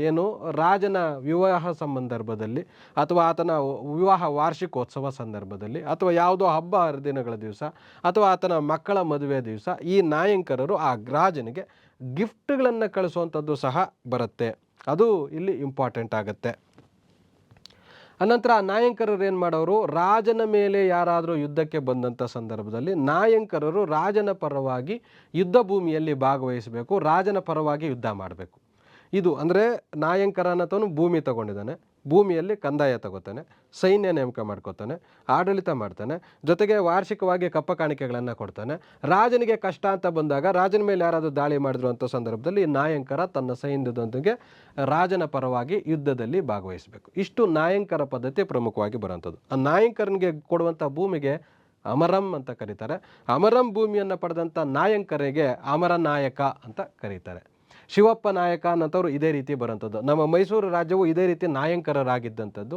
ಏನು ರಾಜನ ವಿವಾಹ ಸಂದರ್ಭದಲ್ಲಿ ಅಥವಾ ಆತನ ವಿವಾಹ ವಾರ್ಷಿಕೋತ್ಸವ ಸಂದರ್ಭದಲ್ಲಿ ಅಥವಾ ಯಾವುದೋ ಹಬ್ಬ ಹರಿದಿನಗಳ ದಿವಸ ಅಥವಾ ಆತನ ಮಕ್ಕಳ ಮದುವೆ ದಿವಸ ಈ ನಾಯಂಕರರು ಆ ರಾಜನಿಗೆ ಗಿಫ್ಟ್ಗಳನ್ನು ಕಳಿಸುವಂಥದ್ದು ಸಹ ಬರುತ್ತೆ. ಅದು ಇಲ್ಲಿ ಇಂಪಾರ್ಟೆಂಟ್ ಆಗುತ್ತೆ. ಅನಂತರ ನಾಯಂಕರರು ಏನು ಮಾಡೋರು, ರಾಜನ ಮೇಲೆ ಯಾರಾದರೂ ಯುದ್ಧಕ್ಕೆ ಬಂದಂಥ ಸಂದರ್ಭದಲ್ಲಿ ನಾಯಂಕರರು ರಾಜನ ಪರವಾಗಿ ಯುದ್ಧ ಭೂಮಿಯಲ್ಲಿ ಭಾಗವಹಿಸಬೇಕು, ರಾಜನ ಪರವಾಗಿ ಯುದ್ಧ ಮಾಡಬೇಕು. ಇದು ಅಂದರೆ ನಾಯಂಕರ ಅನ್ನೋತವನು ಭೂಮಿ ತಗೊಂಡಿದ್ದಾನೆ, ಭೂಮಿಯಲ್ಲಿ ಕಂದಾಯ ತಗೋತಾನೆ, ಸೈನ್ಯ ನೇಮಕ ಮಾಡ್ಕೋತಾನೆ, ಆಡಳಿತ ಮಾಡ್ತಾನೆ, ಜೊತೆಗೆ ವಾರ್ಷಿಕವಾಗಿ ಕಪ್ಪ ಕಾಣಿಕೆಗಳನ್ನು ಕೊಡ್ತಾನೆ. ರಾಜನಿಗೆ ಕಷ್ಟ ಅಂತ ಬಂದಾಗ, ರಾಜನ ಮೇಲೆ ಯಾರಾದರೂ ದಾಳಿ ಮಾಡಿದ್ರು ಅಂಥ ಸಂದರ್ಭದಲ್ಲಿ ನಾಯಂಕರ ತನ್ನ ಸೈನ್ಯದೊಂದಿಗೆ ರಾಜನ ಪರವಾಗಿ ಯುದ್ಧದಲ್ಲಿ ಭಾಗವಹಿಸಬೇಕು. ಇಷ್ಟು ನಾಯಂಕರ ಪದ್ಧತಿ ಪ್ರಮುಖವಾಗಿ ಬರೋಂಥದ್ದು. ಆ ನಾಯಂಕರನಿಗೆ ಕೊಡುವಂಥ ಭೂಮಿಗೆ ಅಮರಂ ಅಂತ ಕರೀತಾರೆ. ಅಮರಂ ಭೂಮಿಯನ್ನು ಪಡೆದಂಥ ನಾಯಂಕರಿಗೆ ಅಮರನಾಯಕ ಅಂತ ಕರೀತಾರೆ. ಶಿವಪ್ಪ ನಾಯಕ ಅನ್ನೋಂಥವ್ರು ಇದೇ ರೀತಿ ಬರೋಂಥದ್ದು. ನಮ್ಮ ಮೈಸೂರು ರಾಜ್ಯವು ಇದೇ ರೀತಿ ನಾಯಂಕರರಾಗಿದ್ದಂಥದ್ದು.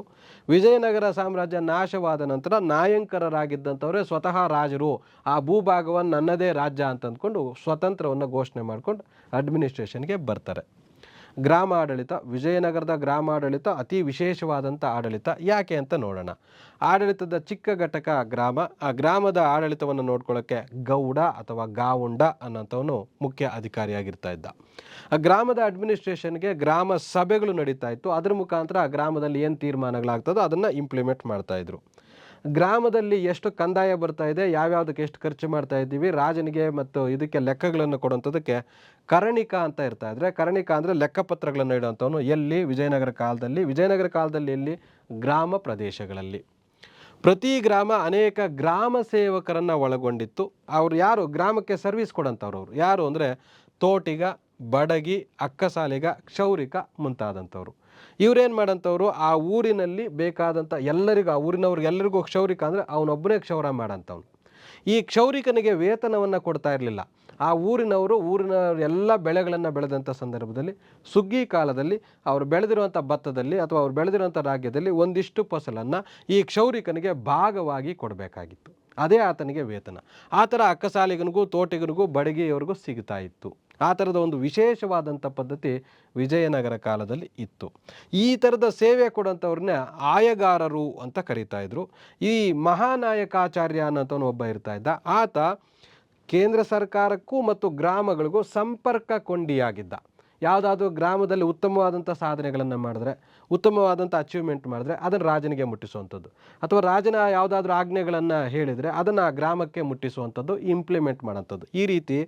ವಿಜಯನಗರ ಸಾಮ್ರಾಜ್ಯ ನಾಶವಾದ ನಂತರ ನಾಯಂಕರರಾಗಿದ್ದಂಥವರೇ ಸ್ವತಃ ರಾಜರು, ಆ ಭೂಭಾಗವನ್ನು ನನ್ನದೇ ರಾಜ್ಯ ಅಂತ ಅಂದ್ಕೊಂಡು ಸ್ವತಂತ್ರವನ್ನು ಘೋಷಣೆ ಮಾಡ್ಕೊಂಡು ಅಡ್ಮಿನಿಸ್ಟ್ರೇಷನ್ಗೆ ಬರ್ತಾರೆ. ಗ್ರಾಮ ಆಡಳಿತ, ವಿಜಯನಗರದ ಗ್ರಾಮ ಆಡಳಿತ ಅತಿ ವಿಶೇಷವಾದಂಥ ಆಡಳಿತ. ಯಾಕೆ ಅಂತ ನೋಡೋಣ. ಆಡಳಿತದ ಚಿಕ್ಕ ಘಟಕ ಗ್ರಾಮ. ಆ ಗ್ರಾಮದ ಆಡಳಿತವನ್ನು ನೋಡ್ಕೊಳ್ಳೋಕ್ಕೆ ಗೌಡ ಅಥವಾ ಗಾವುಂಡ ಅನ್ನೋಂಥವನು ಮುಖ್ಯ ಅಧಿಕಾರಿಯಾಗಿರ್ತಾ ಇದ್ದ. ಆ ಗ್ರಾಮದ ಅಡ್ಮಿನಿಸ್ಟ್ರೇಷನ್ಗೆ ಗ್ರಾಮ ಸಭೆಗಳು ನಡೀತಾ ಇತ್ತು. ಅದ್ರ ಮುಖಾಂತರ ಆ ಗ್ರಾಮದಲ್ಲಿ ಏನು ತೀರ್ಮಾನಗಳಾಗ್ತದೋ ಅದನ್ನು ಇಂಪ್ಲಿಮೆಂಟ್ ಮಾಡ್ತಾಯಿದ್ರು. ಗ್ರಾಮದಲ್ಲಿ ಎಷ್ಟು ಕಂದಾಯ ಬರ್ತಾ ಇದೆ, ಯಾವ್ಯಾವುದಕ್ಕೆ ಎಷ್ಟು ಖರ್ಚು ಮಾಡ್ತಾ ಇದ್ದೀವಿ, ರಾಜನಿಗೆ ಮತ್ತು ಇದಕ್ಕೆ ಲೆಕ್ಕಗಳನ್ನು ಕೊಡುವಂಥದ್ದಕ್ಕೆ ಕರಣಿಕ ಅಂತ ಇರ್ತಾ ಇದ್ರೆ. ಕರಣಿಕ ಅಂದರೆ ಲೆಕ್ಕಪತ್ರಗಳನ್ನು ಇಡುವಂಥವನು. ಎಲ್ಲಿ? ವಿಜಯನಗರ ಕಾಲದಲ್ಲಿ ಎಲ್ಲಿ? ಗ್ರಾಮ ಪ್ರದೇಶಗಳಲ್ಲಿ. ಪ್ರತಿ ಗ್ರಾಮ ಅನೇಕ ಗ್ರಾಮ ಸೇವಕರನ್ನು ಒಳಗೊಂಡಿತ್ತು. ಅವರು ಯಾರು? ಗ್ರಾಮಕ್ಕೆ ಸರ್ವಿಸ್ ಕೊಡೋಂಥವ್ರು. ಅವರು ಯಾರು ಅಂದರೆ ತೋಟಿಗ, ಬಡಗಿ, ಅಕ್ಕಸಾಲಿಗ, ಕ್ಷೌರಿಕ ಮುಂತಾದಂಥವ್ರು. ಇವರೇನು ಮಾಡೋಂಥವ್ರು, ಆ ಊರಿನಲ್ಲಿ ಬೇಕಾದಂಥ ಎಲ್ಲರಿಗೂ, ಆ ಊರಿನವ್ರಿಗೆಲ್ಲರಿಗೂ ಕ್ಷೌರಿಕ ಅಂದರೆ ಅವನೊಬ್ಬನೇ ಕ್ಷೌರ ಮಾಡೋಂಥವ್ನು. ಈ ಕ್ಷೌರಿಕನಿಗೆ ವೇತನವನ್ನು ಕೊಡ್ತಾ ಇರಲಿಲ್ಲ. ಆ ಊರಿನ ಎಲ್ಲ ಬೆಳೆಗಳನ್ನು ಬೆಳೆದಂಥ ಸಂದರ್ಭದಲ್ಲಿ ಸುಗ್ಗಿ ಕಾಲದಲ್ಲಿ ಅವರು ಬೆಳೆದಿರುವಂಥ ಭತ್ತದಲ್ಲಿ ಅಥವಾ ಅವರು ಬೆಳೆದಿರುವಂಥ ರಾಗ್ಯದಲ್ಲಿ ಒಂದಿಷ್ಟು ಫಸಲನ್ನು ಈ ಕ್ಷೌರಿಕನಿಗೆ ಭಾಗವಾಗಿ ಕೊಡಬೇಕಾಗಿತ್ತು. ಅದೇ ಆತನಿಗೆ ವೇತನ. ಆ ಥರ ಅಕ್ಕಸಾಲಿಗನಿಗೂ, ತೋಟಿಗನಿಗೂ, ಬಡಗಿಯವರಿಗೂ ಸಿಗ್ತಾ ಇತ್ತು. ಆ ಥರದ ಒಂದು ವಿಶೇಷವಾದಂಥ ಪದ್ಧತಿ ವಿಜಯನಗರ ಕಾಲದಲ್ಲಿ ಇತ್ತು. ಈ ಥರದ ಸೇವೆ ಕೊಡುವಂಥವ್ರನ್ನ ಆಯಗಾರರು ಅಂತ ಕರೀತಾ ಇದ್ರು. ಈ ಮಹಾನಾಯಕಾಚಾರ್ಯ ಅನ್ನೋಂಥವನು ಒಬ್ಬ ಇರ್ತಾ ಇದ್ದ. ಆತ ಕೇಂದ್ರ ಸರ್ಕಾರಕ್ಕೂ ಮತ್ತು ಗ್ರಾಮಗಳಿಗೂ ಸಂಪರ್ಕ ಕೊಂಡಿಯಾಗಿದ್ದ. ಯಾವುದಾದ್ರೂ ಗ್ರಾಮದಲ್ಲಿ ಉತ್ತಮವಾದಂಥ ಸಾಧನೆಗಳನ್ನು ಮಾಡಿದ್ರೆ, ಉತ್ತಮವಾದಂಥ ಅಚೀವ್ಮೆಂಟ್ ಮಾಡಿದ್ರೆ ಅದನ್ನು ರಾಜನಿಗೆ ಮುಟ್ಟಿಸುವಂಥದ್ದು, ಅಥವಾ ರಾಜನ ಯಾವುದಾದ್ರೂ ಆಜ್ಞೆಗಳನ್ನು ಹೇಳಿದರೆ ಅದನ್ನು ಗ್ರಾಮಕ್ಕೆ ಮುಟ್ಟಿಸುವಂಥದ್ದು, ಇಂಪ್ಲಿಮೆಂಟ್ ಮಾಡೋಂಥದ್ದು. ಈ ರೀತಿ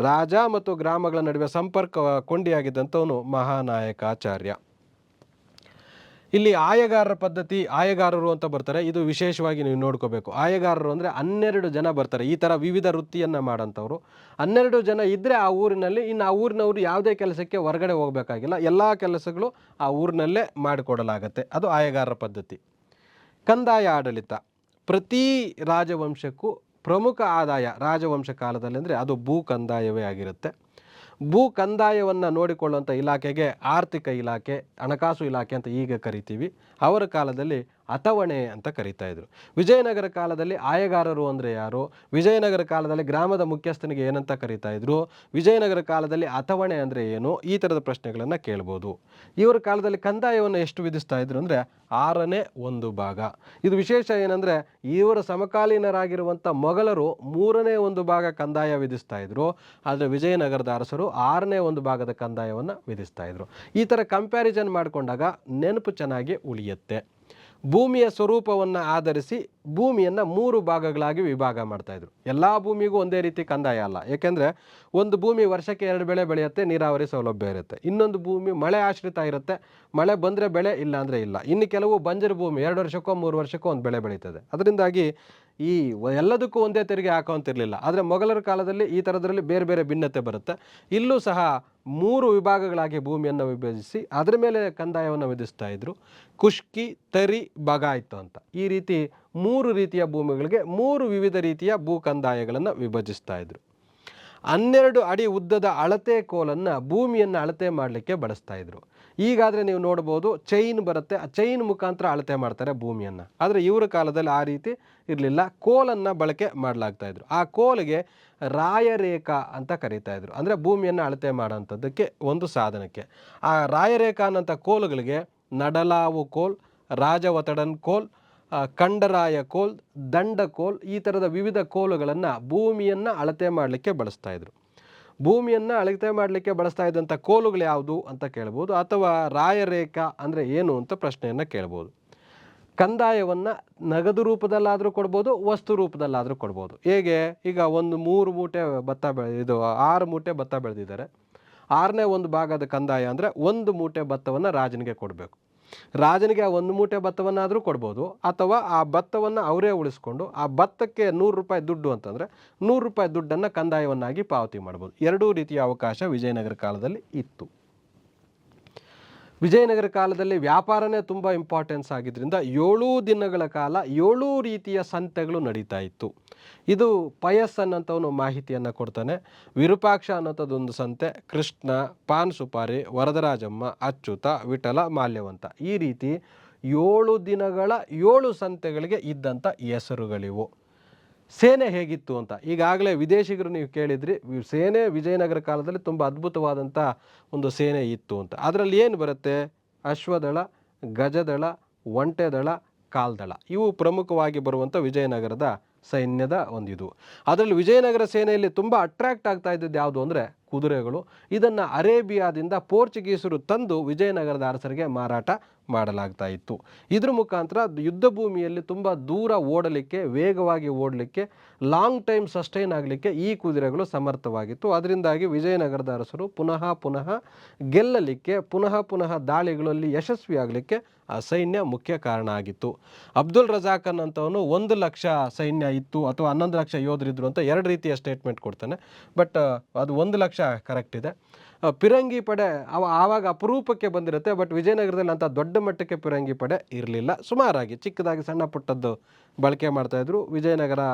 ರಾಜ ಮತ್ತು ಗ್ರಾಮಗಳ ನಡುವೆ ಸಂಪರ್ಕ ಕೊಂಡಿಯಾಗಿದ್ದಂಥವನು ಮಹಾನಾಯಕಾಚಾರ್ಯ. ಇಲ್ಲಿ ಆಯಗಾರರ ಪದ್ಧತಿ, ಆಯಗಾರರು ಅಂತ ಬರ್ತಾರೆ. ಇದು ವಿಶೇಷವಾಗಿ ನೀವು ನೋಡ್ಕೋಬೇಕು. ಆಯಗಾರರು ಅಂದರೆ 12 ಜನ ಬರ್ತಾರೆ. ಈ ಥರ ವಿವಿಧ ವೃತ್ತಿಯನ್ನು ಮಾಡೋಂಥವ್ರು 12 ಜನ ಇದ್ದರೆ ಆ ಊರಿನಲ್ಲಿ, ಇನ್ನು ಆ ಊರಿನವರು ಯಾವುದೇ ಕೆಲಸಕ್ಕೆ ಹೊರಗಡೆ ಹೋಗಬೇಕಾಗಿಲ್ಲ, ಎಲ್ಲ ಕೆಲಸಗಳು ಆ ಊರಿನಲ್ಲೇ ಮಾಡಿಕೊಡಲಾಗತ್ತೆ. ಅದು ಆಯಗಾರರ ಪದ್ಧತಿ. ಕಂದಾಯ ಆಡಳಿತ. ಪ್ರತಿ ರಾಜವಂಶಕ್ಕೂ ಪ್ರಮುಖ ಆದಾಯ ರಾಜವಂಶ ಕಾಲದಲ್ಲಿ ಅಂದರೆ ಅದು ಭೂ ಕಂದಾಯವೇ ಆಗಿರುತ್ತೆ. ಭೂ ಕಂದಾಯವನ್ನು ನೋಡಿಕೊಳ್ಳುವಂಥ ಇಲಾಖೆಗೆ ಆರ್ಥಿಕ ಇಲಾಖೆ, ಹಣಕಾಸು ಇಲಾಖೆ ಅಂತ ಈಗ ಕರಿತೀವಿ. ಅವರ ಕಾಲದಲ್ಲಿ ಅಥವಣೆ ಅಂತ ಕರೀತಾ ಇದ್ರು. ವಿಜಯನಗರ ಕಾಲದಲ್ಲಿ ಆಯಗಾರರು ಅಂದರೆ ಯಾರು, ವಿಜಯನಗರ ಕಾಲದಲ್ಲಿ ಗ್ರಾಮದ ಮುಖ್ಯಸ್ಥನಿಗೆ ಏನಂತ ಕರೀತಾ ಇದ್ರು, ವಿಜಯನಗರ ಕಾಲದಲ್ಲಿ ಅಥವಣೆ ಅಂದರೆ ಏನು, ಈ ಥರದ ಪ್ರಶ್ನೆಗಳನ್ನು ಕೇಳ್ಬೋದು. ಇವರ ಕಾಲದಲ್ಲಿ ಕಂದಾಯವನ್ನು ಎಷ್ಟು ವಿಧಿಸ್ತಾ ಇದ್ರು ಅಂದರೆ 1/6 ಭಾಗ. ಇದು ವಿಶೇಷ ಏನಂದರೆ ಇವರ ಸಮಕಾಲೀನರಾಗಿರುವಂಥ ಮೊಘಲರು 1/3 ಭಾಗ ಕಂದಾಯ ವಿಧಿಸ್ತಾ ಇದ್ರು, ಆದರೆ ವಿಜಯನಗರದ ಅರಸರು 1/6 ಭಾಗದ ಕಂದಾಯವನ್ನು ವಿಧಿಸ್ತಾ ಇದ್ರು. ಈ ಥರ ಕಂಪ್ಯಾರಿಸನ್ ಮಾಡಿಕೊಂಡಾಗ ನೆನಪು ಚೆನ್ನಾಗಿ ಉಳಿಯುತ್ತೆ. ಭೂಮಿಯ ಸ್ವರೂಪವನ್ನು ಆಧರಿಸಿ ಭೂಮಿಯನ್ನು 3 ಭಾಗಗಳಾಗಿ ವಿಭಾಗ ಮಾಡ್ತಾಯಿದ್ರು. ಎಲ್ಲ ಭೂಮಿಗೂ ಒಂದೇ ರೀತಿ ಕಂದಾಯ ಅಲ್ಲ. ಏಕೆಂದರೆ ಒಂದು ಭೂಮಿ ವರ್ಷಕ್ಕೆ 2 ಬೆಳೆ ಬೆಳೆಯುತ್ತೆ, ನೀರಾವರಿ ಸೌಲಭ್ಯ ಇರುತ್ತೆ. ಇನ್ನೊಂದು ಭೂಮಿ ಮಳೆ ಆಶ್ರಿತ ಇರುತ್ತೆ, ಮಳೆ ಬಂದರೆ ಬೆಳೆ, ಇಲ್ಲ ಅಂದರೆ ಇಲ್ಲ. ಇನ್ನು ಕೆಲವು ಬಂಜರು ಭೂಮಿ 2 ವರ್ಷಕ್ಕೋ 3 ವರ್ಷಕ್ಕೋ ಒಂದು ಬೆಳೆ ಬೆಳೀತದೆ. ಅದರಿಂದಾಗಿ ಈ ಎಲ್ಲದಕ್ಕೂ ಒಂದೇ ತೆರಿಗೆ ಹಾಕೋಂತಿರಲಿಲ್ಲ. ಆದರೆ ಮೊಘಲರ ಕಾಲದಲ್ಲಿ ಈ ಥರದ್ರಲ್ಲಿ ಬೇರೆ ಬೇರೆ ಭಿನ್ನತೆ ಬರುತ್ತೆ. ಇಲ್ಲೂ ಸಹ 3 ವಿಭಾಗಗಳಾಗಿ ಭೂಮಿಯನ್ನು ವಿಭಜಿಸಿ ಅದರ ಮೇಲೆ ಕಂದಾಯವನ್ನು ವಿಧಿಸ್ತಾ ಇದ್ರು. ಕುಷ್ಕಿ, ತರಿ, ಬಗಾಯ್ತು ಅಂತ ಈ ರೀತಿ 3 ರೀತಿಯ ಭೂಮಿಗಳಿಗೆ 3 ವಿವಿಧ ರೀತಿಯ ಭೂ ಕಂದಾಯಗಳನ್ನು ವಿಭಜಿಸ್ತಾ ಇದ್ರು. 12 ಅಡಿ ಉದ್ದದ ಅಳತೆ ಕೋಲನ್ನು ಭೂಮಿಯನ್ನು ಅಳತೆ ಮಾಡಲಿಕ್ಕೆ ಬಳಸ್ತಾ ಇದ್ರು. ಈಗಾದರೆ ನೀವು ನೋಡ್ಬೋದು ಚೈನ್ ಬರುತ್ತೆ, ಆ ಚೈನ್ ಮುಖಾಂತರ ಅಳತೆ ಮಾಡ್ತಾರೆ ಭೂಮಿಯನ್ನು. ಆದರೆ ಇವರ ಕಾಲದಲ್ಲಿ ಆ ರೀತಿ ಇರಲಿಲ್ಲ, ಕೋಲನ್ನು ಬಳಕೆ ಮಾಡಲಾಗ್ತಾ ಇದ್ರು. ಆ ಕೋಲಿಗೆ ರಾಯರೇಖಾ ಅಂತ ಕರೀತಾ ಇದ್ರು. ಅಂದರೆ ಭೂಮಿಯನ್ನು ಅಳತೆ ಮಾಡೋಂಥದ್ದಕ್ಕೆ ಒಂದು ಸಾಧನಕ್ಕೆ. ಆ ರಾಯರೇಖಾ ಅನ್ನೋಂಥ ಕೋಲುಗಳಿಗೆ ನಡಲಾವು ಕೋಲ್, ರಾಜವತಡನ್ ಕೋಲ್, ಕಂಡರಾಯ ಕೋಲ್, ದಂಡ ಕೋಲ್, ಈ ಥರದ ವಿವಿಧ ಕೋಲುಗಳನ್ನು ಭೂಮಿಯನ್ನು ಅಳತೆ ಮಾಡಲಿಕ್ಕೆ ಬಳಸ್ತಾ ಇದ್ರು. ಭೂಮಿಯನ್ನು ಅಳತೆ ಮಾಡಲಿಕ್ಕೆ ಬಳಸ್ತಾ ಇದ್ದಂಥ ಕೋಲುಗಳು ಯಾವುದು ಅಂತ ಕೇಳ್ಬೋದು, ಅಥವಾ ರಾಯರೇಖಾ ಅಂದರೆ ಏನು ಅಂತ ಪ್ರಶ್ನೆಯನ್ನು ಕೇಳ್ಬೋದು. ಕಂದಾಯವನ್ನು ನಗದು ರೂಪದಲ್ಲಾದರೂ ಕೊಡ್ಬೋದು, ವಸ್ತು ರೂಪದಲ್ಲಾದರೂ ಕೊಡ್ಬೋದು. ಹೇಗೆ, ಈಗ ಒಂದು 3 ಮೂಟೆ ಭತ್ತ 6 ಮೂಟೆ ಭತ್ತ ಬೆಳೆದಿದ್ದಾರೆ. 6ನೇ 1 ಭಾಗದ ಕಂದಾಯ ಅಂದರೆ 1 ಮೂಟೆ ಭತ್ತವನ್ನು ರಾಜನಿಗೆ ಕೊಡಬೇಕು. ರಾಜನಿಗೆ ಆ 1 ಮೂಟೆ ಭತ್ತವನ್ನಾದರೂ ಕೊಡ್ಬೋದು, ಅಥವಾ ಆ ಭತ್ತವನ್ನು ಅವರೇ ಉಳಿಸ್ಕೊಂಡು ಆ ಭತ್ತಕ್ಕೆ 100 ರೂಪಾಯಿ ದುಡ್ಡು ಅಂತಂದರೆ 100 ರೂಪಾಯಿ ದುಡ್ಡನ್ನು ಕಂದಾಯವನ್ನಾಗಿ ಪಾವತಿ ಮಾಡ್ಬೋದು. 2 ರೀತಿಯ ಅವಕಾಶ ವಿಜಯನಗರ ಕಾಲದಲ್ಲಿ ಇತ್ತು. ವಿಜಯನಗರ ಕಾಲದಲ್ಲಿ ವ್ಯಾಪಾರನೇ ತುಂಬ ಇಂಪಾರ್ಟೆನ್ಸ್ ಆಗಿದ್ದರಿಂದ 7 ದಿನಗಳ ಕಾಲ 7 ರೀತಿಯ ಸಂತೆಗಳು ನಡೀತಾ ಇತ್ತು. ಇದು ಪಯಸ್ ಅನ್ನೋಂಥವನು ಮಾಹಿತಿಯನ್ನು ಕೊಡ್ತಾನೆ. ವಿರೂಪಾಕ್ಷ ಅನ್ನೋಂಥದ್ದೊಂದು ಸಂತೆ, ಕೃಷ್ಣ, ಪಾನ್ ಸುಪಾರಿ, ವರದರಾಜಮ್ಮ, ಅಚ್ಯುತ, ವಿಠಲ, ಮಾಲ್ಯವಂತ, ಈ ರೀತಿ 7 ದಿನಗಳ 7 ಸಂತೆಗಳಿಗೆ ಇದ್ದಂಥ ಹೆಸರುಗಳಿವು. ಸೇನೆ ಹೇಗಿತ್ತು ಅಂತ ಈಗಾಗಲೇ ವಿದೇಶಿಗರು ನೀವು ಕೇಳಿದ್ರಿ. ಸೇನೆ ವಿಜಯನಗರ ಕಾಲದಲ್ಲಿ ತುಂಬ ಅದ್ಭುತವಾದಂಥ ಒಂದು ಸೇನೆ ಇತ್ತು ಅಂತ. ಅದರಲ್ಲಿ ಏನು ಬರುತ್ತೆ, ಅಶ್ವದಳ, ಗಜದಳ, ಒಂಟೆದಳ, ಕಾಲ್ದಳ, ಇವು ಪ್ರಮುಖವಾಗಿ ಬರುವಂಥ ವಿಜಯನಗರದ ಸೈನ್ಯದ ಒಂದಿದು. ಅದರಲ್ಲಿ ವಿಜಯನಗರ ಸೇನೆಯಲ್ಲಿ ತುಂಬ ಅಟ್ರಾಕ್ಟ್ ಆಗ್ತಾ ಇದ್ದದ್ದು ಯಾವುದು ಅಂದರೆ ಕುದುರೆಗಳು. ಇದನ್ನು ಅರೇಬಿಯಾದಿಂದ ಪೋರ್ಚುಗೀಸರು ತಂದು ವಿಜಯನಗರದ ಅರಸರಿಗೆ ಮಾರಾಟ ಮಾಡಲಾಗ್ತಾ ಇತ್ತು. ಇದ್ರ ಮುಖಾಂತರ ಯುದ್ಧ ಭೂಮಿಯಲ್ಲಿ ತುಂಬ ದೂರ ಓಡಲಿಕ್ಕೆ, ವೇಗವಾಗಿ ಓಡಲಿಕ್ಕೆ, ಲಾಂಗ್ ಟೈಮ್ ಸಸ್ಟೈನ್ ಆಗಲಿಕ್ಕೆ ಈ ಕುದುರೆಗಳು ಸಮರ್ಥವಾಗಿತ್ತು. ಅದರಿಂದಾಗಿ ವಿಜಯನಗರದ ಅರಸರು ಪುನಃ ಗೆಲ್ಲಲಿಕ್ಕೆ, ಪುನಃ ದಾಳಿಗಳಲ್ಲಿ ಯಶಸ್ವಿಯಾಗಲಿಕ್ಕೆ ಆ ಸೈನ್ಯ ಮುಖ್ಯ ಕಾರಣ ಆಗಿತ್ತು. ಅಬ್ದುಲ್ ರಜಾಕನ್ ಅಂತವನು 1 ಲಕ್ಷ ಸೈನ್ಯ ಇತ್ತು ಅಥವಾ 11 ಲಕ್ಷ ಯೋಧರಿದ್ರು ಅಂತ 2 ರೀತಿಯ ಸ್ಟೇಟ್ಮೆಂಟ್ ಕೊಡ್ತಾನೆ. ಬಟ್ ಅದು 1 ಲಕ್ಷ ಕರೆಕ್ಟ್ ಇದೆ. ಪಿರಂಗಿ ಪಡೆ ಆವಾಗ ಅಪರೂಪಕ್ಕೆ ಬಂದಿರುತ್ತೆ. ಬಟ್ ವಿಜಯನಗರದಲ್ಲಿ ಅಂಥ ದೊಡ್ಡ ಮಟ್ಟಕ್ಕೆ ಪಿರಂಗಿ ಪಡೆ ಇರಲಿಲ್ಲ. ಸುಮಾರಾಗಿ ಚಿಕ್ಕದಾಗಿ ಸಣ್ಣ ಪುಟ್ಟದ್ದು ಬಳಕೆ ಮಾಡ್ತಾಯಿದ್ರು. ವಿಜಯನಗರ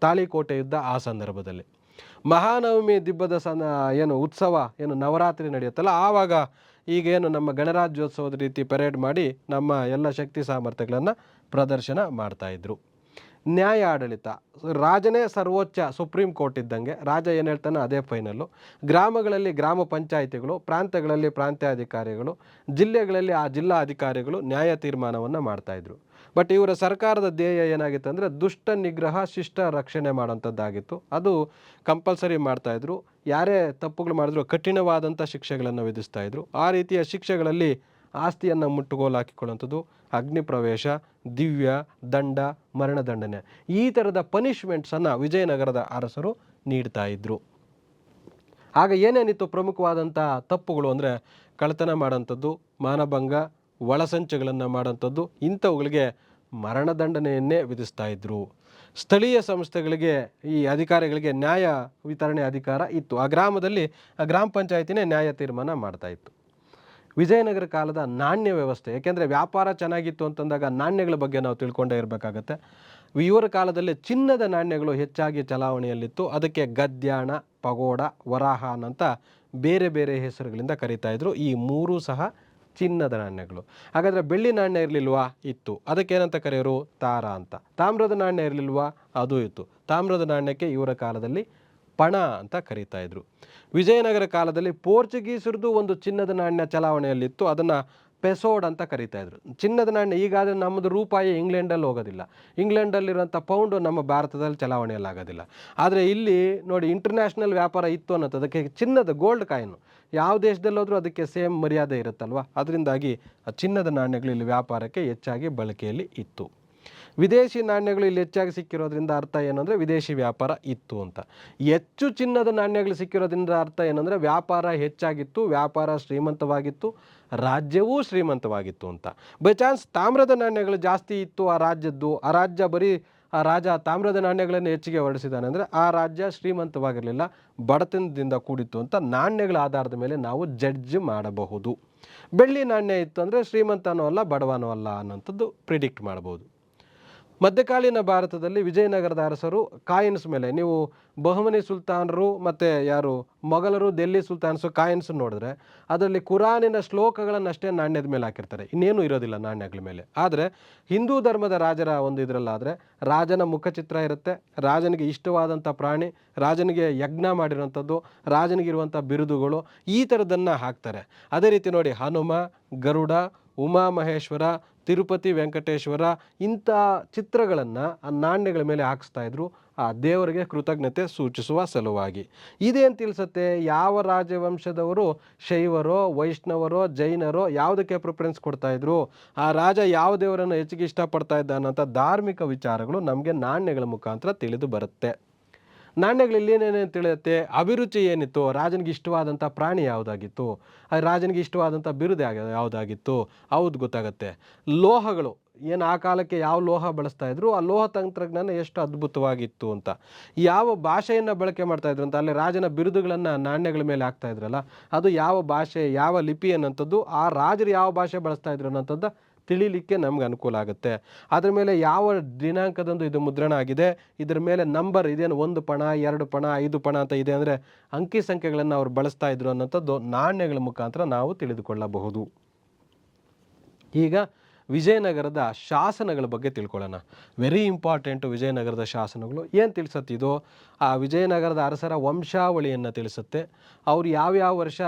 ತಾಳಿಕೋಟೆ ಯುದ್ಧ ಆ ಸಂದರ್ಭದಲ್ಲಿ. ಮಹಾನವಮಿ ದಿಬ್ಬದ ಉತ್ಸವ ನವರಾತ್ರಿ ನಡೆಯುತ್ತಲ್ಲ, ಆವಾಗ ಈಗೇನು ನಮ್ಮ ಗಣರಾಜ್ಯೋತ್ಸವದ ರೀತಿ ಪೆರೇಡ್ ಮಾಡಿ ನಮ್ಮ ಎಲ್ಲ ಶಕ್ತಿ ಸಾಮರ್ಥ್ಯಗಳನ್ನು ಪ್ರದರ್ಶನ ಮಾಡ್ತಾಯಿದ್ರು. ನ್ಯಾಯ ಆಡಳಿತ, ರಾಜನೇ ಸರ್ವೋಚ್ಚ ಸುಪ್ರೀಂ ಕೋರ್ಟ್ ಇದ್ದಂಗೆ. ರಾಜ ಏನು ಹೇಳ್ತಾನೋ ಅದೇ ಫೈನಲ್ಲು. ಗ್ರಾಮಗಳಲ್ಲಿ ಗ್ರಾಮ ಪಂಚಾಯಿತಿಗಳು, ಪ್ರಾಂತ್ಯಗಳಲ್ಲಿ ಪ್ರಾಂತ್ಯಾಧಿಕಾರಿಗಳು, ಜಿಲ್ಲೆಗಳಲ್ಲಿ ಆ ಜಿಲ್ಲಾ ಅಧಿಕಾರಿಗಳು ನ್ಯಾಯ ತೀರ್ಮಾನವನ್ನು ಮಾಡ್ತಾಯಿದ್ರು. ಬಟ್ ಇವರ ಸರ್ಕಾರದ ಧ್ಯೇಯ ಏನಾಗಿತ್ತು ಅಂದರೆ ದುಷ್ಟ ನಿಗ್ರಹ ಶಿಷ್ಟ ರಕ್ಷಣೆ ಮಾಡೋಂಥದ್ದಾಗಿತ್ತು. ಅದು ಕಂಪಲ್ಸರಿ ಮಾಡ್ತಾಯಿದ್ರು. ಯಾರೇ ತಪ್ಪುಗಳು ಮಾಡಿದ್ರು ಕಠಿಣವಾದಂಥ ಶಿಕ್ಷೆಗಳನ್ನು ವಿಧಿಸ್ತಾಯಿದ್ರು. ಆ ರೀತಿಯ ಶಿಕ್ಷೆಗಳಲ್ಲಿ ಆಸ್ತಿಯನ್ನು ಮುಟ್ಟುಗೋಲು ಹಾಕಿಕೊಳ್ಳುವಂಥದ್ದು, ಅಗ್ನಿ ಪ್ರವೇಶ, ದಿವ್ಯ, ದಂಡ, ಮರಣದಂಡನೆ, ಈ ಥರದ ಪನಿಷ್ಮೆಂಟ್ಸನ್ನು ವಿಜಯನಗರದ ಅರಸರು ನೀಡ್ತಾ ಇದ್ದರು. ಆಗ ಏನೇನಿತ್ತು ಪ್ರಮುಖವಾದಂಥ ತಪ್ಪುಗಳು ಅಂದರೆ ಕಳ್ಳತನ ಮಾಡೋಂಥದ್ದು, ಮಾನಭಂಗ, ಒಳಸಂಚುಗಳನ್ನು ಮಾಡೋಂಥದ್ದು, ಇಂಥವುಗಳಿಗೆ ಮರಣದಂಡನೆಯನ್ನೇ ವಿಧಿಸ್ತಾ ಇದ್ದರು. ಸ್ಥಳೀಯ ಸಂಸ್ಥೆಗಳಿಗೆ, ಈ ಅಧಿಕಾರಿಗಳಿಗೆ ನ್ಯಾಯ ವಿತರಣೆ ಅಧಿಕಾರ ಇತ್ತು. ಆ ಗ್ರಾಮದಲ್ಲಿ ಆ ಗ್ರಾಮ ಪಂಚಾಯತಿನೇ ನ್ಯಾಯ ತೀರ್ಮಾನ ಮಾಡ್ತಾ ಇತ್ತು. ವಿಜಯನಗರ ಕಾಲದ ನಾಣ್ಯ ವ್ಯವಸ್ಥೆ, ಏಕೆಂದರೆ ವ್ಯಾಪಾರ ಚೆನ್ನಾಗಿತ್ತು ಅಂತಂದಾಗ ನಾಣ್ಯಗಳ ಬಗ್ಗೆ ನಾವು ತಿಳ್ಕೊಂಡೇ ಇರಬೇಕಾಗತ್ತೆ. ಇವರ ಕಾಲದಲ್ಲಿ ಚಿನ್ನದ ನಾಣ್ಯಗಳು ಹೆಚ್ಚಾಗಿ ಚಲಾವಣೆಯಲ್ಲಿತ್ತು. ಅದಕ್ಕೆ ಗದ್ಯಾಣ, ಪಗೋಡ, ವರಾಹಾನ್ ಅಂತ ಬೇರೆ ಬೇರೆ ಹೆಸರುಗಳಿಂದ ಕರೀತಾ ಇದ್ರು. ಈ ಮೂರೂ ಸಹ ಚಿನ್ನದ ನಾಣ್ಯಗಳು. ಹಾಗಾದರೆ ಬೆಳ್ಳಿ ನಾಣ್ಯ ಇರಲಿಲ್ವಾ? ಇತ್ತು. ಅದಕ್ಕೇನಂತ ಕರೆಯೋರು? ತಾರ ಅಂತ. ತಾಮ್ರದ ನಾಣ್ಯ ಇರಲಿಲ್ವಾ? ಅದು ಇತ್ತು. ತಾಮ್ರದ ನಾಣ್ಯಕ್ಕೆ ಇವರ ಕಾಲದಲ್ಲಿ ಪಣ ಅಂತ ಕರೀತಾ ಇದ್ರು. ವಿಜಯನಗರ ಕಾಲದಲ್ಲಿ ಪೋರ್ಚುಗೀಸರದು ಒಂದು ಚಿನ್ನದ ನಾಣ್ಯ ಚಲಾವಣೆಯಲ್ಲಿತ್ತು. ಅದನ್ನು ಪೆಸೋಡ್ ಅಂತ ಕರೀತಾ ಇದ್ರು. ಚಿನ್ನದ ನಾಣ್ಯ ಈಗಾದರೆ ನಮ್ಮದು ರೂಪಾಯಿ ಇಂಗ್ಲೆಂಡಲ್ಲಿ ಹೋಗೋದಿಲ್ಲ, ಇಂಗ್ಲೆಂಡಲ್ಲಿರುವಂಥ ಪೌಂಡು ನಮ್ಮ ಭಾರತದಲ್ಲಿ ಚಲಾವಣೆಯಲ್ಲಾಗೋದಿಲ್ಲ. ಆದರೆ ಇಲ್ಲಿ ನೋಡಿ, ಇಂಟರ್ನ್ಯಾಷನಲ್ ವ್ಯಾಪಾರ ಇತ್ತು ಅನ್ನೋದು, ಅದಕ್ಕೆ ಚಿನ್ನದ ಗೋಲ್ಡ್ ಕಾಯಿನು ಯಾವ ದೇಶದಲ್ಲೋದ್ರೂ ಅದಕ್ಕೆ ಸೇಮ್ ಮರ್ಯಾದೆ ಇರುತ್ತಲ್ವ. ಅದರಿಂದಾಗಿ ಆ ಚಿನ್ನದ ನಾಣ್ಯಗಳು ಇಲ್ಲಿ ವ್ಯಾಪಾರಕ್ಕೆ ಹೆಚ್ಚಾಗಿ ಬಳಕೆಯಲ್ಲಿ ಇತ್ತು. ವಿದೇಶಿ ನಾಣ್ಯಗಳು ಇಲ್ಲಿ ಹೆಚ್ಚಾಗಿ ಸಿಕ್ಕಿರೋದ್ರಿಂದ ಅರ್ಥ ಏನಂದರೆ ವಿದೇಶಿ ವ್ಯಾಪಾರ ಇತ್ತು ಅಂತ. ಹೆಚ್ಚು ಚಿನ್ನದ ನಾಣ್ಯಗಳು ಸಿಕ್ಕಿರೋದ್ರಿಂದ ಅರ್ಥ ಏನಂದರೆ ವ್ಯಾಪಾರ ಹೆಚ್ಚಾಗಿತ್ತು, ವ್ಯಾಪಾರ ಶ್ರೀಮಂತವಾಗಿತ್ತು, ರಾಜ್ಯವೂ ಶ್ರೀಮಂತವಾಗಿತ್ತು ಅಂತ. ಬೈ ಚಾನ್ಸ್ ತಾಮ್ರದ ನಾಣ್ಯಗಳು ಜಾಸ್ತಿ ಇತ್ತು ಆ ರಾಜ್ಯದ್ದು, ಆ ರಾಜ್ಯ ಬರೀ ಆ ರಾಜ ತಾಮ್ರದ ನಾಣ್ಯಗಳನ್ನು ಹೆಚ್ಚಿಗೆ ಹೊರಡಿಸಿದ್ದಾನೆ ಅಂದರೆ ಆ ರಾಜ್ಯ ಶ್ರೀಮಂತವಾಗಿರಲಿಲ್ಲ, ಬಡತನದಿಂದ ಕೂಡಿತ್ತು ಅಂತ ನಾಣ್ಯಗಳ ಆಧಾರದ ಮೇಲೆ ನಾವು ಜಡ್ಜ್ ಮಾಡಬಹುದು. ಬೆಳ್ಳಿ ನಾಣ್ಯ ಇತ್ತು ಅಂದರೆ ಶ್ರೀಮಂತನೂ ಅಲ್ಲ ಬಡವನೂ ಅಲ್ಲ ಅನ್ನೋಂಥದ್ದು ಪ್ರಿಡಿಕ್ಟ್ ಮಾಡ್ಬೋದು. ಮಧ್ಯಕಾಲೀನ ಭಾರತದಲ್ಲಿ ವಿಜಯನಗರದ ಅರಸರು ಕಾಯಿನ್ಸ್ ಮೇಲೆ, ನೀವು ಬಹುಮನಿ ಸುಲ್ತಾನರು ಮತ್ತು ಯಾರು ಮೊಘಲರು, ಡೆಲ್ಲಿ ಸುಲ್ತಾನ್ಸು ಕಾಯಿನ್ಸ್ ನೋಡಿದ್ರೆ ಅದರಲ್ಲಿ ಕುರಾನಿನ ಶ್ಲೋಕಗಳನ್ನಷ್ಟೇ ನಾಣ್ಯದ ಮೇಲೆ ಹಾಕಿರ್ತಾರೆ, ಇನ್ನೇನು ಇರೋದಿಲ್ಲ ನಾಣ್ಯಗಳ ಮೇಲೆ. ಆದರೆ ಹಿಂದೂ ಧರ್ಮದ ರಾಜರ ಒಂದು ಇದರಲ್ಲಾದರೆ ರಾಜನ ಮುಖಚಿತ್ರ ಇರುತ್ತೆ, ರಾಜನಿಗೆ ಇಷ್ಟವಾದಂಥ ಪ್ರಾಣಿ, ರಾಜನಿಗೆ ಯಜ್ಞ ಮಾಡಿರೋಂಥದ್ದು, ರಾಜನಿಗಿರುವಂಥ ಬಿರುದುಗಳು, ಈ ಥರದನ್ನು ಹಾಕ್ತಾರೆ. ಅದೇ ರೀತಿ ನೋಡಿ, ಹನುಮ, ಗರುಡ, ಉಮಾಮಹೇಶ್ವರ, ತಿರುಪತಿ ವೆಂಕಟೇಶ್ವರ, ಇಂಥ ಚಿತ್ರಗಳನ್ನು ಆ ನಾಣ್ಯಗಳ ಮೇಲೆ ಹಾಕಿಸ್ತಾ ಇದ್ರು, ಆ ದೇವರಿಗೆ ಕೃತಜ್ಞತೆ ಸೂಚಿಸುವ ಸಲುವಾಗಿ. ಇದೇನು ತಿಳಿಸುತ್ತೆ? ಯಾವ ರಾಜವಂಶದವರು ಶೈವರೋ, ವೈಷ್ಣವರೋ, ಜೈನರೋ ಯಾವುದಕ್ಕೆ ಪ್ರಿಫರೆನ್ಸ್ ಕೊಡ್ತಾ ಇದ್ರು, ಆ ರಾಜ ಯಾವ ದೇವರನ್ನು ಹೆಚ್ಚಿಗೆ ಇಷ್ಟಪಡ್ತಾ ಇದ್ದ ಅನ್ನೋಂಥ ಧಾರ್ಮಿಕ ವಿಚಾರಗಳು ನಮಗೆ ನಾಣ್ಯಗಳ ಮುಖಾಂತರ ತಿಳಿದು ಬರುತ್ತೆ. ನಾಣ್ಯಗಳಲ್ಲಿ ಏನೇನೇನು ತಿಳಿಯುತ್ತೆ? ಅಭಿರುಚಿ ಏನಿತ್ತು, ರಾಜನಿಗೆ ಇಷ್ಟವಾದಂಥ ಪ್ರಾಣಿ ಯಾವುದಾಗಿತ್ತು, ರಾಜನಿಗೆ ಇಷ್ಟವಾದಂಥ ಬಿರುದು ಯಾವುದಾಗಿತ್ತು, ಹೌದು ಗೊತ್ತಾಗುತ್ತೆ. ಲೋಹಗಳು ಏನು, ಆ ಕಾಲಕ್ಕೆ ಯಾವ ಲೋಹ ಬಳಸ್ತಾ ಇದ್ರು, ಆ ಲೋಹ ತಂತ್ರಜ್ಞಾನ ಎಷ್ಟು ಅದ್ಭುತವಾಗಿತ್ತು ಅಂತ, ಯಾವ ಭಾಷೆಯನ್ನು ಬಳಕೆ ಮಾಡ್ತಾ ಇದ್ರು ಅಂತ, ಅಲ್ಲಿ ರಾಜನ ಬಿರುದುಗಳನ್ನು ನಾಣ್ಯಗಳ ಮೇಲೆ ಹಾಕ್ತಾ ಇದ್ರಲ್ಲ, ಅದು ಯಾವ ಭಾಷೆ, ಯಾವ ಲಿಪಿ ಅನ್ನೋಂಥದ್ದು, ಆ ರಾಜರು ಯಾವ ಭಾಷೆ ಬಳಸ್ತಾ ಇದ್ರು ಅನ್ನೋಂಥದ್ದು ತಿಳಿಲಿಕ್ಕೆ ನಮ್ಗೆ ಅನುಕೂಲ ಆಗುತ್ತೆ. ಅದ್ರ ಮೇಲೆ ಯಾವ ದಿನಾಂಕದಂದು ಇದು ಮುದ್ರಣ ಆಗಿದೆ, ಇದರ ಮೇಲೆ ನಂಬರ್ ಇದೇನು, 1 ಪಣ, 2 ಪಣ, 5 ಪಣ ಅಂತ ಇದೆ ಅಂದರೆ ಅಂಕಿ ಸಂಖ್ಯೆಗಳನ್ನು ಅವ್ರು ಬಳಸ್ತಾ ಇದ್ರು ಅನ್ನೋಂಥದ್ದು ನಾಣ್ಯಗಳ ಮುಖಾಂತರ ನಾವು ತಿಳಿದುಕೊಳ್ಳಬಹುದು. ಈಗ ವಿಜಯನಗರದ ಶಾಸನಗಳ ಬಗ್ಗೆ ತಿಳ್ಕೊಳ್ಳೋಣ. ವೆರಿ ಇಂಪಾರ್ಟೆಂಟು ವಿಜಯನಗರದ ಶಾಸನಗಳು. ಏನು ತಿಳಿಸುತ್ತೆ ಇದು? ಆ ವಿಜಯನಗರದ ಅರಸರ ವಂಶಾವಳಿಯನ್ನು ತಿಳಿಸುತ್ತೆ. ಅವ್ರು ಯಾವ್ಯಾವ ವರ್ಷ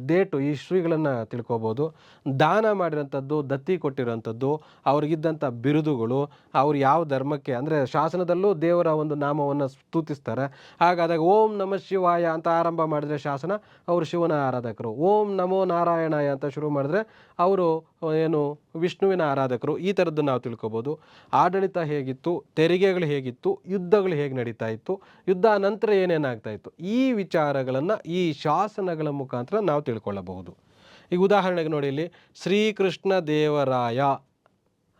ಡೇಟು ಹಿಸ್ಟ್ರಿಗಳನ್ನು ತಿಳ್ಕೊಬೋದು. ದಾನ ಮಾಡಿರೋಂಥದ್ದು, ದತ್ತಿ ಕೊಟ್ಟಿರೋಂಥದ್ದು, ಅವ್ರಿಗಿದ್ದಂಥ ಬಿರುದುಗಳು, ಅವ್ರು ಯಾವ ಧರ್ಮಕ್ಕೆ, ಅಂದರೆ ಶಾಸನದಲ್ಲೂ ದೇವರ ಒಂದು ನಾಮವನ್ನು ಸ್ತುತಿಸ್ತಾರೆ. ಹಾಗಾದಾಗ ಓಂ ನಮಃ ಶಿವಾಯ ಅಂತ ಆರಂಭ ಮಾಡಿದ್ರೆ ಶಾಸನ, ಅವರು ಶಿವನ ಆರಾಧಕರು. ಓಂ ನಮೋ ನಾರಾಯಣಾಯ ಅಂತ ಶುರು ಮಾಡಿದ್ರೆ ಅವರು ಏನು ವಿಷ್ಣುವಿನ ಆರಾಧಕರು. ಈ ಥರದ್ದು ನಾವು ತಿಳ್ಕೊಬೋದು. ಆಡಳಿತ ಹೇಗಿತ್ತು, ತೆರಿಗೆಗಳು ಹೇಗಿತ್ತು, ಯುದ್ಧಗಳು ಹೇಗೆ ನಡೀತಾ ಇತ್ತು, ಯುದ್ಧ ನಂತರ ಏನೇನಾಗ್ತಾ ಇತ್ತು, ಈ ವಿಚಾರಗಳನ್ನು ಈ ಶಾಸನಗಳ ಮುಖಾಂತರ ನಾವು ತಿಳ್ಕೊಳ್ಳಬಹುದು. ಈಗ ಉದಾಹರಣೆಗೆ ನೋಡಿ, ಇಲ್ಲಿ ಶ್ರೀಕೃಷ್ಣ ದೇವರಾಯ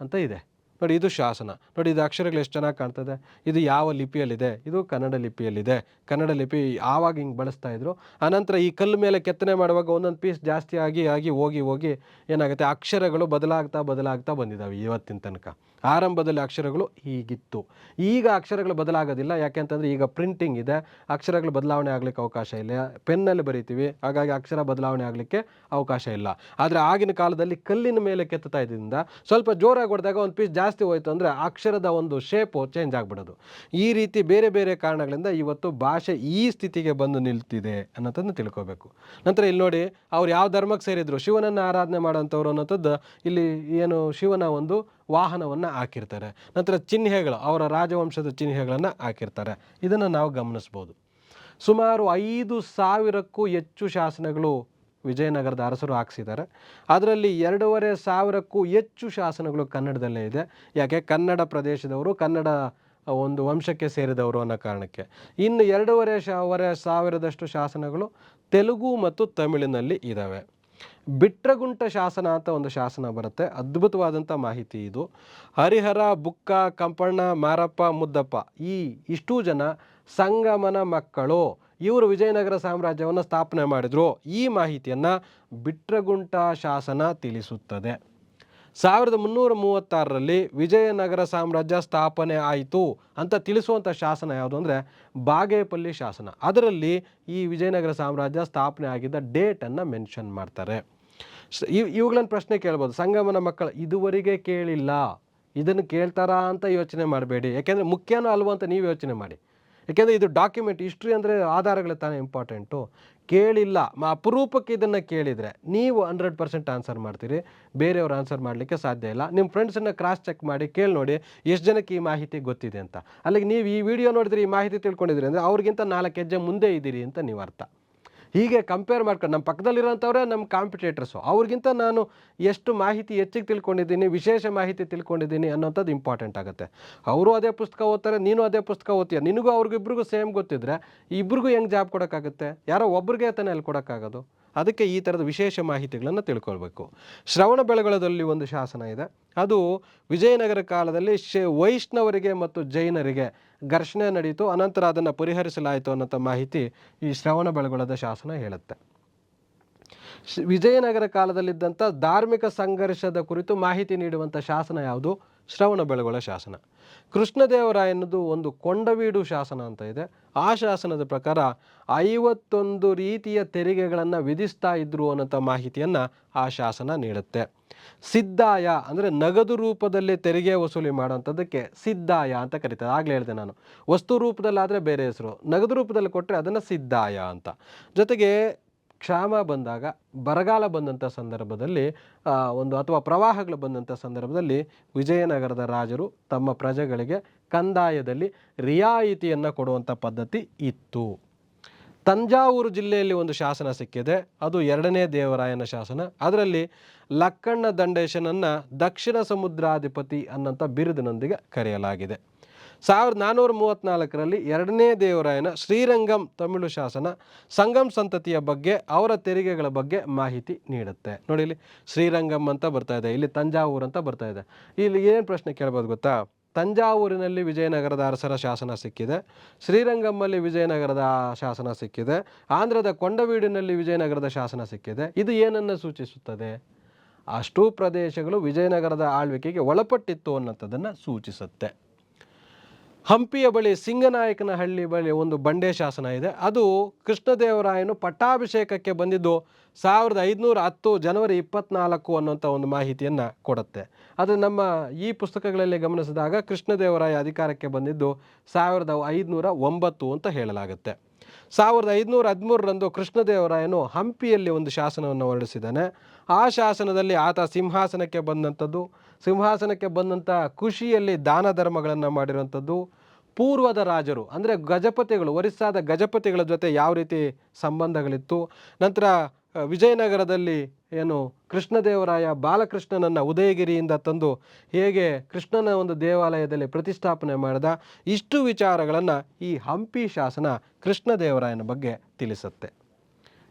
ಅಂತ ಇದೆ ನೋಡಿ, ಇದು ಶಾಸನ ನೋಡಿ. ಇದು ಅಕ್ಷರಗಳು ಎಷ್ಟು ಚೆನ್ನಾಗಿ ಕಾಣ್ತದೆ. ಇದು ಯಾವ ಲಿಪಿಯಲ್ಲಿದೆ? ಇದು ಕನ್ನಡ ಲಿಪಿಯಲ್ಲಿದೆ. ಕನ್ನಡ ಲಿಪಿ ಆವಾಗ ಹಿಂಗೆ ಬಳಸ್ತಾ ಇದ್ರು. ಆನಂತರ ಈ ಕಲ್ಲು ಮೇಲೆ ಕೆತ್ತನೆ ಮಾಡುವಾಗ ಒಂದೊಂದು ಪೀಸ್ ಜಾಸ್ತಿ ಆಗಿ ಹೋಗಿ ಏನಾಗುತ್ತೆ, ಅಕ್ಷರಗಳು ಬದಲಾಗ್ತಾ ಬಂದಿದ್ದಾವೆ ಇವತ್ತಿನ ತನಕ. ಆರಂಭದಲ್ಲಿ ಅಕ್ಷರಗಳು ಹೀಗಿತ್ತು, ಈಗ ಅಕ್ಷರಗಳು ಬದಲಾಗೋದಿಲ್ಲ. ಯಾಕೆಂತಂದರೆ ಈಗ ಪ್ರಿಂಟಿಂಗ್ ಇದೆ, ಅಕ್ಷರಗಳು ಬದಲಾವಣೆ ಆಗಲಿಕ್ಕೆ ಅವಕಾಶ ಇಲ್ಲ. ಪೆನ್ನಲ್ಲಿ ಬರೀತೀವಿ, ಹಾಗಾಗಿ ಅಕ್ಷರ ಬದಲಾವಣೆ ಆಗಲಿಕ್ಕೆ ಅವಕಾಶ ಇಲ್ಲ. ಆದರೆ ಆಗಿನ ಕಾಲದಲ್ಲಿ ಕಲ್ಲಿನ ಮೇಲೆ ಕೆತ್ತುತ್ತಾ ಇದ್ದರಿಂದ ಸ್ವಲ್ಪ ಜೋರಾಗಿ ಹೊಡೆದಾಗ ಒಂದು ಪೀಸ್ ಜಾಸ್ತಿ ಜಾಸ್ತಿ ಹೋಯಿತು ಅಂದರೆ ಅಕ್ಷರದ ಒಂದು ಶೇಪು ಚೇಂಜ್ ಆಗಿಬಿಡೋದು. ಈ ರೀತಿ ಬೇರೆ ಬೇರೆ ಕಾರಣಗಳಿಂದ ಇವತ್ತು ಭಾಷೆ ಈ ಸ್ಥಿತಿಗೆ ಬಂದು ನಿಲ್ತಿದೆ ಅನ್ನೋದನ್ನು ತಿಳ್ಕೋಬೇಕು. ನಂತರ ಇಲ್ಲಿ ನೋಡಿ, ಅವ್ರು ಯಾವ ಧರ್ಮಕ್ಕೆ ಸೇರಿದ್ರು, ಶಿವನನ್ನು ಆರಾಧನೆ ಮಾಡೋಂಥವ್ರು ಅನ್ನೋಂಥದ್ದು ಇಲ್ಲಿ ಏನು ಶಿವನ ಒಂದು ವಾಹನವನ್ನು ಹಾಕಿರ್ತಾರೆ. ನಂತರ ಚಿಹ್ನೆಗಳು, ಅವರ ರಾಜವಂಶದ ಚಿಹ್ನೆಗಳನ್ನು ಹಾಕಿರ್ತಾರೆ. ಇದನ್ನು ನಾವು ಗಮನಿಸ್ಬೋದು. ಸುಮಾರು 5,000ಕ್ಕೂ ಹೆಚ್ಚು ಶಾಸನಗಳು ವಿಜಯನಗರದ ಅರಸರು ಹಾಕ್ಸಿದ್ದಾರೆ. ಅದರಲ್ಲಿ 2,500ಕ್ಕೂ ಹೆಚ್ಚು ಶಾಸನಗಳು ಕನ್ನಡದಲ್ಲೇ ಇದೆ. ಯಾಕೆ? ಕನ್ನಡ ಪ್ರದೇಶದವರು, ಕನ್ನಡ ಒಂದು ವಂಶಕ್ಕೆ ಸೇರಿದವರು ಅನ್ನೋ ಕಾರಣಕ್ಕೆ. ಇನ್ನು 2,500 ಶಾಸನಗಳು ತೆಲುಗು ಮತ್ತು ತಮಿಳಿನಲ್ಲಿ ಇದ್ದಾವೆ. ಬಿಟ್ರಗುಂಟ ಶಾಸನ ಅಂತ ಒಂದು ಶಾಸನ ಬರುತ್ತೆ. ಅದ್ಭುತವಾದಂಥ ಮಾಹಿತಿ ಇದು. ಹರಿಹರ, ಬುಕ್ಕ, ಕಂಪಣ್ಣ, ಮಾರಪ್ಪ, ಮುದ್ದಪ್ಪ ಇಷ್ಟೂ ಜನ ಸಂಗಮನ ಮಕ್ಕಳು. ಇವರು ವಿಜಯನಗರ ಸಾಮ್ರಾಜ್ಯವನ್ನು ಸ್ಥಾಪನೆ ಮಾಡಿದ್ರು. ಈ ಮಾಹಿತಿಯನ್ನು ಬಿಟ್ರಗುಂಟ ಶಾಸನ ತಿಳಿಸುತ್ತದೆ. 1336ರಲ್ಲಿ ವಿಜಯನಗರ ಸಾಮ್ರಾಜ್ಯ ಸ್ಥಾಪನೆ ಆಯಿತು ಅಂತ ತಿಳಿಸುವಂಥ ಶಾಸನ ಯಾವುದು ಅಂದರೆ ಬಾಗೇಪಲ್ಲಿ ಶಾಸನ. ಅದರಲ್ಲಿ ಈ ವಿಜಯನಗರ ಸಾಮ್ರಾಜ್ಯ ಸ್ಥಾಪನೆ ಆಗಿದ್ದ ಡೇಟನ್ನು ಮೆನ್ಷನ್ ಮಾಡ್ತಾರೆ. ಇವುಗಳನ್ನು ಪ್ರಶ್ನೆ ಕೇಳ್ಬೋದು. ಸಂಗಮನ ಮಕ್ಕಳು ಇದುವರೆಗೆ ಕೇಳಿಲ್ಲ, ಇದನ್ನು ಕೇಳ್ತಾರಾ ಅಂತ ಯೋಚನೆ ಮಾಡಬೇಡಿ. ಯಾಕೆಂದರೆ ಮುಖ್ಯನೋ ಅಲ್ವೋ ಅಂತ ನೀವು ಯೋಚನೆ ಮಾಡಿ. ಯಾಕೆಂದರೆ ಇದು ಡಾಕ್ಯುಮೆಂಟ್, ಹಿಸ್ಟ್ರಿ ಅಂದರೆ ಆಧಾರಗಳು ತಾನೇ ಇಂಪಾರ್ಟೆಂಟು. ಕೇಳಿಲ್ಲ, ಅಪರೂಪಕ್ಕೆ ಇದನ್ನು ಕೇಳಿದರೆ ನೀವು 100% ಆನ್ಸರ್ ಮಾಡ್ತೀರಿ, ಬೇರೆಯವ್ರು ಆನ್ಸರ್ ಮಾಡಲಿಕ್ಕೆ ಸಾಧ್ಯ ಇಲ್ಲ. ನಿಮ್ಮ ಫ್ರೆಂಡ್ಸನ್ನು ಕ್ರಾಸ್ ಚೆಕ್ ಮಾಡಿ ಕೇಳಿ ನೋಡಿ ಎಷ್ಟು ಜನಕ್ಕೆ ಈ ಮಾಹಿತಿ ಗೊತ್ತಿದೆ ಅಂತ. ಅಲ್ಲಿಗೆ ನೀವು ಈ ವಿಡಿಯೋ ನೋಡಿದ್ರೆ ಈ ಮಾಹಿತಿ ತಿಳ್ಕೊಂಡಿದ್ರಿ ಅಂದರೆ ಅವ್ರಿಗಿಂತ 4 ಹೆಜ್ಜೆ ಮುಂದೆ ಇದ್ದೀರಿ ಅಂತ ನೀವು ಅರ್ಥ. ಹೀಗೆ ಕಂಪೇರ್ ಮಾಡ್ಕೊಂಡು ನಮ್ಮ ಪಕ್ಕದಲ್ಲಿರೋಂಥವ್ರೆ ನಮ್ಮ ಕಾಂಪಿಟೇಟರ್ಸು, ಅವ್ರಿಗಿಂತ ನಾನು ಎಷ್ಟು ಮಾಹಿತಿ ಹೆಚ್ಚಿಗೆ ತಿಳ್ಕೊಂಡಿದ್ದೀನಿ, ವಿಶೇಷ ಮಾಹಿತಿ ತಿಳ್ಕೊಂಡಿದ್ದೀನಿ ಅನ್ನೋಂಥದ್ದು ಇಂಪಾರ್ಟೆಂಟ್ ಆಗುತ್ತೆ. ಅವರು ಅದೇ ಪುಸ್ತಕ ಓದ್ತಾರೆ, ನೀನು ಅದೇ ಪುಸ್ತಕ ಓದ್ತೀಯ, ನಿನಗೂ ಅವ್ರಿಗಿಬ್ರಿಗೂ ಸೇಮ್ ಗೊತ್ತಿದ್ರೆ ಇಬ್ರಿಗೂ ಹೆಂಗೆ ಜಾಬ್ ಕೊಡೋಕ್ಕಾಗುತ್ತೆ? ಯಾರೋ ಒಬ್ರಿಗೆ ತಾನೇ ಅಲ್ಲಿ ಕೊಡೋಕ್ಕಾಗೋದು. ಅದಕ್ಕೆ ಈ ಥರದ ವಿಶೇಷ ಮಾಹಿತಿಗಳನ್ನು ತಿಳ್ಕೊಳ್ಬೇಕು. ಶ್ರವಣಬೆಳಗೊಳದಲ್ಲಿ ಒಂದು ಶಾಸನ ಇದೆ. ಅದು ವಿಜಯನಗರ ಕಾಲದಲ್ಲಿ ವೈಷ್ಣವರಿಗೆ ಮತ್ತು ಜೈನರಿಗೆ ಘರ್ಷಣೆ ನಡೀತು, ಅನಂತರ ಅದನ್ನು ಪರಿಹರಿಸಲಾಯಿತು ಅನ್ನೋಂಥ ಮಾಹಿತಿ ಈ ಶ್ರವಣಬೆಳಗೊಳದ ಶಾಸನ ಹೇಳುತ್ತೆ. ವಿಜಯನಗರ ಕಾಲದಲ್ಲಿದ್ದಂಥ ಧಾರ್ಮಿಕ ಸಂಘರ್ಷದ ಕುರಿತು ಮಾಹಿತಿ ನೀಡುವಂಥ ಶಾಸನ ಯಾವುದು? ಶ್ರವಣಬೆಳಗೊಳ ಶಾಸನ. ಕೃಷ್ಣದೇವರಾಯನದು ಒಂದು ಕೊಂಡವೀಡು ಶಾಸನ ಅಂತ ಇದೆ. ಆ ಶಾಸನದ ಪ್ರಕಾರ 51 ರೀತಿಯ ತೆರಿಗೆಗಳನ್ನು ವಿಧಿಸ್ತಾ ಇದ್ರು ಅನ್ನೋಂಥ ಮಾಹಿತಿಯನ್ನು ಆ ಶಾಸನ ನೀಡುತ್ತೆ. ಸಿದ್ದಾಯ ಅಂದರೆ ನಗದು ರೂಪದಲ್ಲಿ ತೆರಿಗೆ ವಸೂಲಿ ಮಾಡೋಂಥದ್ದಕ್ಕೆ ಸಿದ್ದಾಯ ಅಂತ ಕರೀತಾರೆ. ಆಗಲೇ ಹೇಳಿದೆ ನಾನು, ವಸ್ತು ರೂಪದಲ್ಲಾದರೆ ಬೇರೆ ಹೆಸರು, ನಗದು ರೂಪದಲ್ಲಿ ಕೊಟ್ಟರೆ ಅದನ್ನು ಸಿದ್ದಾಯ ಅಂತ. ಜೊತೆಗೆ ಕ್ಷಾಮ ಬಂದಾಗ, ಬರಗಾಲ ಬಂದಂಥ ಸಂದರ್ಭದಲ್ಲಿ ಅಥವಾ ಪ್ರವಾಹಗಳು ಬಂದಂಥ ಸಂದರ್ಭದಲ್ಲಿ ವಿಜಯನಗರದ ರಾಜರು ತಮ್ಮ ಪ್ರಜೆಗಳಿಗೆ ಕಂದಾಯದಲ್ಲಿ ರಿಯಾಯಿತಿಯನ್ನು ಕೊಡುವಂಥ ಪದ್ಧತಿ ಇತ್ತು. ತಂಜಾವೂರು ಜಿಲ್ಲೆಯಲ್ಲಿ ಒಂದು ಶಾಸನ ಸಿಕ್ಕಿದೆ. ಅದು 2ನೇ ದೇವರಾಯನ ಶಾಸನ. ಅದರಲ್ಲಿ ಲಕ್ಕಣ್ಣ ದಂಡೇಶನನ್ನು ದಕ್ಷಿಣ ಸಮುದ್ರಾಧಿಪತಿ ಅನ್ನೋಂಥ ಬಿರುದಿನೊಂದಿಗೆ ಕರೆಯಲಾಗಿದೆ. 1434ರಲ್ಲಿ 2ನೇ ದೇವರಾಯನ ಶ್ರೀರಂಗಂ ತಮಿಳು ಶಾಸನ ಸಂಗಮ್ ಸಂತತಿಯ ಬಗ್ಗೆ, ಅವರ ತೆರಿಗೆಗಳ ಬಗ್ಗೆ ಮಾಹಿತಿ ನೀಡುತ್ತೆ. ನೋಡಿ, ಇಲ್ಲಿ ಶ್ರೀರಂಗಂ ಅಂತ ಬರ್ತಾ ಇದೆ, ಇಲ್ಲಿ ತಂಜಾವೂರು ಅಂತ ಬರ್ತಾ ಇದೆ. ಇಲ್ಲಿ ಏನು ಪ್ರಶ್ನೆ ಕೇಳ್ಬೋದು ಗೊತ್ತಾ? ತಂಜಾವೂರಿನಲ್ಲಿ ವಿಜಯನಗರದ ಅರಸರ ಶಾಸನ ಸಿಕ್ಕಿದೆ, ಶ್ರೀರಂಗಮ್ಮಲ್ಲಿ ವಿಜಯನಗರದ ಶಾಸನ ಸಿಕ್ಕಿದೆ, ಆಂಧ್ರದ ಕೊಂಡವೀಡಿನಲ್ಲಿ ವಿಜಯನಗರದ ಶಾಸನ ಸಿಕ್ಕಿದೆ. ಇದು ಏನನ್ನು ಸೂಚಿಸುತ್ತದೆ? ಅಷ್ಟೂ ಪ್ರದೇಶಗಳು ವಿಜಯನಗರದ ಆಳ್ವಿಕೆಗೆ ಒಳಪಟ್ಟಿತ್ತು ಅನ್ನೋಂಥದ್ದನ್ನು ಸೂಚಿಸುತ್ತೆ. ಹಂಪಿಯ ಬಳಿ ಸಿಂಗನಾಯಕನಹಳ್ಳಿ ಬಳಿ ಒಂದು ಬಂಡೆ ಶಾಸನ ಇದೆ. ಅದು ಕೃಷ್ಣದೇವರಾಯನು ಪಟ್ಟಾಭಿಷೇಕಕ್ಕೆ ಬಂದಿದ್ದು 1510 ಜನವರಿ 24 ಅನ್ನೋಂಥ ಒಂದು ಮಾಹಿತಿಯನ್ನು ಕೊಡುತ್ತೆ. ಅದು ನಮ್ಮ ಈ ಪುಸ್ತಕಗಳಲ್ಲಿ ಗಮನಿಸಿದಾಗ ಕೃಷ್ಣದೇವರಾಯ ಅಧಿಕಾರಕ್ಕೆ ಬಂದಿದ್ದು 1509 ಅಂತ ಹೇಳಲಾಗುತ್ತೆ. 1513ರಂದು ಕೃಷ್ಣದೇವರಾಯನು ಹಂಪಿಯಲ್ಲಿ ಒಂದು ಶಾಸನವನ್ನು ಹೊರಡಿಸಿದ್ದಾನೆ. ಆ ಶಾಸನದಲ್ಲಿ ಆತ ಸಿಂಹಾಸನಕ್ಕೆ ಬಂದಂಥ ಖುಷಿಯಲ್ಲಿ ದಾನ ಧರ್ಮಗಳನ್ನು ಮಾಡಿರುವಂಥದ್ದು, ಪೂರ್ವದ ರಾಜರು ಅಂದರೆ ಗಜಪತಿಗಳು, ಒರಿಸ್ಸಾದ ಗಜಪತಿಗಳ ಜೊತೆ ಯಾವ ರೀತಿ ಸಂಬಂಧಗಳಿತ್ತು, ನಂತರ ವಿಜಯನಗರದಲ್ಲಿ ಏನು ಕೃಷ್ಣದೇವರಾಯ ಬಾಲಕೃಷ್ಣನನ್ನು ಉದಯಗಿರಿಯಿಂದ ತಂದು ಹೇಗೆ ಕೃಷ್ಣನ ಒಂದು ದೇವಾಲಯದಲ್ಲಿ ಪ್ರತಿಷ್ಠಾಪನೆ ಮಾಡಿದ, ಇಷ್ಟು ವಿಚಾರಗಳನ್ನು ಈ ಹಂಪಿ ಶಾಸನ ಕೃಷ್ಣದೇವರಾಯನ ಬಗ್ಗೆ ತಿಳಿಸುತ್ತೆ.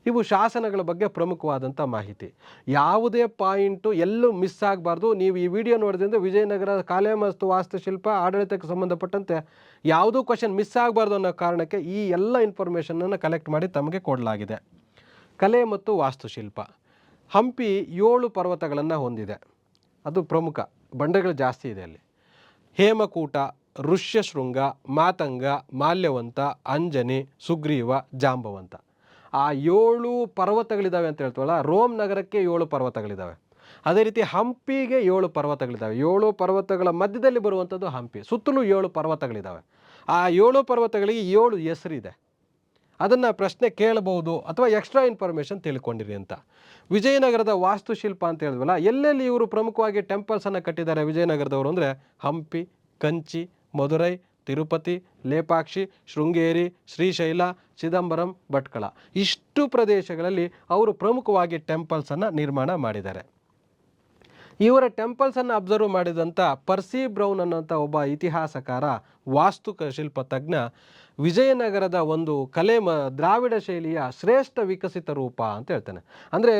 ಇವು ಶಾಸನಗಳ ಬಗ್ಗೆ ಪ್ರಮುಖವಾದಂಥ ಮಾಹಿತಿ. ಯಾವುದೇ ಪಾಯಿಂಟು ಎಲ್ಲೂ ಮಿಸ್ ಆಗಬಾರ್ದು. ನೀವು ಈ ವಿಡಿಯೋ ನೋಡಿದ್ರಿಂದ ವಿಜಯನಗರ ಕಲೆ ಮತ್ತು ವಾಸ್ತುಶಿಲ್ಪ ಆಡಳಿತಕ್ಕೆ ಸಂಬಂಧಪಟ್ಟಂತೆ ಯಾವುದೂ ಕ್ವಶನ್ ಮಿಸ್ ಆಗಬಾರ್ದು ಅನ್ನೋ ಕಾರಣಕ್ಕೆ ಈ ಎಲ್ಲ ಇನ್ಫಾರ್ಮೇಷನನ್ನು ಕಲೆಕ್ಟ್ ಮಾಡಿ ತಮಗೆ ಕೊಡಲಾಗಿದೆ. ಕಲೆ ಮತ್ತು ವಾಸ್ತುಶಿಲ್ಪ. ಹಂಪಿ 7 ಪರ್ವತಗಳನ್ನು ಹೊಂದಿದೆ. ಅದು ಪ್ರಮುಖ, ಬಂಡೆಗಳು ಜಾಸ್ತಿ ಇದೆ ಅಲ್ಲಿ. ಹೇಮಕೂಟ, ಋಷ್ಯಶೃಂಗ, ಮಾತಂಗ, ಮಾಲ್ಯವಂತ, ಅಂಜನಿ, ಸುಗ್ರೀವ, ಜಾಂಬವಂತ. ಆ 7 ಪರ್ವತಗಳಿದ್ದಾವೆ ಅಂತ ಹೇಳ್ತೀವಲ್ಲ, ರೋಮ್ ನಗರಕ್ಕೆ 7 ಪರ್ವತಗಳಿದ್ದಾವೆ. ಅದೇ ರೀತಿ ಹಂಪಿಗೆ 7 ಪರ್ವತಗಳಿದ್ದಾವೆ. 7 ಪರ್ವತಗಳ ಮಧ್ಯದಲ್ಲಿ ಬರುವಂಥದ್ದು ಹಂಪಿ. ಸುತ್ತಲೂ 7 ಪರ್ವತಗಳಿದ್ದಾವೆ. ಆ 7 ಪರ್ವತಗಳಿಗೆ 7 ಹೆಸರಿದೆ. ಅದನ್ನು ಪ್ರಶ್ನೆ ಕೇಳಬಹುದು ಅಥವಾ ಎಕ್ಸ್ಟ್ರಾ ಇನ್ಫಾರ್ಮೇಷನ್ ತಿಳ್ಕೊಂಡಿರಿ ಅಂತ. ವಿಜಯನಗರದ ವಾಸ್ತುಶಿಲ್ಪ ಅಂತ ಹೇಳಿದ್ವಲ್ಲ, ಎಲ್ಲೆಲ್ಲಿ ಇವರು ಪ್ರಮುಖವಾಗಿ ಟೆಂಪಲ್ಸನ್ನು ಕಟ್ಟಿದ್ದಾರೆ ವಿಜಯನಗರದವರು ಅಂದರೆ ಹಂಪಿ, ಕಂಚಿ, ಮಧುರೈ, ತಿರುಪತಿ, ಲೇಪಾಕ್ಷಿ, ಶೃಂಗೇರಿ, ಶ್ರೀಶೈಲ, ಚಿದಂಬರಂ, ಭಟ್ಕಳ. ಇಷ್ಟು ಪ್ರದೇಶಗಳಲ್ಲಿ ಅವರು ಪ್ರಮುಖವಾಗಿ ಟೆಂಪಲ್ಸನ್ನು ನಿರ್ಮಾಣ ಮಾಡಿದ್ದಾರೆ. ಇವರ ಟೆಂಪಲ್ಸನ್ನು ಅಬ್ಸರ್ವ್ ಮಾಡಿದಂಥ ಪರ್ಸಿ ಬ್ರೌನ್ ಅನ್ನೋಂಥ ಒಬ್ಬ ಇತಿಹಾಸಕಾರ, ವಾಸ್ತುಶಿಲ್ಪ ತಜ್ಞ, ವಿಜಯನಗರದ ಒಂದು ದ್ರಾವಿಡ ಶೈಲಿಯ ಶ್ರೇಷ್ಠ ವಿಕಸಿತ ರೂಪ ಅಂತ ಹೇಳ್ತಾನೆ. ಅಂದರೆ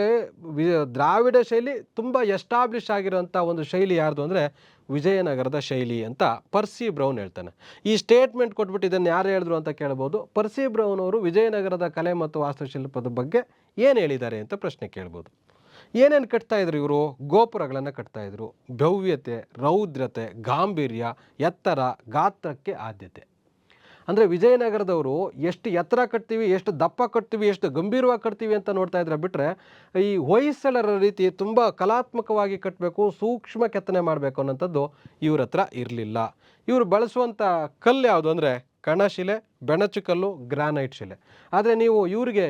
ದ್ರಾವಿಡ ಶೈಲಿ ತುಂಬ ಎಸ್ಟಾಬ್ಲಿಷ್ ಆಗಿರೋಂಥ ಒಂದು ಶೈಲಿ ಯಾರ್ದು ಅಂದರೆ ವಿಜಯನಗರದ ಶೈಲಿ ಅಂತ ಪರ್ಸಿ ಬ್ರೌನ್ ಹೇಳ್ತಾನೆ. ಈ ಸ್ಟೇಟ್ಮೆಂಟ್ ಕೊಟ್ಬಿಟ್ಟು ಇದನ್ನು ಯಾರು ಹೇಳಿದ್ರು ಅಂತ ಕೇಳ್ಬೋದು. ಪರ್ಸಿ ಬ್ರೌನ್ ಅವರು ವಿಜಯನಗರದ ಕಲೆ ಮತ್ತು ವಾಸ್ತುಶಿಲ್ಪದ ಬಗ್ಗೆ ಏನು ಹೇಳಿದ್ದಾರೆ ಅಂತ ಪ್ರಶ್ನೆ ಕೇಳ್ಬೋದು. ಏನೇನು ಕಟ್ತಾಯಿದ್ರು ಇವರು? ಗೋಪುರಗಳನ್ನು ಕಟ್ತಾಯಿದ್ರು. ಭವ್ಯತೆ, ರೌದ್ರತೆ, ಗಾಂಭೀರ್ಯ, ಎತ್ತರ, ಗಾತ್ರಕ್ಕೆ ಆದ್ಯತೆ. ಅಂದರೆ ವಿಜಯನಗರದವರು ಎಷ್ಟು ಎತ್ತರ ಕಟ್ತೀವಿ, ಎಷ್ಟು ದಪ್ಪ ಕಟ್ತೀವಿ, ಎಷ್ಟು ಗಂಭೀರವಾಗಿ ಕಟ್ತೀವಿ ಅಂತ ನೋಡ್ತಾ ಇದ್ರೆ ಬಿಟ್ಟರೆ, ಈ ಹೊಯ್ಸಳರ ರೀತಿ ತುಂಬ ಕಲಾತ್ಮಕವಾಗಿ ಕಟ್ಟಬೇಕು, ಸೂಕ್ಷ್ಮ ಕೆತ್ತನೆ ಮಾಡಬೇಕು ಅನ್ನೋಂಥದ್ದು ಇವ್ರ ಹತ್ರ ಇರಲಿಲ್ಲ. ಇವರು ಬಳಸುವಂಥ ಕಲ್ಲು ಯಾವುದು ಅಂದರೆ ಕಣಶಿಲೆ, ಬೆಣಚುಕಲ್ಲು, ಗ್ರಾನೈಟ್ ಶಿಲೆ. ಆದರೆ ನೀವು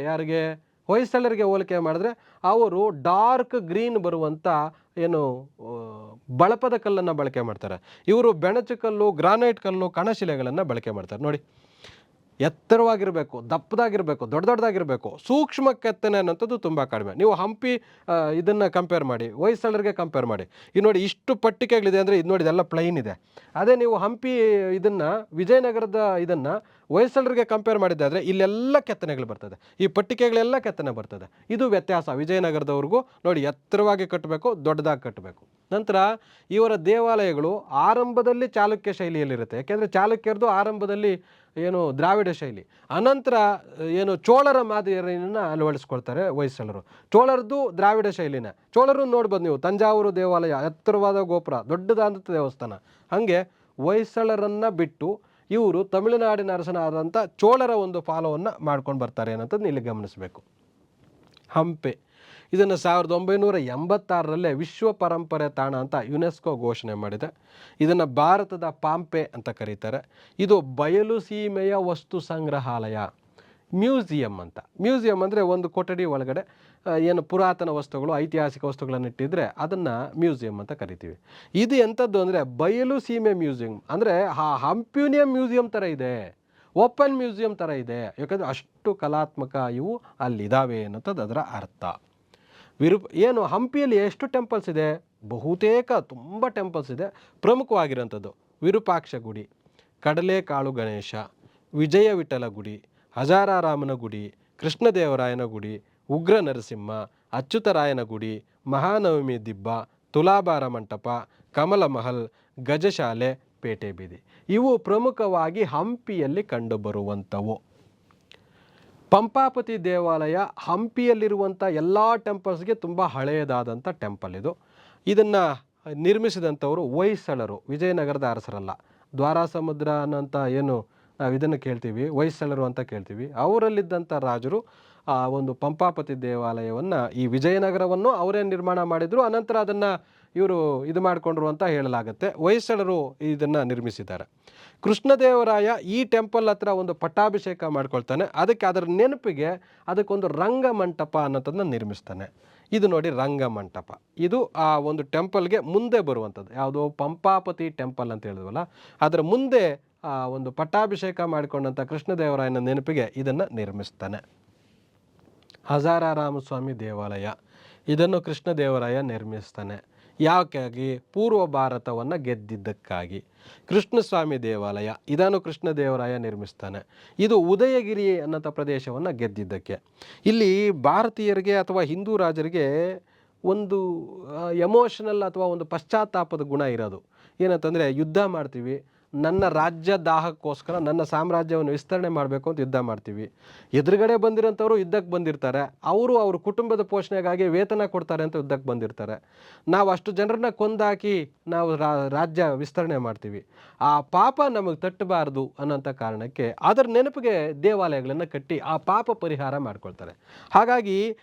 ಯಾರಿಗೆ ಹೊಯ್ಸಳರಿಗೆ ಹೋಲಿಕೆ ಮಾಡಿದ್ರೆ ಅವರು ಡಾರ್ಕ್ ಗ್ರೀನ್ ಬರುವಂಥ ಬಳಪದ ಕಲ್ಲನ್ನು ಬಳಕೆ ಮಾಡ್ತಾರೆ. ಇವರು ಬೆಣಚು ಕಲ್ಲು, ಗ್ರಾನೈಟ್ ಕಲ್ಲು, ಕಣಶಿಲೆಗಳನ್ನು ಬಳಕೆ ಮಾಡ್ತಾರೆ. ನೋಡಿ, ಎತ್ತರವಾಗಿರಬೇಕು, ದಪ್ಪದಾಗಿರಬೇಕು, ದೊಡ್ಡದಾಗಿರಬೇಕು. ಸೂಕ್ಷ್ಮ ಕೆತ್ತನೆ ಅನ್ನೋಂಥದ್ದು ತುಂಬ ಕಡಿಮೆ. ನೀವು ಹಂಪಿ ಇದನ್ನು ಕಂಪೇರ್ ಮಾಡಿ, ಹೊಯ್ಸಳರಿಗೆ ಕಂಪೇರ್ ಮಾಡಿ. ಇದು ನೋಡಿ, ಇಷ್ಟು ಪಟ್ಟಿಕೆಗಳಿದೆ ಅಂದರೆ ಇದು ನೋಡಿ, ಇದೆಲ್ಲ ಪ್ಲೈನ್ ಇದೆ. ಅದೇ ನೀವು ಹಂಪಿ ಇದನ್ನು, ವಿಜಯನಗರದ ಇದನ್ನು ಹೊಯ್ಸಳರಿಗೆ ಕಂಪೇರ್ ಮಾಡಿದ್ದಾದರೆ ಇಲ್ಲೆಲ್ಲ ಕೆತ್ತನೆಗಳು ಬರ್ತದೆ. ಈ ಪಟ್ಟಿಕೆಗಳೆಲ್ಲ ಕೆತ್ತನೆ ಬರ್ತದೆ. ಇದು ವ್ಯತ್ಯಾಸ ವಿಜಯನಗರದವ್ರಿಗೂ. ನೋಡಿ, ಎತ್ತರವಾಗಿ ಕಟ್ಟಬೇಕು, ದೊಡ್ಡದಾಗಿ ಕಟ್ಟಬೇಕು. ನಂತರ ಇವರ ದೇವಾಲಯಗಳು ಆರಂಭದಲ್ಲಿ ಚಾಲುಕ್ಯ ಶೈಲಿಯಲ್ಲಿರುತ್ತೆ. ಯಾಕೆಂದರೆ ಚಾಲುಕ್ಯರದು ಆರಂಭದಲ್ಲಿ ದ್ರಾವಿಡ ಶೈಲಿ. ಅನಂತರ ಚೋಳರ ಮಾದರಿಯನ್ನು ಅಳವಡಿಸ್ಕೊಳ್ತಾರೆ ಹೊಯ್ಸಳರು. ಚೋಳರದ್ದು ದ್ರಾವಿಡ ಶೈಲಿನೇ. ಚೋಳರು ನೋಡ್ಬೋದು ನೀವು, ತಂಜಾವೂರು ದೇವಾಲಯ, ಎತ್ತರವಾದ ಗೋಪುರ, ದೊಡ್ಡದಾದಂಥ ದೇವಸ್ಥಾನ. ಹಾಗೆ ಹೊಯ್ಸಳರನ್ನು ಬಿಟ್ಟು ಇವರು ತಮಿಳುನಾಡಿನ ಅರಸನಾದಂಥ ಚೋಳರ ಒಂದು ಫಾಲೋವನ್ನು ಮಾಡ್ಕೊಂಡು ಬರ್ತಾರೆ ಅನ್ನೋಂಥದ್ದು ಇಲ್ಲಿ ಗಮನಿಸಬೇಕು. ಹಂಪೆ ಇದನ್ನು 1986ರಲ್ಲೇ ವಿಶ್ವ ಪರಂಪರೆ ತಾಣ ಅಂತ ಯುನೆಸ್ಕೋ ಘೋಷಣೆ ಮಾಡಿದೆ. ಇದನ್ನು ಭಾರತದ ಪಾಂಪೆ ಅಂತ ಕರೀತಾರೆ. ಇದು ಬಯಲು ಸೀಮೆಯ ವಸ್ತು ಸಂಗ್ರಹಾಲಯ, ಮ್ಯೂಸಿಯಂ ಅಂತ. ಮ್ಯೂಸಿಯಂ ಅಂದರೆ ಒಂದು ಕೊಠಡಿ ಒಳಗಡೆ ಪುರಾತನ ವಸ್ತುಗಳು, ಐತಿಹಾಸಿಕ ವಸ್ತುಗಳನ್ನು ಇಟ್ಟಿದ್ರೆ ಅದನ್ನು ಮ್ಯೂಸಿಯಂ ಅಂತ ಕರಿತೀವಿ. ಇದು ಎಂಥದ್ದು ಅಂದರೆ ಬಯಲು ಸೀಮೆ ಮ್ಯೂಸಿಯಂ. ಅಂದರೆ ಹಂಪಿಯ ಮ್ಯೂಸಿಯಂ ಥರ ಇದೆ, ಓಪನ್ ಮ್ಯೂಸಿಯಂ ಥರ ಇದೆ. ಯಾಕಂದರೆ ಅಷ್ಟು ಕಲಾತ್ಮಕ ಇವು ಅಲ್ಲಿದ್ದಾವೆ ಅನ್ನೋಂಥದ್ದು ಅದರ ಅರ್ಥ. ಹಂಪಿಯಲ್ಲಿ ಎಷ್ಟು ಟೆಂಪಲ್ಸ್ ಇದೆ? ಬಹುತೇಕ ತುಂಬ ಟೆಂಪಲ್ಸ್ ಇದೆ. ಪ್ರಮುಖವಾಗಿರೋಂಥದ್ದು ವಿರೂಪಾಕ್ಷ ಗುಡಿ, ಕಡಲೆಕಾಳು ಗಣೇಶ, ವಿಜಯ ವಿಠಲ ಗುಡಿ, ಹಜಾರಾರಾಮನ ಗುಡಿ, ಕೃಷ್ಣದೇವರಾಯನ ಗುಡಿ, ಉಗ್ರ ನರಸಿಂಹ, ಅಚ್ಯುತರಾಯನ ಗುಡಿ, ಮಹಾನವಮಿ ದಿಬ್ಬ, ತುಲಾಭಾರ ಮಂಟಪ, ಕಮಲ ಮಹಲ್, ಗಜಶಾಲೆ, ಪೇಟೆ ಬೀದಿ. ಇವು ಪ್ರಮುಖವಾಗಿ ಹಂಪಿಯಲ್ಲಿ ಕಂಡುಬರುವಂಥವು. ಪಂಪಾಪತಿ ದೇವಾಲಯ ಹಂಪಿಯಲ್ಲಿರುವಂಥ ಎಲ್ಲ ಟೆಂಪಲ್ಸ್ಗೆ ತುಂಬ ಹಳೆಯದಾದಂಥ ಟೆಂಪಲ್ ಇದು. ಇದನ್ನು ನಿರ್ಮಿಸಿದಂಥವರು ಹೊಯ್ಸಳರು, ವಿಜಯನಗರದ ಅರಸರಲ್ಲ. ದ್ವಾರಸಮುದ್ರ ಅನ್ನೋಂಥ ನಾವು ಇದನ್ನು ಕೇಳ್ತೀವಿ, ಹೊಯ್ಸಳರು ಅಂತ ಕೇಳ್ತೀವಿ. ಅವರಲ್ಲಿದ್ದಂಥ ರಾಜರು ಒಂದು ಪಂಪಾಪತಿ ದೇವಾಲಯವನ್ನು, ಈ ವಿಜಯನಗರವನ್ನು ಅವರೇ ನಿರ್ಮಾಣ ಮಾಡಿದರು. ಅನಂತರ ಅದನ್ನು ಇವರು ಇದು ಮಾಡಿಕೊಂಡ್ರು ಅಂತ ಹೇಳಲಾಗುತ್ತೆ. ಹೊಯ್ಸಳರು ಇದನ್ನು ನಿರ್ಮಿಸಿದ್ದಾರೆ. ಕೃಷ್ಣದೇವರಾಯ ಈ ಟೆಂಪಲ್ ಹತ್ರ ಒಂದು ಪಟ್ಟಾಭಿಷೇಕ ಮಾಡ್ಕೊಳ್ತಾನೆ. ಅದರ ನೆನಪಿಗೆ ಅದಕ್ಕೊಂದು ರಂಗಮಂಟಪ ಅನ್ನೋದನ್ನು ನಿರ್ಮಿಸ್ತಾನೆ. ಇದು ನೋಡಿ, ರಂಗಮಂಟಪ. ಇದು ಆ ಒಂದು ಟೆಂಪಲ್ಗೆ ಮುಂದೆ ಬರುವಂಥದ್ದು. ಯಾವುದೋ ಪಂಪಾಪತಿ ಟೆಂಪಲ್ ಅಂತ ಹೇಳಿದ್ವಲ್ಲ, ಅದರ ಮುಂದೆ ಒಂದು ಪಟ್ಟಾಭಿಷೇಕ ಮಾಡಿಕೊಂಡಂಥ ಕೃಷ್ಣದೇವರಾಯನ ನೆನಪಿಗೆ ಇದನ್ನು ನಿರ್ಮಿಸ್ತಾನೆ. ಹಜಾರಾರಾಮಸ್ವಾಮಿ ದೇವಾಲಯ, ಇದನ್ನು ಕೃಷ್ಣದೇವರಾಯ ನಿರ್ಮಿಸ್ತಾನೆ. ಯಾಕಾಗಿ? ಪೂರ್ವ ಭಾರತವನ್ನು ಗೆದ್ದಿದ್ದಕ್ಕಾಗಿ. ಕೃಷ್ಣಸ್ವಾಮಿ ದೇವಾಲಯ, ಇದನ್ನು ಕೃಷ್ಣದೇವರಾಯ ನಿರ್ಮಿಸ್ತಾನೆ. ಇದು ಉದಯಗಿರಿ ಅನ್ನೋ ಪ್ರದೇಶವನ್ನು ಗೆದ್ದಿದ್ದಕ್ಕೆ. ಇಲ್ಲಿ ಭಾರತೀಯರಿಗೆ ಅಥವಾ ಹಿಂದೂ ರಾಜರಿಗೆ ಒಂದು ಎಮೋಷನಲ್ ಅಥವಾ ಒಂದು ಪಶ್ಚಾತ್ತಾಪದ ಗುಣ ಇರೋದು. ಏನಂತಂದರೆ, ಯುದ್ಧ ಮಾಡ್ತೀವಿ, ನನ್ನ ರಾಜ್ಯ ದಾಹಕ್ಕೋಸ್ಕರ ನನ್ನ ಸಾಮ್ರಾಜ್ಯವನ್ನು ವಿಸ್ತರಣೆ ಮಾಡಬೇಕು ಅಂತ ಯುದ್ಧ ಮಾಡ್ತೀವಿ. ಎದುರುಗಡೆ ಬಂದಿರೋಂಥವ್ರು ಯುದ್ಧಕ್ಕೆ ಬಂದಿರ್ತಾರೆ, ಅವ್ರ ಕುಟುಂಬದ ಪೋಷಣೆಗಾಗಿ ವೇತನ ಕೊಡ್ತಾರೆ ಅಂತ ಯುದ್ಧಕ್ಕೆ ಬಂದಿರ್ತಾರೆ. ನಾವು ಅಷ್ಟು ಜನರನ್ನ ಕೊಂದಾಕಿ ನಾವು ರಾಜ್ಯ ವಿಸ್ತರಣೆ ಮಾಡ್ತೀವಿ. ಆ ಪಾಪ ನಮಗೆ ತಟ್ಟಬಾರ್ದು ಅನ್ನೋಂಥ ಕಾರಣಕ್ಕೆ ಅದರ ನೆನಪಿಗೆ ದೇವಾಲಯಗಳನ್ನು ಕಟ್ಟಿ ಆ ಪಾಪ ಪರಿಹಾರ ಮಾಡ್ಕೊಳ್ತಾರೆ. ಹಾಗಾಗಿ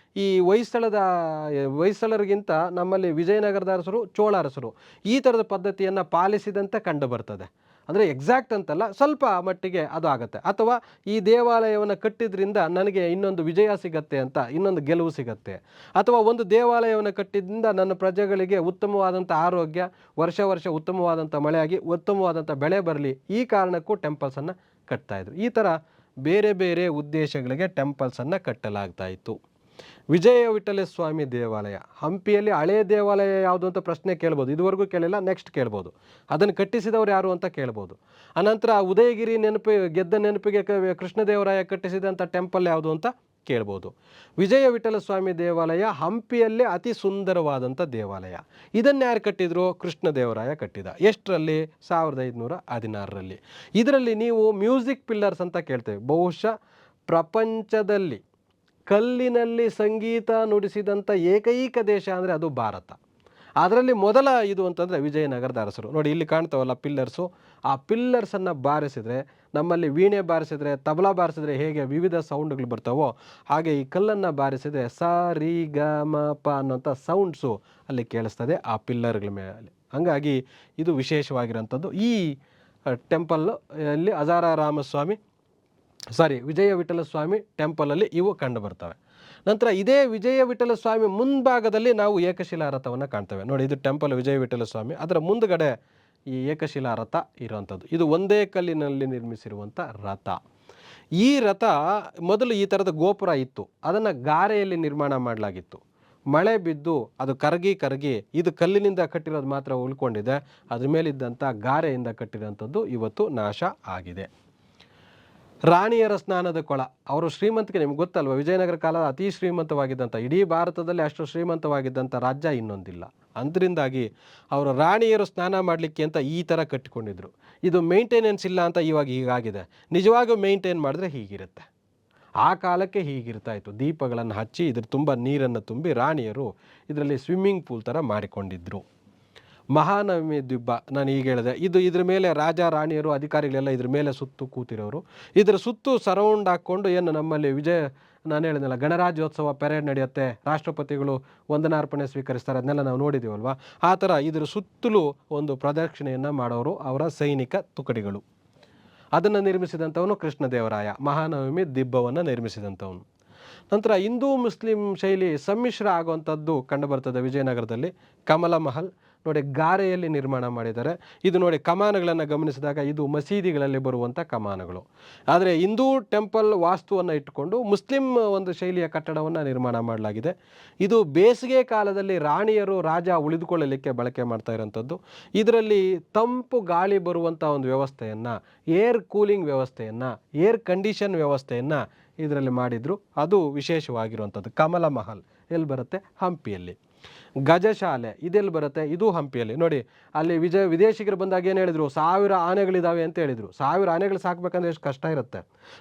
ಈ ಹೊಯ್ಸಳರಿಗಿಂತ ನಮ್ಮಲ್ಲಿ ವಿಜಯನಗರದ ಅರಸರು, ಚೋಳ ಅರಸರು ಈ ಥರದ ಪದ್ಧತಿಯನ್ನು ಪಾಲಿಸಿದಂತೆ ಕಂಡು ಬರ್ತದೆ. ಅಂದರೆ ಎಕ್ಸಾಕ್ಟ್ ಅಂತಲ್ಲ, ಸ್ವಲ್ಪ ಮಟ್ಟಿಗೆ ಅದು ಆಗುತ್ತೆ. ಅಥವಾ ಈ ದೇವಾಲಯವನ್ನು ಕಟ್ಟಿದ್ರಿಂದ ನನಗೆ ಇನ್ನೊಂದು ವಿಜಯ ಸಿಗತ್ತೆ ಅಂತ, ಇನ್ನೊಂದು ಗೆಲುವು ಸಿಗತ್ತೆ. ಅಥವಾ ಒಂದು ದೇವಾಲಯವನ್ನು ಕಟ್ಟಿದ್ರಿಂದ ನನ್ನ ಪ್ರಜೆಗಳಿಗೆ ಉತ್ತಮವಾದಂಥ ಆರೋಗ್ಯ, ವರ್ಷ ವರ್ಷ ಉತ್ತಮವಾದಂಥ ಮಳೆಯಾಗಿ ಉತ್ತಮವಾದಂಥ ಬೆಳೆ ಬರಲಿ, ಈ ಕಾರಣಕ್ಕೂ ಟೆಂಪಲ್ಸನ್ನು ಕಟ್ತಾಯಿದ್ರು. ಈ ಥರ ಬೇರೆ ಬೇರೆ ಉದ್ದೇಶಗಳಿಗೆ ಟೆಂಪಲ್ಸನ್ನು ಕಟ್ಟಲಾಗ್ತಾ ಇತ್ತು. ವಿಜಯ ವಿಠಲ ಸ್ವಾಮಿ ದೇವಾಲಯ ಹಂಪಿಯಲ್ಲಿ ಹಳೆಯ ದೇವಾಲಯ ಯಾವುದು ಅಂತ ಪ್ರಶ್ನೆ ಕೇಳ್ಬೋದು. ಇದುವರೆಗೂ ಕೇಳಿಲ್ಲ, ನೆಕ್ಸ್ಟ್ ಕೇಳ್ಬೋದು. ಅದನ್ನು ಕಟ್ಟಿಸಿದವರು ಯಾರು ಅಂತ ಕೇಳ್ಬೋದು. ಅನಂತರ ಉದಯಗಿರಿ ಗೆದ್ದ ನೆನಪಿಗೆ ಕೃಷ್ಣದೇವರಾಯ ಕಟ್ಟಿಸಿದಂಥ ಟೆಂಪಲ್ ಯಾವುದು ಅಂತ ಕೇಳ್ಬೋದು. ವಿಜಯ ವಿಠಲ ಸ್ವಾಮಿ ದೇವಾಲಯ ಹಂಪಿಯಲ್ಲೇ ಅತಿ ಸುಂದರವಾದಂಥ ದೇವಾಲಯ. ಇದನ್ನು ಯಾರು ಕಟ್ಟಿದ್ರು? ಕೃಷ್ಣದೇವರಾಯ ಕಟ್ಟಿದ. ಎಷ್ಟರಲ್ಲಿ? 1516ರಲ್ಲಿ. ಇದರಲ್ಲಿ ನೀವು ಮ್ಯೂಸಿಕ್ ಪಿಲ್ಲರ್ಸ್ ಅಂತ ಕೇಳ್ತೇವೆ. ಬಹುಶಃ ಪ್ರಪಂಚದಲ್ಲಿ ಕಲ್ಲಿನಲ್ಲಿ ಸಂಗೀತ ನುಡಿಸಿದಂಥ ಏಕೈಕ ದೇಶ ಅಂದರೆ ಅದು ಭಾರತ. ಅದರಲ್ಲಿ ಮೊದಲ ಇದು ಅಂತಂದರೆ ವಿಜಯನಗರದ ಅರಸರು. ನೋಡಿ ಇಲ್ಲಿ ಕಾಣ್ತಾವಲ್ಲ ಪಿಲ್ಲರ್ಸು, ಆ ಪಿಲ್ಲರ್ಸನ್ನು ಬಾರಿಸಿದರೆ, ನಮ್ಮಲ್ಲಿ ವೀಣೆ ಬಾರಿಸಿದರೆ, ತಬಲಾ ಬಾರಿಸಿದ್ರೆ ಹೇಗೆ ವಿವಿಧ ಸೌಂಡ್ಗಳು ಬರ್ತಾವೋ ಹಾಗೆ ಈ ಕಲ್ಲನ್ನು ಬಾರಿಸಿದರೆ ಸ ರಿ ಗ ಮ ಪ ಅನ್ನೋಂಥ ಸೌಂಡ್ಸು ಅಲ್ಲಿ ಕೇಳಿಸ್ತದೆ ಆ ಪಿಲ್ಲರ್ಗಳ ಮೇಲೆ. ಹಾಗಾಗಿ ಇದು ವಿಶೇಷವಾಗಿರೋಂಥದ್ದು. ಈ ಟೆಂಪಲ್ಲು ಅಲ್ಲಿ ವಿಜಯ ವಿಠಲ ಸ್ವಾಮಿ ಟೆಂಪಲಲ್ಲಿ ಇವು ಕಂಡು ಬರ್ತವೆ. ನಂತರ ಇದೇ ವಿಜಯ ವಿಠಲ ಸ್ವಾಮಿ ಮುಂಭಾಗದಲ್ಲಿ ನಾವು ಏಕಶಿಲಾ ರಥವನ್ನು ಕಾಣ್ತೇವೆ. ನೋಡಿ, ಇದು ಟೆಂಪಲ್ ವಿಜಯ ವಿಠಲ ಸ್ವಾಮಿ, ಅದರ ಮುಂದುಗಡೆ ಈ ಏಕಶಿಲಾ ರಥ ಇರುವಂಥದ್ದು. ಇದು ಒಂದೇ ಕಲ್ಲಿನಲ್ಲಿ ನಿರ್ಮಿಸಿರುವಂಥ ರಥ. ಈ ರಥ ಮೊದಲು ಈ ಥರದ ಗೋಪುರ ಇತ್ತು, ಅದನ್ನು ಗಾರೆಯಲ್ಲಿ ನಿರ್ಮಾಣ ಮಾಡಲಾಗಿತ್ತು. ಮಳೆ ಬಿದ್ದು ಅದು ಕರಗಿ ಇದು ಕಲ್ಲಿನಿಂದ ಕಟ್ಟಿರೋದು ಮಾತ್ರ ಉಳ್ಕೊಂಡಿದೆ. ಅದ್ರ ಮೇಲಿದ್ದಂಥ ಗಾರೆಯಿಂದ ಕಟ್ಟಿರೋಂಥದ್ದು ಇವತ್ತು ನಾಶ ಆಗಿದೆ. ರಾಣಿಯರ ಸ್ನಾನದ ಕೊಳ, ಅವರು ಶ್ರೀಮಂತಿಕೆ ನಿಮ್ಗೆ ಗೊತ್ತಲ್ವ, ವಿಜಯನಗರ ಕಾಲದ ಅತಿ ಶ್ರೀಮಂತವಾಗಿದ್ದಂಥ, ಇಡೀ ಭಾರತದಲ್ಲಿ ಅಷ್ಟು ಶ್ರೀಮಂತವಾಗಿದ್ದಂಥ ರಾಜ್ಯ ಇನ್ನೊಂದಿಲ್ಲ. ಅದರಿಂದಾಗಿ ಅವರು ರಾಣಿಯರು ಸ್ನಾನ ಮಾಡಲಿಕ್ಕೆ ಅಂತ ಈ ಥರ ಕಟ್ಟಿಕೊಂಡಿದ್ರು. ಇದು ಮೇಂಟೆನೆನ್ಸ್ ಇಲ್ಲ ಅಂತ ಇವಾಗ ಹೀಗಾಗಿದೆ. ನಿಜವಾಗೂ ಮೇಂಟೈನ್ ಮಾಡಿದ್ರೆ ಹೀಗಿರುತ್ತೆ. ಆ ಕಾಲಕ್ಕೆ ಹೀಗಿರ್ತಾ ಇತ್ತು. ದೀಪಗಳನ್ನು ಹಚ್ಚಿ ಇದ್ರ ತುಂಬ ನೀರನ್ನು ತುಂಬಿ ರಾಣಿಯರು ಇದರಲ್ಲಿ ಸ್ವಿಮ್ಮಿಂಗ್ ಪೂಲ್ ಥರ ಮಾಡಿಕೊಂಡಿದ್ರು. ಮಹಾನವಮಿ ದಿಬ್ಬ ನಾನು ಈಗ ಹೇಳಿದೆ, ಇದ್ರ ಮೇಲೆ ರಾಜ ರಾಣಿಯರು ಅಧಿಕಾರಿಗಳೆಲ್ಲ ಇದ್ರ ಮೇಲೆ ಸುತ್ತು ಕೂತಿರೋರು. ಇದರ ಸುತ್ತು ಸರೌಂಡ್ ಹಾಕ್ಕೊಂಡು ಏನು ನಮ್ಮಲ್ಲಿ ನಾನು ಹೇಳಿದ್ನಲ್ಲ ಗಣರಾಜ್ಯೋತ್ಸವ ಪೆರೇಡ್ ನಡೆಯುತ್ತೆ, ರಾಷ್ಟ್ರಪತಿಗಳು ವಂದನಾರ್ಪಣೆ ಸ್ವೀಕರಿಸ್ತಾರೆ, ಅದನ್ನೆಲ್ಲ ನಾವು ನೋಡಿದ್ದೀವಲ್ವ. ಆ ಥರ ಇದರ ಸುತ್ತಲೂ ಒಂದು ಪ್ರದಕ್ಷಿಣೆಯನ್ನು ಮಾಡೋರು ಅವರ ಸೈನಿಕ ತುಕಡಿಗಳು. ಅದನ್ನು ನಿರ್ಮಿಸಿದಂಥವನು ಕೃಷ್ಣದೇವರಾಯ, ಮಹಾನವಮಿ ದಿಬ್ಬವನ್ನು ನಿರ್ಮಿಸಿದಂಥವನು. ನಂತರ ಹಿಂದೂ ಮುಸ್ಲಿಂ ಶೈಲಿ ಸಮ್ಮಿಶ್ರ ಆಗುವಂಥದ್ದು ಕಂಡುಬರ್ತದೆ ವಿಜಯನಗರದಲ್ಲಿ. ಕಮಲ ಮಹಲ್ ನೋಡಿ, ಗಾರೆಯಲ್ಲಿ ನಿರ್ಮಾಣ ಮಾಡಿದ್ದಾರೆ. ಇದು ನೋಡಿ, ಕಮಾನುಗಳನ್ನು ಗಮನಿಸಿದಾಗ ಇದು ಮಸೀದಿಗಳಲ್ಲಿ ಬರುವಂಥ ಕಮಾನುಗಳು. ಆದರೆ ಹಿಂದೂ ಟೆಂಪಲ್ ವಾಸ್ತುವನ್ನು ಇಟ್ಟುಕೊಂಡು ಮುಸ್ಲಿಂ ಒಂದು ಶೈಲಿಯ ಕಟ್ಟಡವನ್ನು ನಿರ್ಮಾಣ ಮಾಡಲಾಗಿದೆ. ಇದು ಬೇಸಿಗೆ ಕಾಲದಲ್ಲಿ ರಾಣಿಯರು ರಾಜ ಉಳಿದುಕೊಳ್ಳಲಿಕ್ಕೆ ಬಳಕೆ ಮಾಡ್ತಾ ಇರೋಂಥದ್ದು. ಇದರಲ್ಲಿ ತಂಪು ಗಾಳಿ ಬರುವಂಥ ಒಂದು ವ್ಯವಸ್ಥೆಯನ್ನು, ಏರ್ ಕೂಲಿಂಗ್ ವ್ಯವಸ್ಥೆಯನ್ನು, ಏರ್ ಕಂಡೀಷನ್ ವ್ಯವಸ್ಥೆಯನ್ನು ಇದರಲ್ಲಿ ಮಾಡಿದರು. ಅದು ವಿಶೇಷವಾಗಿರುವಂಥದ್ದು. ಕಮಲ ಮಹಲ್ ಎಲ್ಲಿ ಬರುತ್ತೆ? ಹಂಪಿಯಲ್ಲಿ. ಗಜಶಾಲೆ ಇದೆಲ್ಲಿ ಬರುತ್ತೆ? ಇದು ಹಂಪಿಯಲ್ಲಿ. ನೋಡಿ, ಅಲ್ಲಿ ವಿದೇಶಿಗರು ಬಂದಾಗ ಏನು ಹೇಳಿದರು? 1000 ಆನೆಗಳಿದ್ದಾವೆ ಅಂತ ಹೇಳಿದರು. 1000 ಆನೆಗಳು ಸಾಕಬೇಕಂದ್ರೆ ಎಷ್ಟು ಕಷ್ಟ ಇರುತ್ತೆ.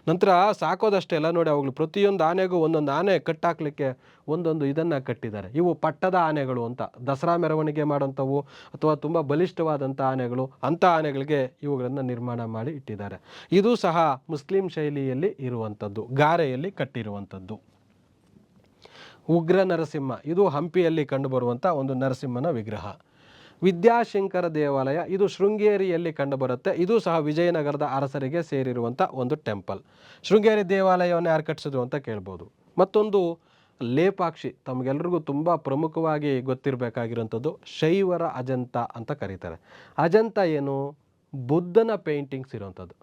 ನಂತರ ಸಾಕೋದಷ್ಟೇ ಅಲ್ಲ, ನೋಡಿ ಅವುಗಳು ಪ್ರತಿಯೊಂದು ಆನೆಗೂ ಒಂದೊಂದು ಆನೆ ಕಟ್ಟಾಕಲಿಕ್ಕೆ ಒಂದೊಂದು ಇದನ್ನು ಕಟ್ಟಿದ್ದಾರೆ. ಇವು ಪಟ್ಟದ ಆನೆಗಳು ಅಂತ, ದಸರಾ ಮೆರವಣಿಗೆ ಮಾಡೋಂಥವು ಅಥವಾ ತುಂಬ ಬಲಿಷ್ಠವಾದಂಥ ಆನೆಗಳು, ಅಂಥ ಆನೆಗಳಿಗೆ ಇವುಗಳನ್ನು ನಿರ್ಮಾಣ ಮಾಡಿ ಇಟ್ಟಿದ್ದಾರೆ. ಇದು ಸಹ ಮುಸ್ಲಿಂ ಶೈಲಿಯಲ್ಲಿ ಇರುವಂಥದ್ದು, ಗಾರೆಯಲ್ಲಿ ಕಟ್ಟಿರುವಂಥದ್ದು. ಉಗ್ರ ನರಸಿಂಹ, ಇದು ಹಂಪಿಯಲ್ಲಿ ಕಂಡುಬರುವಂಥ ಒಂದು ನರಸಿಂಹನ ವಿಗ್ರಹ. ವಿದ್ಯಾಶಂಕರ ದೇವಾಲಯ, ಇದು ಶೃಂಗೇರಿಯಲ್ಲಿ ಕಂಡುಬರುತ್ತೆ. ಇದು ಸಹ ವಿಜಯನಗರದ ಅರಸರಿಗೆ ಸೇರಿರುವಂಥ ಒಂದು ಟೆಂಪಲ್. ಶೃಂಗೇರಿ ದೇವಾಲಯವನ್ನು ಯಾರು ಕಟ್ಟಿಸಿದ್ರು ಅಂತ ಕೇಳ್ಬೋದು. ಮತ್ತೊಂದು ಲೇಪಾಕ್ಷಿ, ತಮಗೆಲ್ರಿಗೂ ತುಂಬ ಪ್ರಮುಖವಾಗಿ ಗೊತ್ತಿರಬೇಕಾಗಿರುವಂಥದ್ದು ಶೈವರ ಅಜಂತ ಅಂತ ಕರೀತಾರೆ. ಅಜಂತ ಏನು? ಬುದ್ಧನ ಪೇಂಟಿಂಗ್ಸ್ ಇರುವಂಥದ್ದು.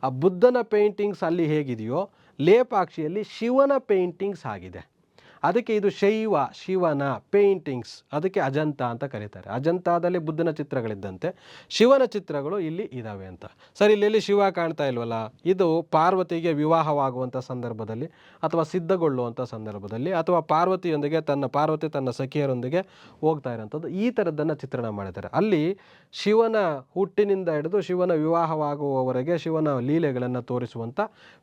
ಆ ಬುದ್ಧನ ಪೇಂಟಿಂಗ್ಸ್ ಅಲ್ಲಿ ಹೇಗಿದೆಯೋ ಲೇಪಾಕ್ಷಿಯಲ್ಲಿ ಶಿವನ ಪೇಂಟಿಂಗ್ಸ್ ಆಗಿದೆ. ಅದಕ್ಕೆ ಇದು ಶೈವ ಶಿವನ ಪೇಂಟಿಂಗ್ಸ್, ಅದಕ್ಕೆ ಅಜಂತ ಅಂತ ಕರೀತಾರೆ. ಅಜಂತಾದಲ್ಲಿ ಬುದ್ಧನ ಚಿತ್ರಗಳಿದ್ದಂತೆ ಶಿವನ ಚಿತ್ರಗಳು ಇಲ್ಲಿ ಇದ್ದಾವೆ ಅಂತ. ಸರ್, ಇಲ್ಲಿ ಶಿವ ಕಾಣ್ತಾ ಇಲ್ವಲ್ಲ, ಇದು ಪಾರ್ವತಿಗೆ ವಿವಾಹವಾಗುವಂಥ ಸಂದರ್ಭದಲ್ಲಿ ಅಥವಾ ಸಿದ್ಧಗೊಳ್ಳುವಂಥ ಸಂದರ್ಭದಲ್ಲಿ ಅಥವಾ ಪಾರ್ವತಿ ತನ್ನ ಸಖಿಯರೊಂದಿಗೆ ಹೋಗ್ತಾ ಇರೋಂಥದ್ದು ಈ ಥರದ್ದನ್ನು ಚಿತ್ರಣ ಮಾಡಿದ್ದಾರೆ. ಅಲ್ಲಿ ಶಿವನ ಹುಟ್ಟಿನಿಂದ ಹಿಡಿದು ಶಿವನ ವಿವಾಹವಾಗುವವರೆಗೆ ಶಿವನ ಲೀಲೆಗಳನ್ನು ತೋರಿಸುವಂಥ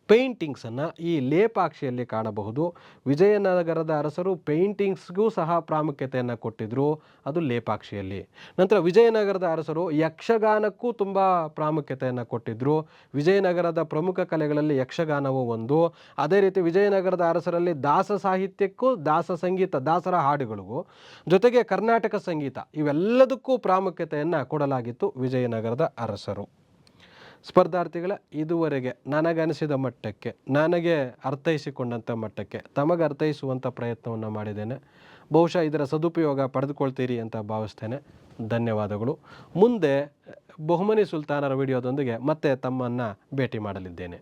ಪೇಂಟಿಂಗ್ಸನ್ನು ಈ ಲೇಪಾಕ್ಷಿಯಲ್ಲಿ ಕಾಣಬಹುದು. ವಿಜಯನಗರದ ಅರಸರು ಪೇಂಟಿಂಗ್ಸ್ಗೂ ಸಹ ಪ್ರಾಮುಖ್ಯತೆಯನ್ನು ಕೊಟ್ಟಿದ್ದರು, ಅದು ಲೇಪಾಕ್ಷಿಯಲ್ಲಿ. ನಂತರ ವಿಜಯನಗರದ ಅರಸರು ಯಕ್ಷಗಾನಕ್ಕೂ ತುಂಬ ಪ್ರಾಮುಖ್ಯತೆಯನ್ನು ಕೊಟ್ಟಿದ್ದರು. ವಿಜಯನಗರದ ಪ್ರಮುಖ ಕಲೆಗಳಲ್ಲಿ ಯಕ್ಷಗಾನವೂ ಒಂದು. ಅದೇ ರೀತಿ ವಿಜಯನಗರದ ಅರಸರಲ್ಲಿ ದಾಸ ಸಾಹಿತ್ಯಕ್ಕೂ, ದಾಸ ಸಂಗೀತ, ದಾಸರ ಹಾಡುಗಳಿಗೂ, ಜೊತೆಗೆ ಕರ್ನಾಟಕ ಸಂಗೀತ, ಇವೆಲ್ಲದಕ್ಕೂ ಪ್ರಾಮುಖ್ಯತೆಯನ್ನು ಕೊಡಲಾಗಿತ್ತು ವಿಜಯನಗರದ ಅರಸರು. ಸ್ಪರ್ಧಾರ್ಥಿಗಳ ಇದುವರೆಗೆ ನನಗನಿಸಿದ ಮಟ್ಟಕ್ಕೆ, ನನಗೆ ಅರ್ಥೈಸಿಕೊಂಡಂಥ ಮಟ್ಟಕ್ಕೆ ತಮಗೆ ಅರ್ಥೈಸುವಂಥ ಪ್ರಯತ್ನವನ್ನು ಮಾಡಿದ್ದೇನೆ. ಬಹುಶಃ ಇದರ ಸದುಪಯೋಗ ಪಡೆದುಕೊಳ್ತೀರಿ ಅಂತ ಭಾವಿಸ್ತೇನೆ. ಧನ್ಯವಾದಗಳು. ಮುಂದೆ ಬಹುಮನಿ ಸುಲ್ತಾನರ ವಿಡಿಯೋದೊಂದಿಗೆ ಮತ್ತೆ ತಮ್ಮನ್ನು ಭೇಟಿ ಮಾಡಲಿದ್ದೇನೆ.